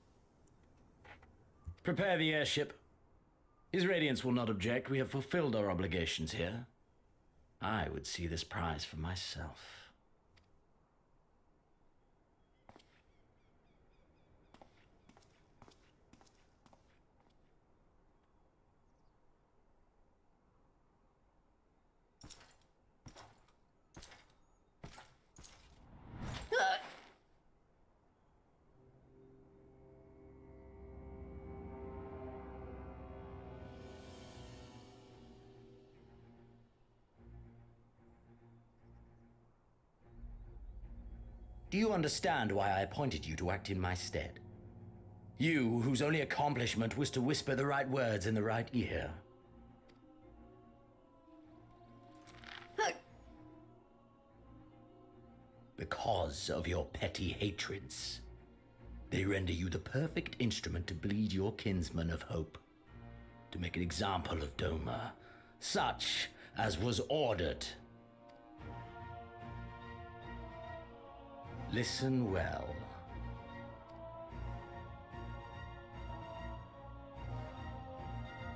Prepare the airship. His Radiance will not object. We have fulfilled our obligations here. I would see this prize for myself. Do you understand why I appointed you to act in my stead? You, whose only accomplishment was to whisper the right words in the right ear. Because of your petty hatreds. They render you the perfect instrument to bleed your kinsman of hope. To make an example of Doma, such as was ordered. Listen well.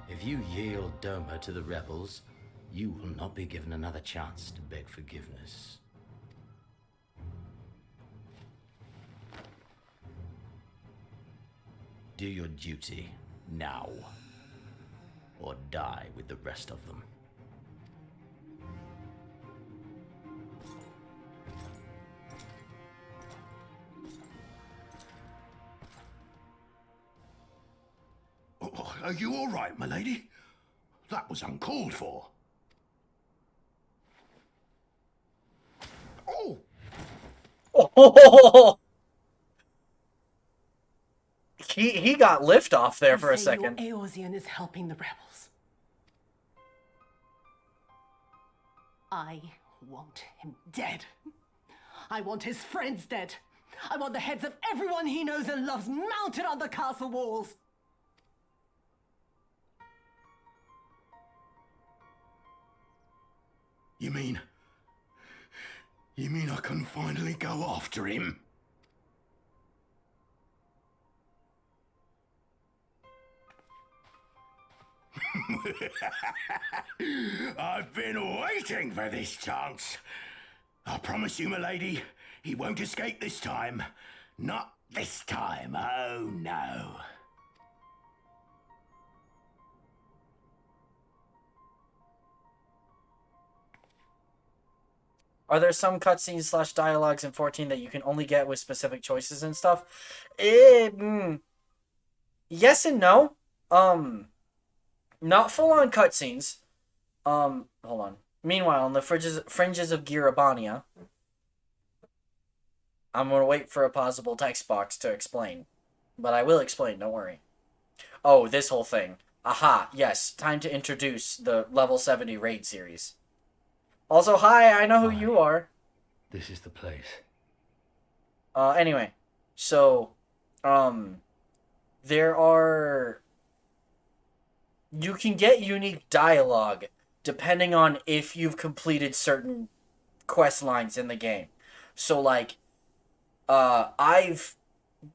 If you yield Doma to the rebels, you will not be given another chance to beg forgiveness. Do your duty now, or die with the rest of them. Are you all right, milady? That was uncalled for. Oh! Oh! He got lift off there for a second. Your Eorzean is helping the rebels. I want him dead. I want his friends dead. I want the heads of everyone he knows and loves mounted on the castle walls. You mean I can finally go after him? I've been waiting for this chance. I promise you, milady, he won't escape this time. Not this time, oh no. Are there some cutscenes / dialogues in 14 that you can only get with specific choices and stuff? Yes and no. Not full-on cutscenes. Hold on. Meanwhile, in the fringes of Girabania, I'm gonna wait for a possible text box to explain. But I will explain, don't worry. Oh, this whole thing. Aha, yes, time to introduce the level 70 raid series. Also, hi, I know who you are. This is the place. Anyway, so, there are... You can get unique dialogue depending on if you've completed certain quest lines in the game. So, like, I've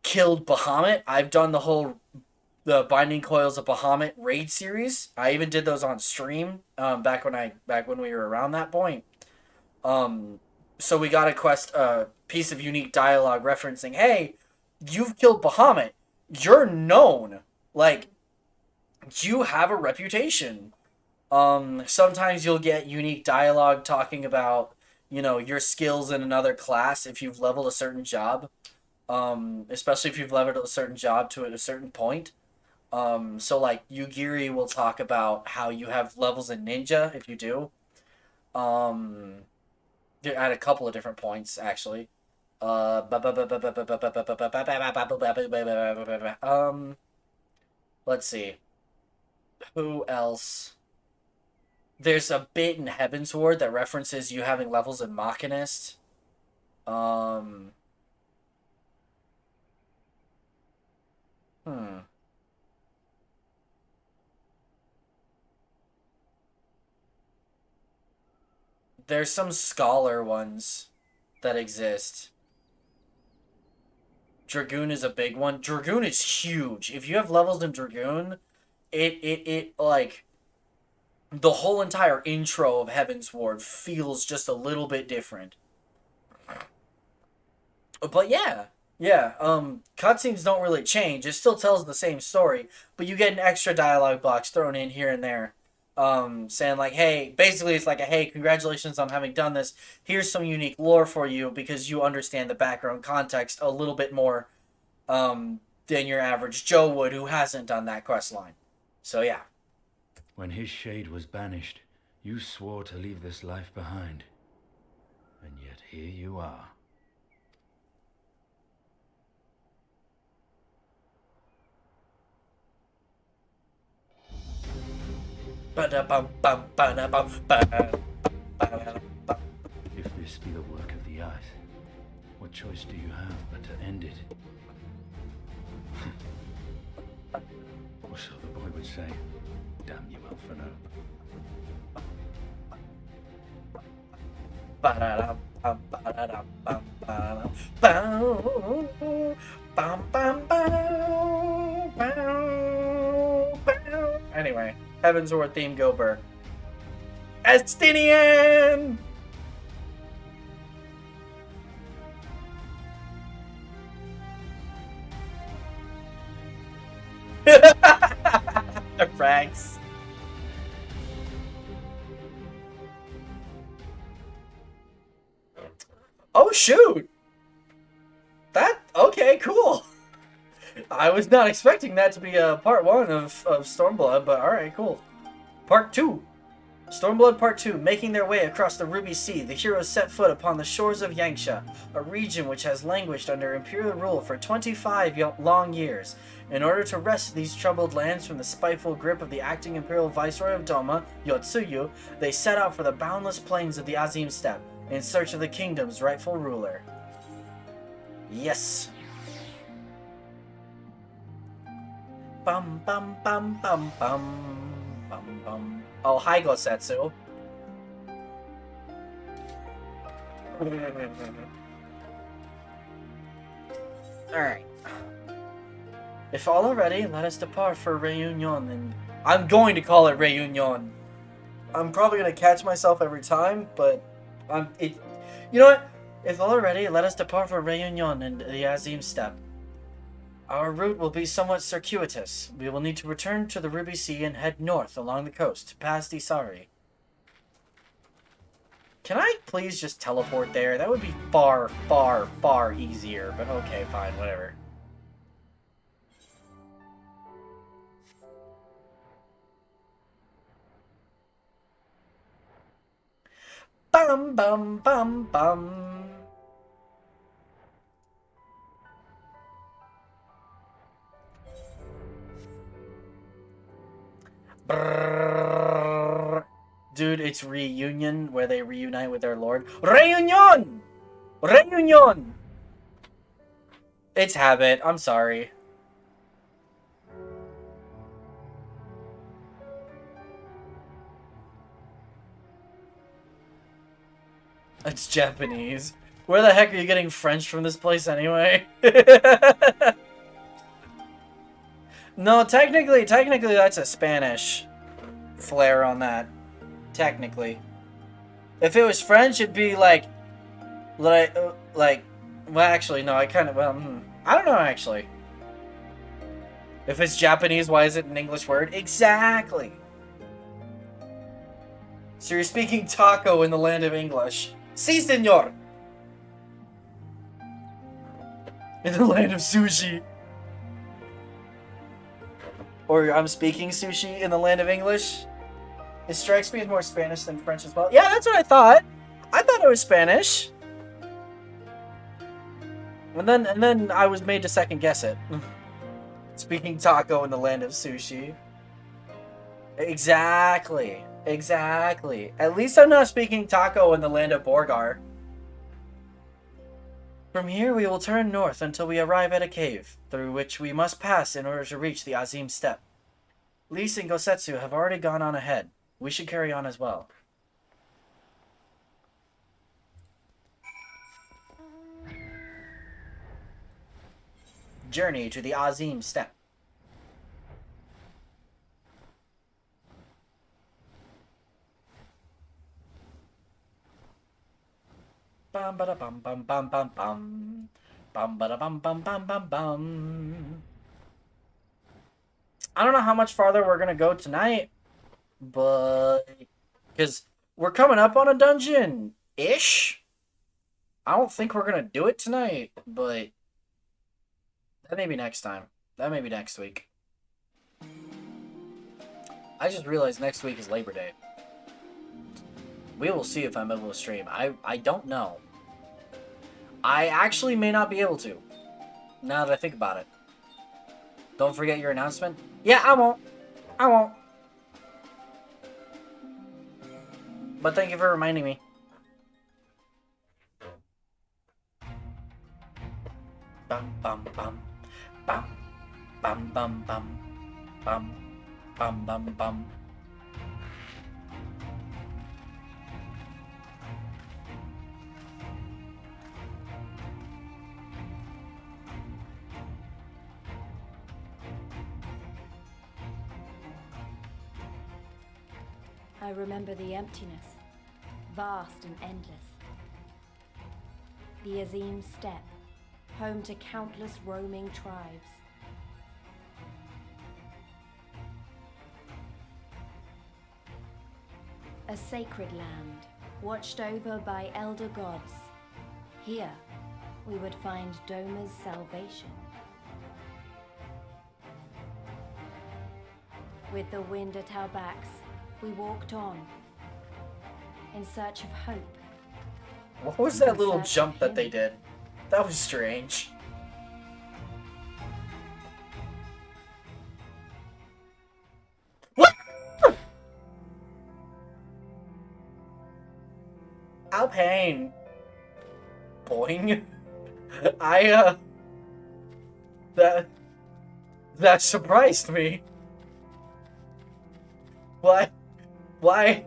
killed Bahamut. I've done the Binding Coils of Bahamut raid series. I even did those on stream back when we were around that point. So we got a piece of unique dialogue referencing, hey, you've killed Bahamut. You're known. Like, you have a reputation. Sometimes you'll get unique dialogue talking about, you know, your skills in another class if you've leveled a certain job. Especially if you've leveled a certain job to a certain point. So like Yugiri will talk about how you have levels in ninja if you do. At a couple of different points actually. Let's see. Who else? There's a bit in Heaven's Ward that references you having levels in Machinist. Hmm. There's some scholar ones that exist. Dragoon is a big one. Dragoon is huge. If you have levels in Dragoon, it like the whole entire intro of Heaven's Ward feels just a little bit different. But yeah. Yeah, cutscenes don't really change. It still tells the same story, but you get an extra dialogue box thrown in here and there. Saying like, hey, basically it's like a, hey, congratulations on having done this. Here's some unique lore for you because you understand the background context a little bit more, than your average Joe would who hasn't done that quest line. So yeah. When his shade was banished, you swore to leave this life behind. And yet here you are. If this be the work of the eyes, what choice do you have but to end it? Or so the boy would say. Damn you, Alphino. Anyway, Heaven's Ward theme, go Burr. Estinian! The frags. Oh shoot! Okay, cool. I was not expecting that to be part 1 of Stormblood, but alright, cool. Part 2. Stormblood Part 2. Making their way across the Ruby Sea, the heroes set foot upon the shores of Yangsha, a region which has languished under Imperial rule for 25 long years. In order to wrest these troubled lands from the spiteful grip of the acting Imperial Viceroy of Doma, Yotsuyu, they set out for the boundless plains of the Azim Steppe, in search of the kingdom's rightful ruler. Yes! Bum bum bum bum bum bum bum. Oh, hi Gosetsu. Alright. If all are ready, let us depart for Reunion, and I'm going to call it Reunion. I'm probably gonna catch myself every time, but you know what? If all are ready, let us depart for Reunion and the Azim Steppe. Our route will be somewhat circuitous. We will need to return to the Ruby Sea and head north along the coast, past Isari. Can I please just teleport there? That would be far, far, far easier, but okay, fine, whatever. Bum bum bum bum. Brrr. Dude, it's Reunion, where they reunite with their lord. Reunion! Reunion! It's habit, I'm sorry. It's Japanese. Where the heck are you getting French from this place anyway? No, technically that's a Spanish flair on that. Technically. If it was French, it'd be like, well, actually, no, I don't know, actually. If it's Japanese, why is it an English word? Exactly! So you're speaking taco in the land of English. Si, senor! In the land of sushi. Or I'm speaking sushi in the land of English. It strikes me as more Spanish than French as well. Yeah, that's what I thought. I thought it was Spanish. And then I was made to second guess it. Speaking taco in the land of sushi. Exactly. Exactly. At least I'm not speaking taco in the land of Borgar. From here we will turn north until we arrive at a cave, through which we must pass in order to reach the Azim Steppe. Lise and Gosetsu have already gone on ahead. We should carry on as well. Journey to the Azim Steppe. Bum ba da bum bum bum bum bum. Bum ba da bum bum bum bum bum. I don't know how much farther we're gonna go tonight, but because we're coming up on a dungeon-ish. I don't think we're gonna do it tonight, but that may be next time. That may be next week. I just realized next week is Labor Day. We will see if I'm able to stream. I don't know. I actually may not be able to, now that I think about it. Don't forget your announcement. Yeah, I won't. I won't. But thank you for reminding me. Bum bum bum. Bum bum bum bum. Bum bum bum bum. I remember the emptiness, vast and endless. The Azim Steppe, home to countless roaming tribes. A sacred land, watched over by elder gods. Here, we would find Doma's salvation. With the wind at our backs, we walked on, in search of hope. What was that little jump that they did? That was strange. What? Alpine. Boing. That surprised me. What? Why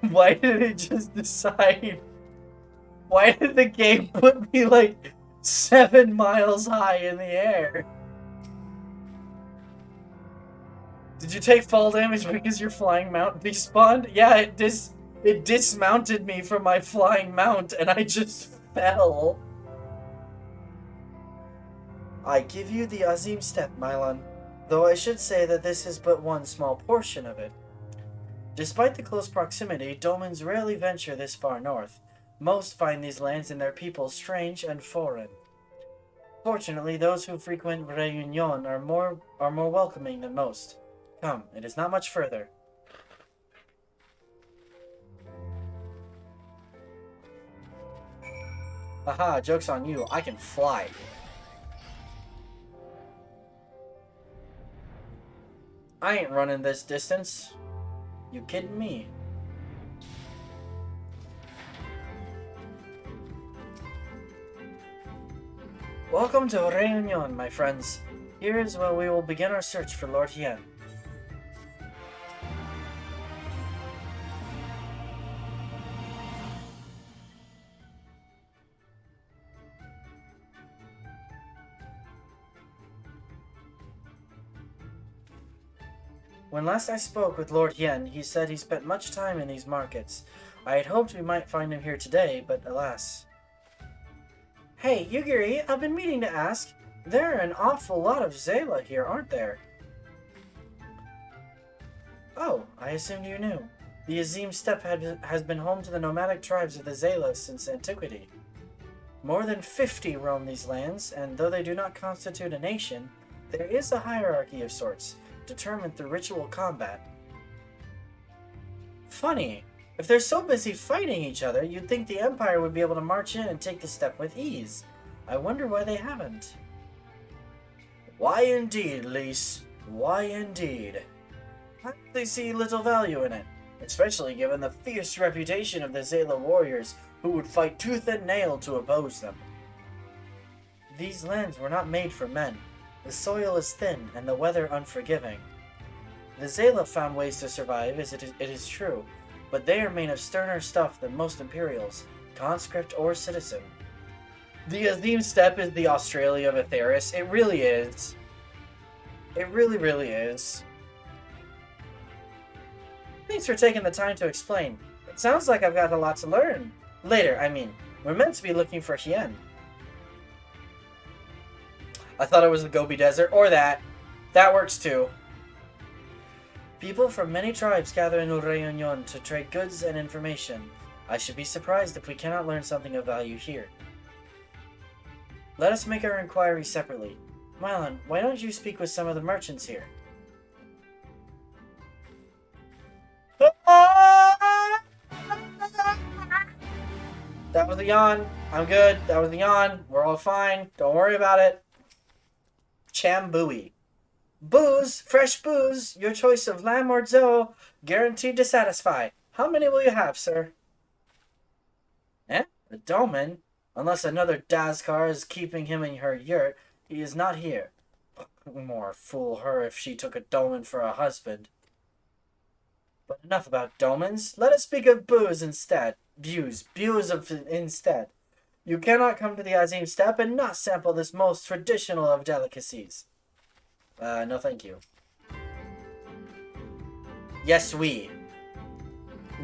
did it just decide? Why did the game put me like 7 miles high in the air? Did you take fall damage because your flying mount despawned? Yeah, it dismounted me from my flying mount and I just fell. I give you the Azim Steppe, Mylon, though I should say that this is but one small portion of it. Despite the close proximity, Domans rarely venture this far north. Most find these lands and their people strange and foreign. Fortunately, those who frequent Réunion are more welcoming than most. Come, it is not much further. Haha, joke's on you. I can fly. I ain't running this distance. You kidding me? Welcome to Réunion, my friends. Here is where we will begin our search for Lord Hien. When last I spoke with Lord Hien, he said he spent much time in these markets. I had hoped we might find him here today, but alas. Hey, Yugiri, I've been meaning to ask. There are an awful lot of Zayla here, aren't there? Oh, I assumed you knew. The Azim Steppe has been home to the nomadic tribes of the Zayla since antiquity. More than 50 roam these lands, and though they do not constitute a nation, there is a hierarchy of sorts, determined through ritual combat. Funny. If they're so busy fighting each other, you'd think the Empire would be able to march in and take the step with ease. I wonder why they haven't. Why indeed, Lise? Why indeed? They see little value in it, especially given the fierce reputation of the Zayla warriors who would fight tooth and nail to oppose them. These lands were not made for men. The soil is thin and the weather unforgiving. The Zayla found ways to survive, as it is true, but they are made of sterner stuff than most Imperials, conscript or citizen. The Azim Steppe is the Australia of Atheris. It really is. It really, really is. Thanks for taking the time to explain. It sounds like I've got a lot to learn. Later, I mean. We're meant to be looking for Hien. I thought it was the Gobi Desert, or that. That works too. People from many tribes gather in Reunion to trade goods and information. I should be surprised if we cannot learn something of value here. Let us make our inquiry separately. Mylon, why don't you speak with some of the merchants here? That was a yawn. I'm good. That was a yawn. We're all fine. Don't worry about it. Chambui. Booze, fresh booze, your choice of lamb or zo, guaranteed to satisfy. How many will you have, sir? Eh? The Doman? Unless another Dazkar is keeping him in her yurt, he is not here. More fool her if she took a Doman for a husband. But enough about Domans. Let us speak of booze instead. Bews instead. You cannot come to the Azim Steppe and not sample this most traditional of delicacies. No thank you. Yes, we.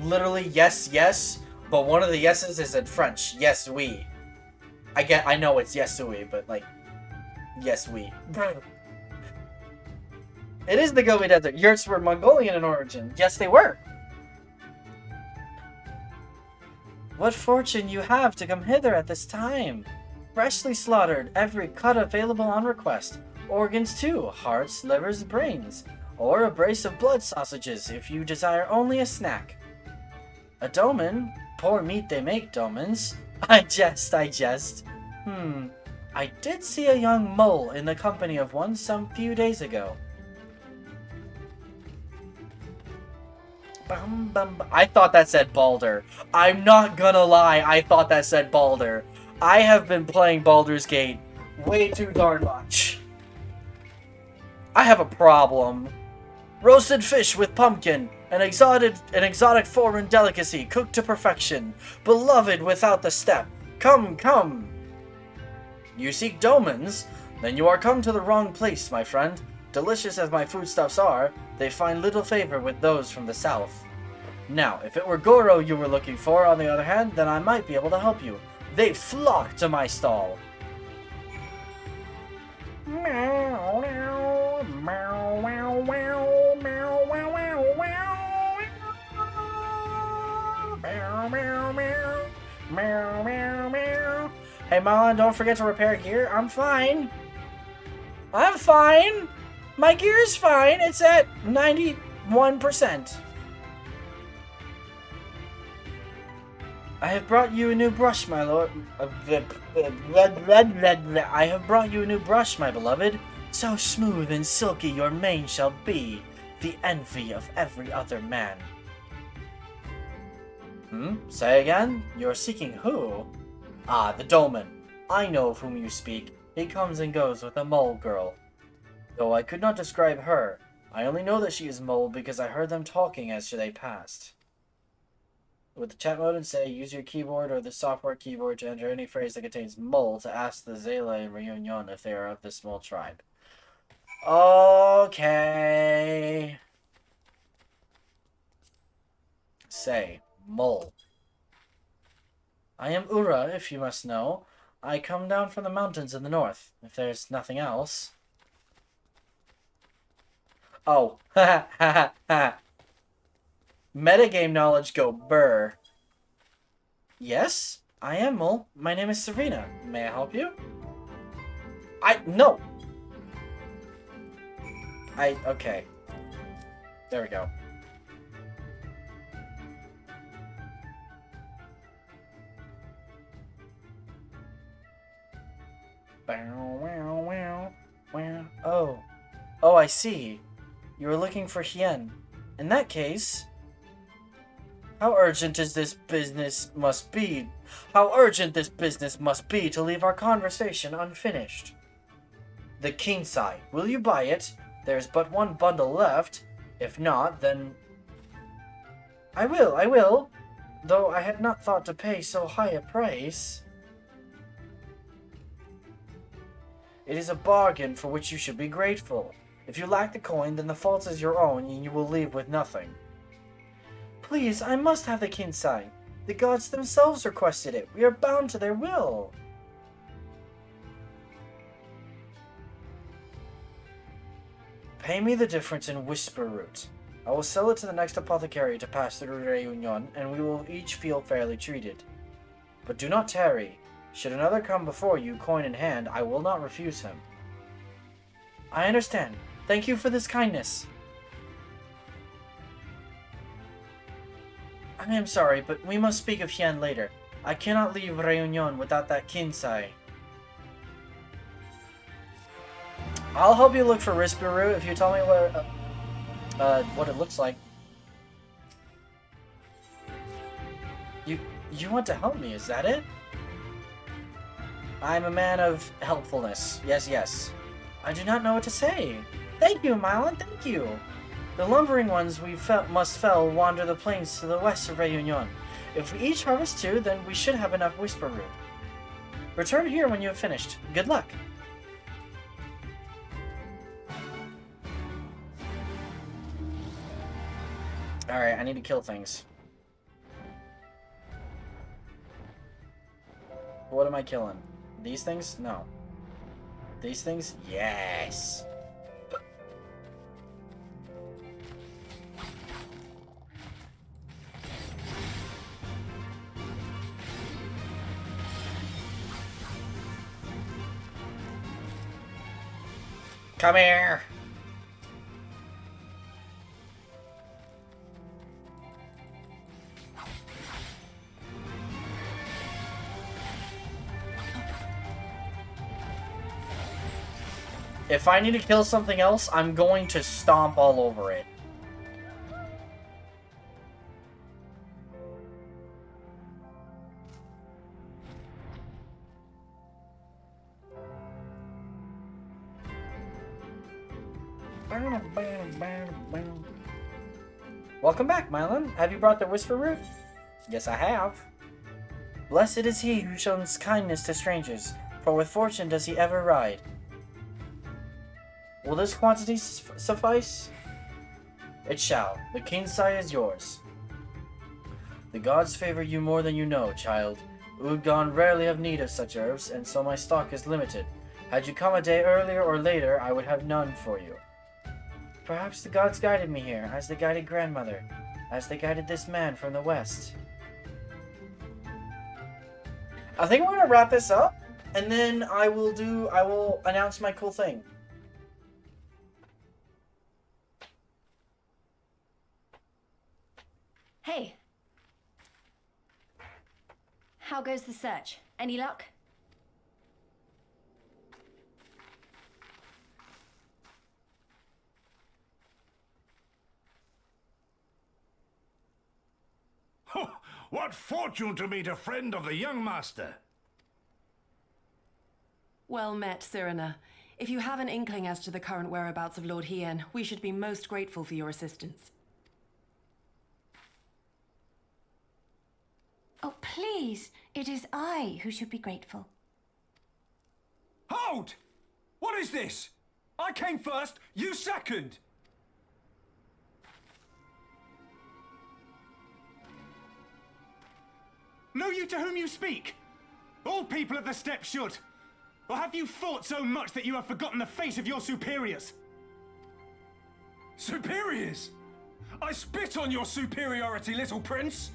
Literally, yes, yes, but one of the yeses is in French. Yes, we. I know it's yes, we, but like, yes, we. It is the Gobi Desert. Yurts were Mongolian in origin. Yes, they were. What fortune you have to come hither at this time. Freshly slaughtered, every cut available on request. Organs too, hearts, livers, brains. Or a brace of blood sausages if you desire only a snack. A doman? Poor meat they make, domans. I jest. I did see a young mole in the company of one some few days ago. I thought that said Baldur. I'm not gonna lie, I thought that said Baldur. I have been playing Baldur's Gate way too darn much. I have a problem. Roasted fish with pumpkin, an exotic foreign delicacy cooked to perfection, beloved without the step. Come, come. You seek domans? Then you are come to the wrong place, my friend. Delicious as my foodstuffs are, they find little favor with those from the south. Now, if it were Goro you were looking for, on the other hand, then I might be able to help you. They flock to my stall. Hey Marlon, don't forget to repair gear. I'm fine. I'm fine. My gear is fine. It's at 91%. I have brought you a new brush, my lord. I have brought you a new brush, my beloved. So smooth and silky your mane shall be, the envy of every other man. Say again? You're seeking who? Ah, the Dolman. I know of whom you speak. He comes and goes with a mole girl. Though I could not describe her, I only know that she is mole because I heard them talking as they passed. With the chat mode and say, use your keyboard or the software keyboard to enter any phrase that contains mole to ask the Zayla in Reunion if they are of this small tribe. Okay. Say, mole. I am Ura, if you must know. I come down from the mountains in the north, if there's nothing else. Oh, ha ha ha ha. Metagame knowledge go burr. Yes, I am Mole. My name is Serena. May I help you? No. Okay. There we go. Oh. Oh, I see. You were looking for Hien. In that case... How urgent this business must be to leave our conversation unfinished. The Kinsai. Will you buy it? There's but one bundle left. If not, then... I will. Though I had not thought to pay so high a price. It is a bargain for which you should be grateful. If you lack the coin, then the fault is your own, and you will leave with nothing. Please, I must have the Kinsai. The gods themselves requested it. We are bound to their will. Pay me the difference in Whisper Root. I will sell it to the next apothecary to pass through Reunion, and we will each feel fairly treated. But do not tarry. Should another come before you, coin in hand, I will not refuse him. I understand. Thank you for this kindness. I am sorry, but we must speak of Hien later. I cannot leave Reunion without that Kinsai. I'll help you look for Rispiru if you tell me what it looks like. You want to help me, is that it? I'm a man of helpfulness. Yes. I do not know what to say. Thank you, Mylon, thank you. The lumbering ones we must fell wander the plains to the west of Reunion. If we each harvest 2, then we should have enough Whisper Root. Return here when you have finished. Good luck. Alright, I need to kill things. What am I killing? These things? No. These things? Yes! Come here! If I need to kill something else, I'm going to stomp all over it. Welcome back, Mylon. Have you brought the Whisper Root? Yes, I have. Blessed is he who shows kindness to strangers, for with fortune does he ever ride. Will this quantity suffice? It shall. The Kinsai is yours. The gods favor you more than you know, child. Udgon rarely have need of such herbs, and so my stock is limited. Had you come a day earlier or later, I would have none for you. Perhaps the gods guided me here, as they guided grandmother, as they guided this man from the west. I think we're gonna wrap this up, and then I will announce my cool thing. Hey. How goes the search? Any luck? What fortune to meet a friend of the young master! Well met, Cyrena. If you have an inkling as to the current whereabouts of Lord Hien, we should be most grateful for your assistance. Oh, please. It is I who should be grateful. Hold! What is this? I came first, you second! Know you to whom you speak? All people of the steppe should. Or have you fought so much that you have forgotten the face of your superiors? Superiors? I spit on your superiority, little prince!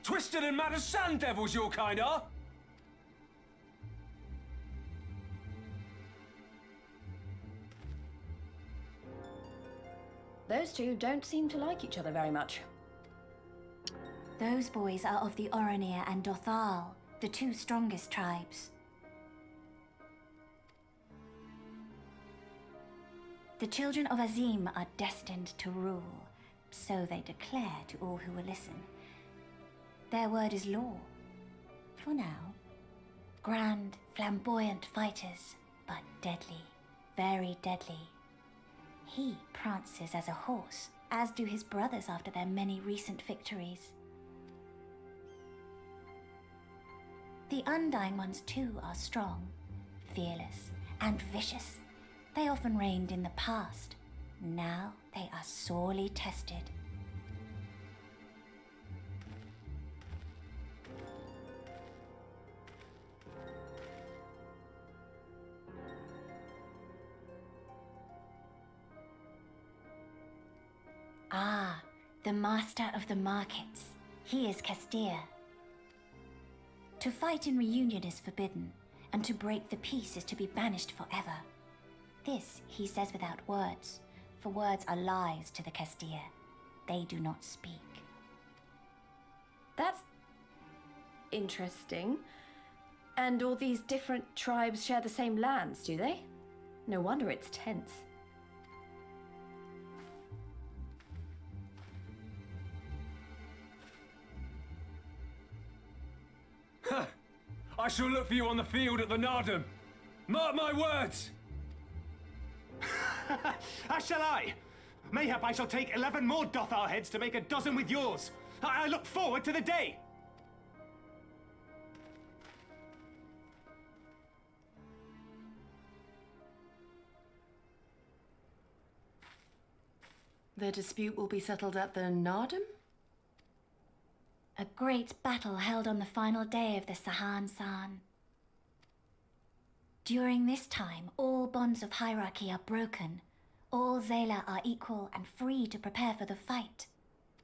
Twisted and mad as sand devils your kind are! Those two don't seem to like each other very much. Those boys are of the Oronir and Dothal, the two strongest tribes. The children of Azim are destined to rule, so they declare to all who will listen. Their word is law. For now. Grand, flamboyant fighters, but deadly, very deadly. He prances as a horse, as do his brothers after their many recent victories. The Undying ones too are strong, fearless, and vicious. They often reigned in the past. Now they are sorely tested. Ah, the master of the markets. He is Castir. To fight in reunion is forbidden, and to break the peace is to be banished forever. This he says without words, for words are lies to the Castir. They do not speak. That's interesting. And all these different tribes share the same lands, do they? No wonder it's tense. I shall look for you on the field at the Nardum. Mark my words! As shall I. Mayhap I shall take 11 more Dothar heads to make a dozen with yours. I look forward to the day. The dispute will be settled at the Nardum? A great battle held on the final day of the Sahan San. During this time, all bonds of hierarchy are broken. All Zayla are equal and free to prepare for the fight.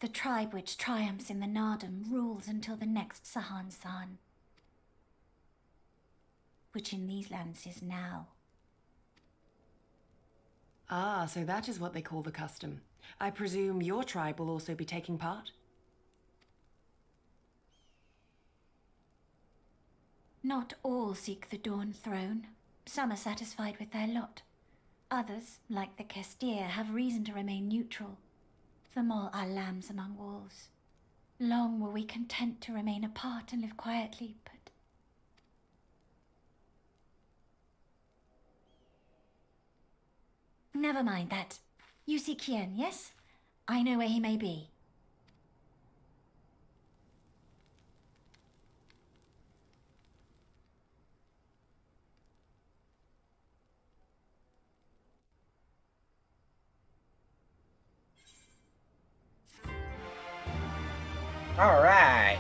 The tribe which triumphs in the Nardum rules until the next Sahan San, which in these lands is now. Ah, so that is what they call the custom. I presume your tribe will also be taking part? Not all seek the Dawn Throne. Some are satisfied with their lot. Others, like the Castir, have reason to remain neutral. Them all are lambs among wolves. Long were we content to remain apart and live quietly, but... Never mind that. You see Kian, yes? I know where he may be. All right.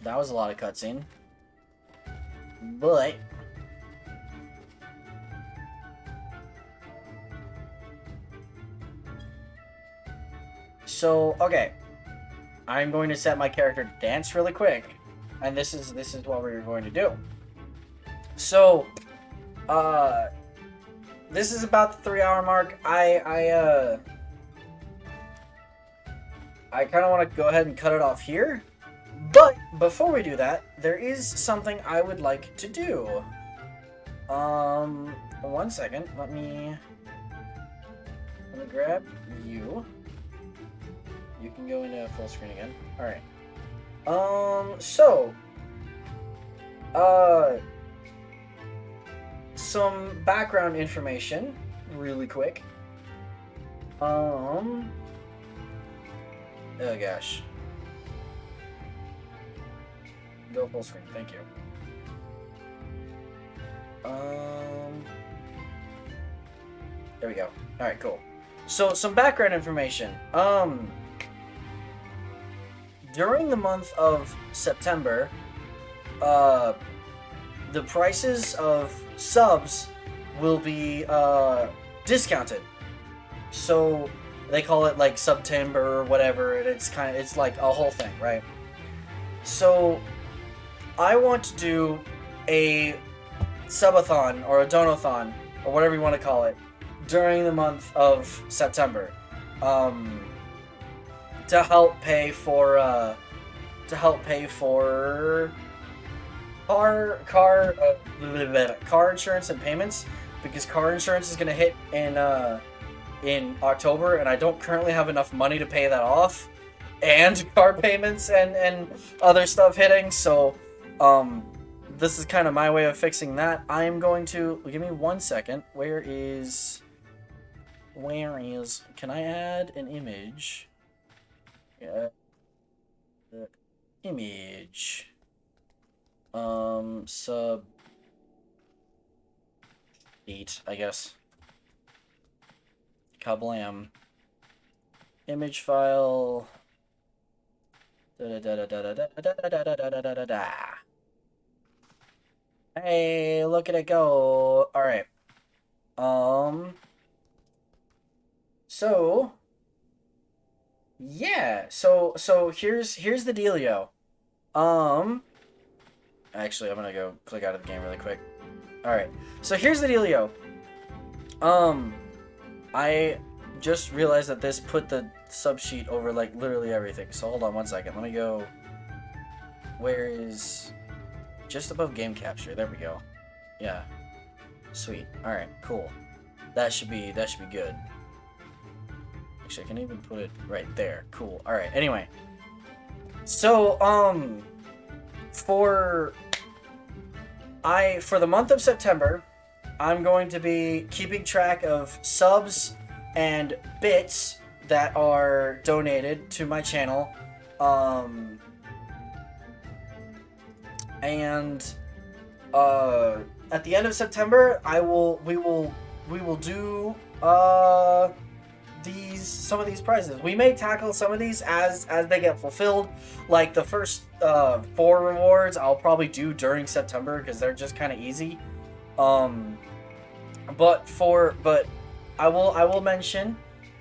That was a lot of cutscene. But so, okay. I'm going to set my character to dance really quick. And this is what we're going to do. So, this is about the 3-hour mark. I kind of want to go ahead and cut it off here. But before we do that, there is something I would like to do. 1 second. Let me grab you. You can go into full screen again. All right. Some background information, really quick. Oh gosh. Go full screen, thank you. There we go. Alright, cool. So, some background information. During the month of September, the prices of subs will be, discounted. So, they call it like September or whatever, and it's like a whole thing, right? So, I want to do a subathon or a donathon or whatever you want to call it during the month of September, to help pay for car insurance and payments, because car insurance is gonna hit in October, and I don't currently have enough money to pay that off, and car payments and other stuff hitting. So this is kind of my way of fixing that. I'm going to give me 1 second. Where is can I add an image? Yeah. Image. Sub sheet, I guess. Kablam. Image file. Hey, look at it go. All right. So yeah. So here's the dealio. Actually, I'm gonna go click out of the game really quick. All right. So here's the dealio. I just realized that this put the subsheet over like literally everything. So hold on 1 second. Let me go. Where is just above game capture? There we go. Yeah. Sweet. All right. Cool. That should be good. Actually, I can even put it right there. Cool. All right. Anyway. So for the month of September, I'm going to be keeping track of subs and bits that are donated to my channel. And at the end of September, we will do some of these prizes. We may tackle some of these as they get fulfilled. Like the first 4 rewards, I'll probably do during September because they're just kind of easy. But I will mention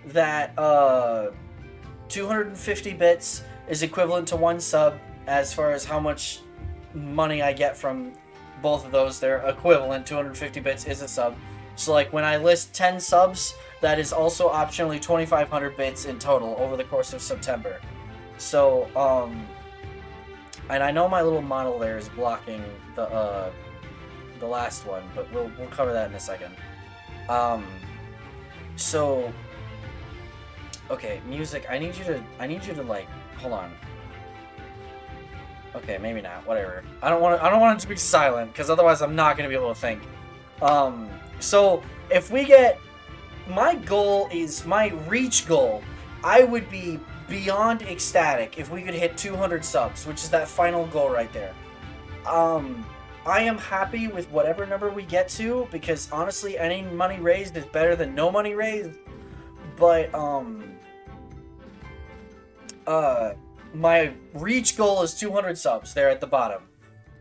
that 250 bits is equivalent to 1 sub. As far as how much money I get from both of those, they're equivalent. 250 bits is a sub. So like when I list 10 subs, that is also optionally 2,500 bits in total over the course of September. So and I know my little model there is blocking the last one, but we'll cover that in a second. So okay, music. I need you to like hold on. Okay, maybe not. Whatever. I don't want it to be silent because otherwise I'm not gonna be able to think. So if we get, my goal is my reach goal. I would be beyond ecstatic if we could hit 200 subs, which is that final goal right there. I am happy with whatever number we get to because honestly, any money raised is better than no money raised. But my reach goal is 200 subs there at the bottom.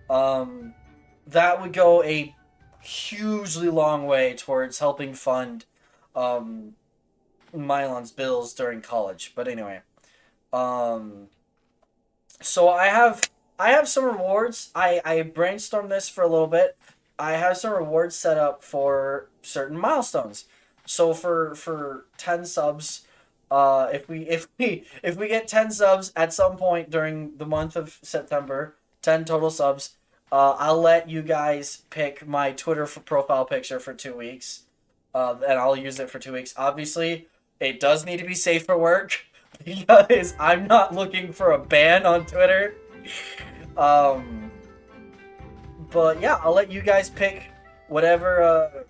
That would go a hugely long way towards helping fund Mylon's bills during college. But anyway, so I have some rewards. I brainstormed this for a little bit. I have some rewards set up for certain milestones. So for 10 subs, if we get 10 subs at some point during the month of September, 10 total subs, I'll let you guys pick my Twitter profile picture for 2 weeks, and I'll use it for 2 weeks. Obviously, it does need to be safe for work because I'm not looking for a ban on Twitter. But yeah, I'll let you guys pick whatever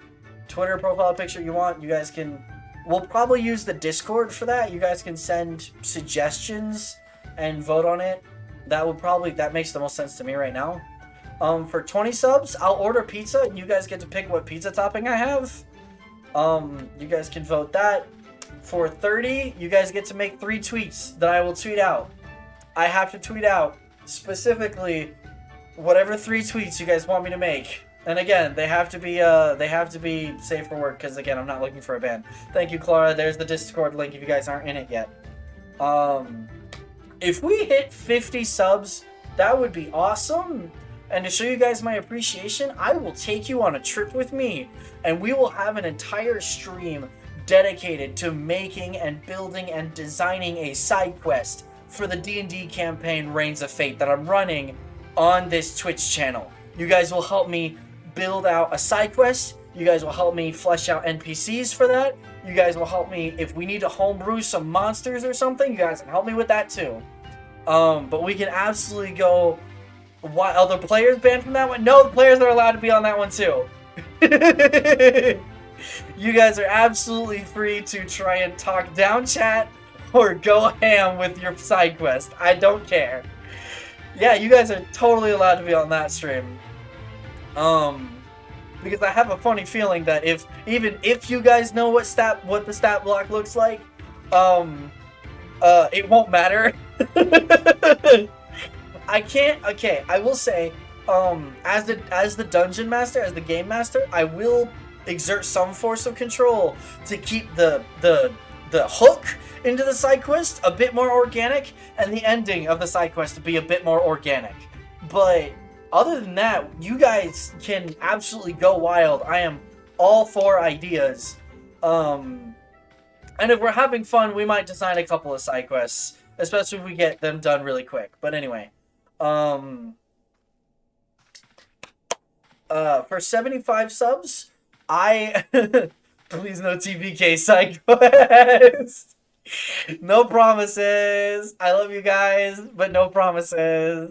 Twitter profile picture you want. You guys can. We'll probably use the Discord for that. You guys can send suggestions and vote on it. That makes the most sense to me right now. For 20 subs, I'll order pizza and you guys get to pick what pizza topping I have. You guys can vote that. For 30, you guys get to make 3 tweets that I will tweet out. I have to tweet out specifically whatever 3 tweets you guys want me to make. And again, they have to be safe for work because again, I'm not looking for a ban. Thank you, Clara. There's the Discord link if you guys aren't in it yet. If we hit 50 subs, that would be awesome. and to show you guys my appreciation, I will take you on a trip with me, and we will have an entire stream dedicated to making and building and designing a side quest for the D&D campaign Reigns of Fate that I'm running on this Twitch channel. You guys will help me build out a side quest. You guys will help me flesh out NPCs for that. You guys will help me if we need to homebrew some monsters or something. You guys can help me with that too. But we can absolutely go. Why are the players banned from that one? No, the players are allowed to be on that one too. You guys are absolutely free to try and talk down chat or go ham with your side quest. I don't care. Yeah, you guys are totally allowed to be on that stream. Because I have a funny feeling that even if you guys know what the stat block looks like, it won't matter. I can't. Okay, I will say, as the dungeon master, as the game master, I will exert some force of control to keep the hook into the side quest a bit more organic, and the ending of the side quest to be a bit more organic. But other than that, you guys can absolutely go wild. I am all for ideas. And if we're having fun, we might design a couple of side quests, especially if we get them done really quick. But anyway, for 75 subs, please no TPK side quest. No promises. I love you guys, but no promises.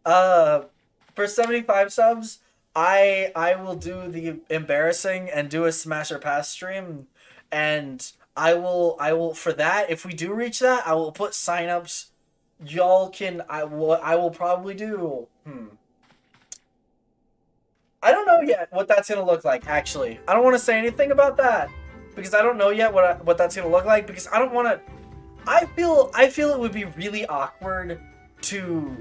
For 75 subs, I will do the embarrassing and do a Smash or Pass stream, and I will for that, if we do reach that, I will put signups. Y'all can I will probably do I don't know yet what that's gonna look like, actually. I don't want to say anything about that because I don't know yet what that's gonna look like, because I don't want to. I feel it would be really awkward to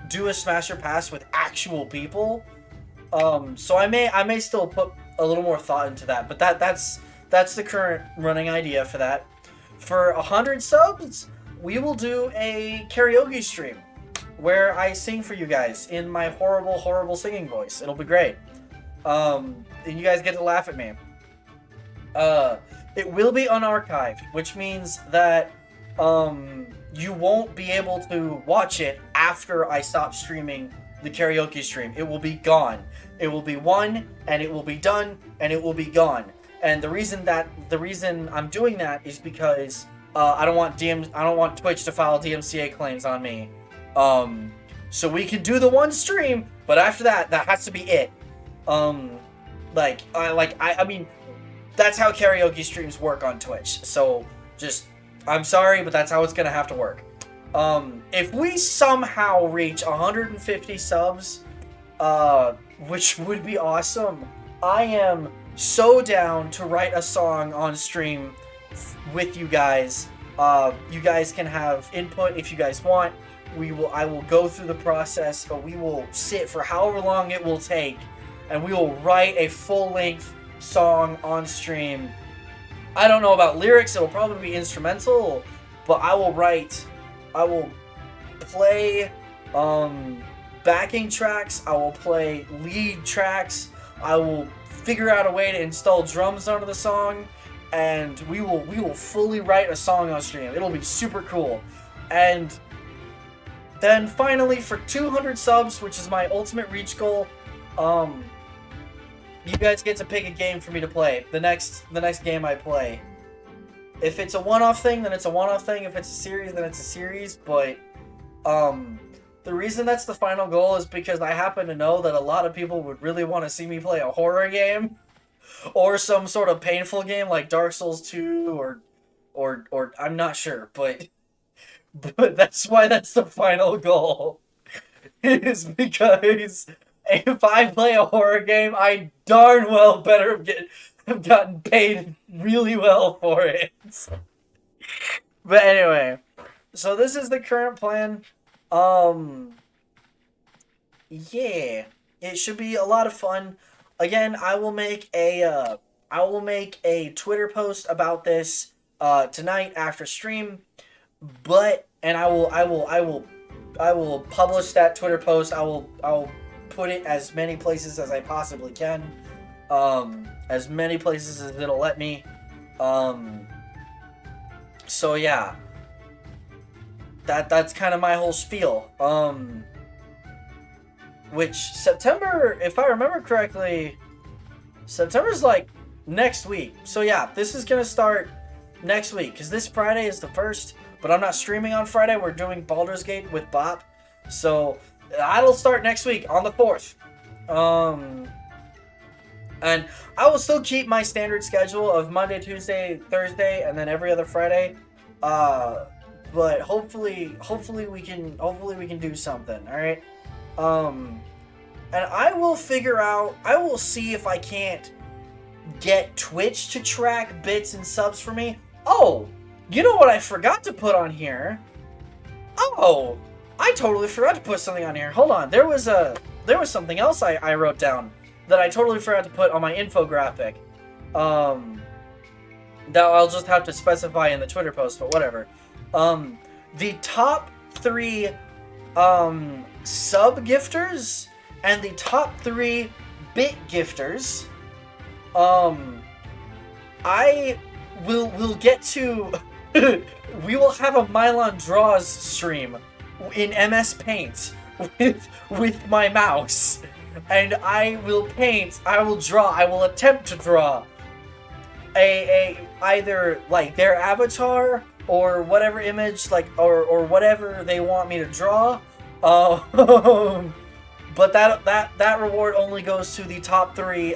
do a Smash or Pass with actual people. So I may still put a little more thought into that, but that's the current running idea for that. For 100 subs, we will do a karaoke stream where I sing for you guys in my horrible singing voice. It'll be great. And you guys get to laugh at me. It will be unarchived, which means that you won't be able to watch it after I stop streaming the karaoke stream. It will be gone. It will be one, and it will be done, and it will be gone. And the reason I'm doing that is because I don't want Twitch to file DMCA claims on me. So we can do the one stream, but after that has to be it. I mean, that's how karaoke streams work on Twitch. So I'm sorry, but that's how it's gonna have to work. If we somehow reach 150 subs, which would be awesome, I am so down to write a song on stream with you guys. You guys can have input if you guys want. I will go through the process, but we will sit for however long it will take, and we will write a full-length song on stream. I don't know about lyrics, it'll probably be instrumental, but I will play backing tracks, I will play lead tracks, I will figure out a way to install drums onto the song, and we will fully write a song on stream. It'll be super cool. And then finally, for 200 subs, which is my ultimate reach goal, you guys get to pick a game for me to play. The next game I play. If it's a one-off thing, then it's a one-off thing. If it's a series, then it's a series. But the reason that's the final goal is because I happen to know that a lot of people would really want to see me play a horror game or some sort of painful game like Dark Souls 2 or I'm not sure, but that's why that's the final goal. Is because if I play a horror game, I darn well better have gotten paid really well for it. But anyway, so this is the current plan. Yeah, it should be a lot of fun. Again, I will make a Twitter post about this tonight after stream. And I will will publish that Twitter post. I will put it as many places as I possibly can. As many places as it'll let me. So yeah. That's kind of my whole spiel. Which September, if I remember correctly, September's like next week. So yeah, this is gonna start next week because this Friday is the 1st, but I'm not streaming on Friday. We're doing Baldur's Gate with Bop, so that'll start next week on the 4th. And I will still keep my standard schedule of Monday, Tuesday, Thursday, and then every other Friday. But hopefully we can do something. All right. And I will see if I can't get Twitch to track bits and subs for me. Oh, you know what I forgot to put on here? Oh, I totally forgot to put something on here. Hold on, there was something else I wrote down that I totally forgot to put on my infographic. That I'll just have to specify in the Twitter post, but whatever. The top 3 sub gifters and the top 3 bit gifters, I will get to we will have a Mylon Draws stream in MS Paint with my mouse, and I will attempt to draw a either like their avatar or whatever image, like or whatever they want me to draw. But that reward only goes to the top 3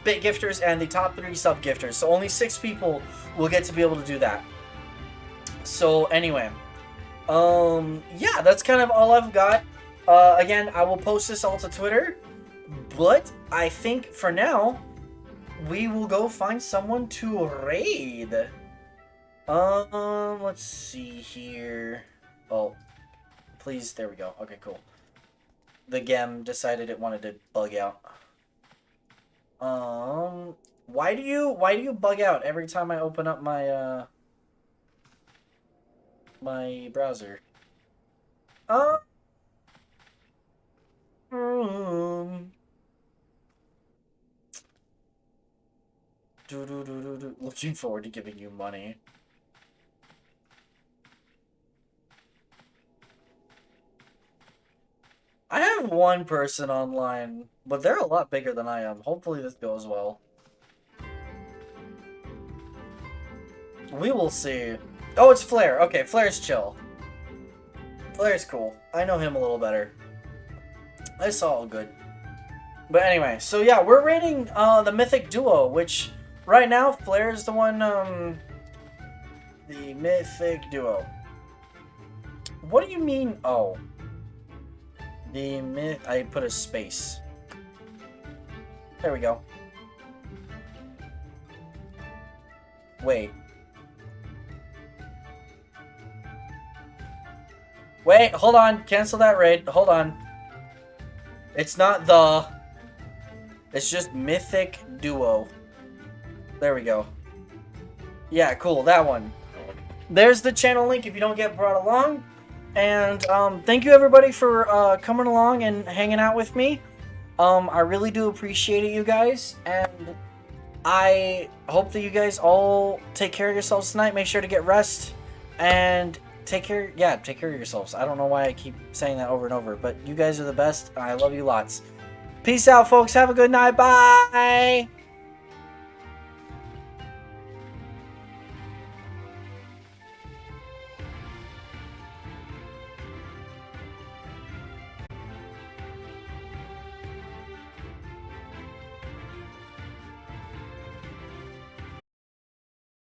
bit gifters and the top 3 sub gifters. So only 6 people will get to be able to do that. So anyway, yeah, that's kind of all I've got. Again, I will post this all to Twitter, but I think for now we will go find someone to raid. Let's see here. Oh, please, there we go. Okay, cool. The gem decided it wanted to bug out. Why do you bug out every time I open up my my browser? Looking forward to giving you money. I have one person online, but they're a lot bigger than I am. Hopefully this goes well. We will see. Oh, it's Flare. Okay, Flare's chill. Flare's cool. I know him a little better. It's all good. But anyway, so yeah, we're rating the Mythic Duo, which right now Flare's the one, the Mythic Duo. What do you mean? Oh. I put a space. There we go. Wait. Wait, hold on. Cancel that raid. Hold on. It's not the... It's just Mythic Duo. There we go. Yeah, cool. That one. There's the channel link if you don't get brought along. And thank you everybody for coming along and hanging out with me. I really do appreciate it, you guys, and I hope that you guys all take care of yourselves tonight. Make sure to get rest and take care of yourselves. I don't know why I keep saying that over and over, but you guys are the best. I love you lots. Peace out, folks. Have a good night. Bye.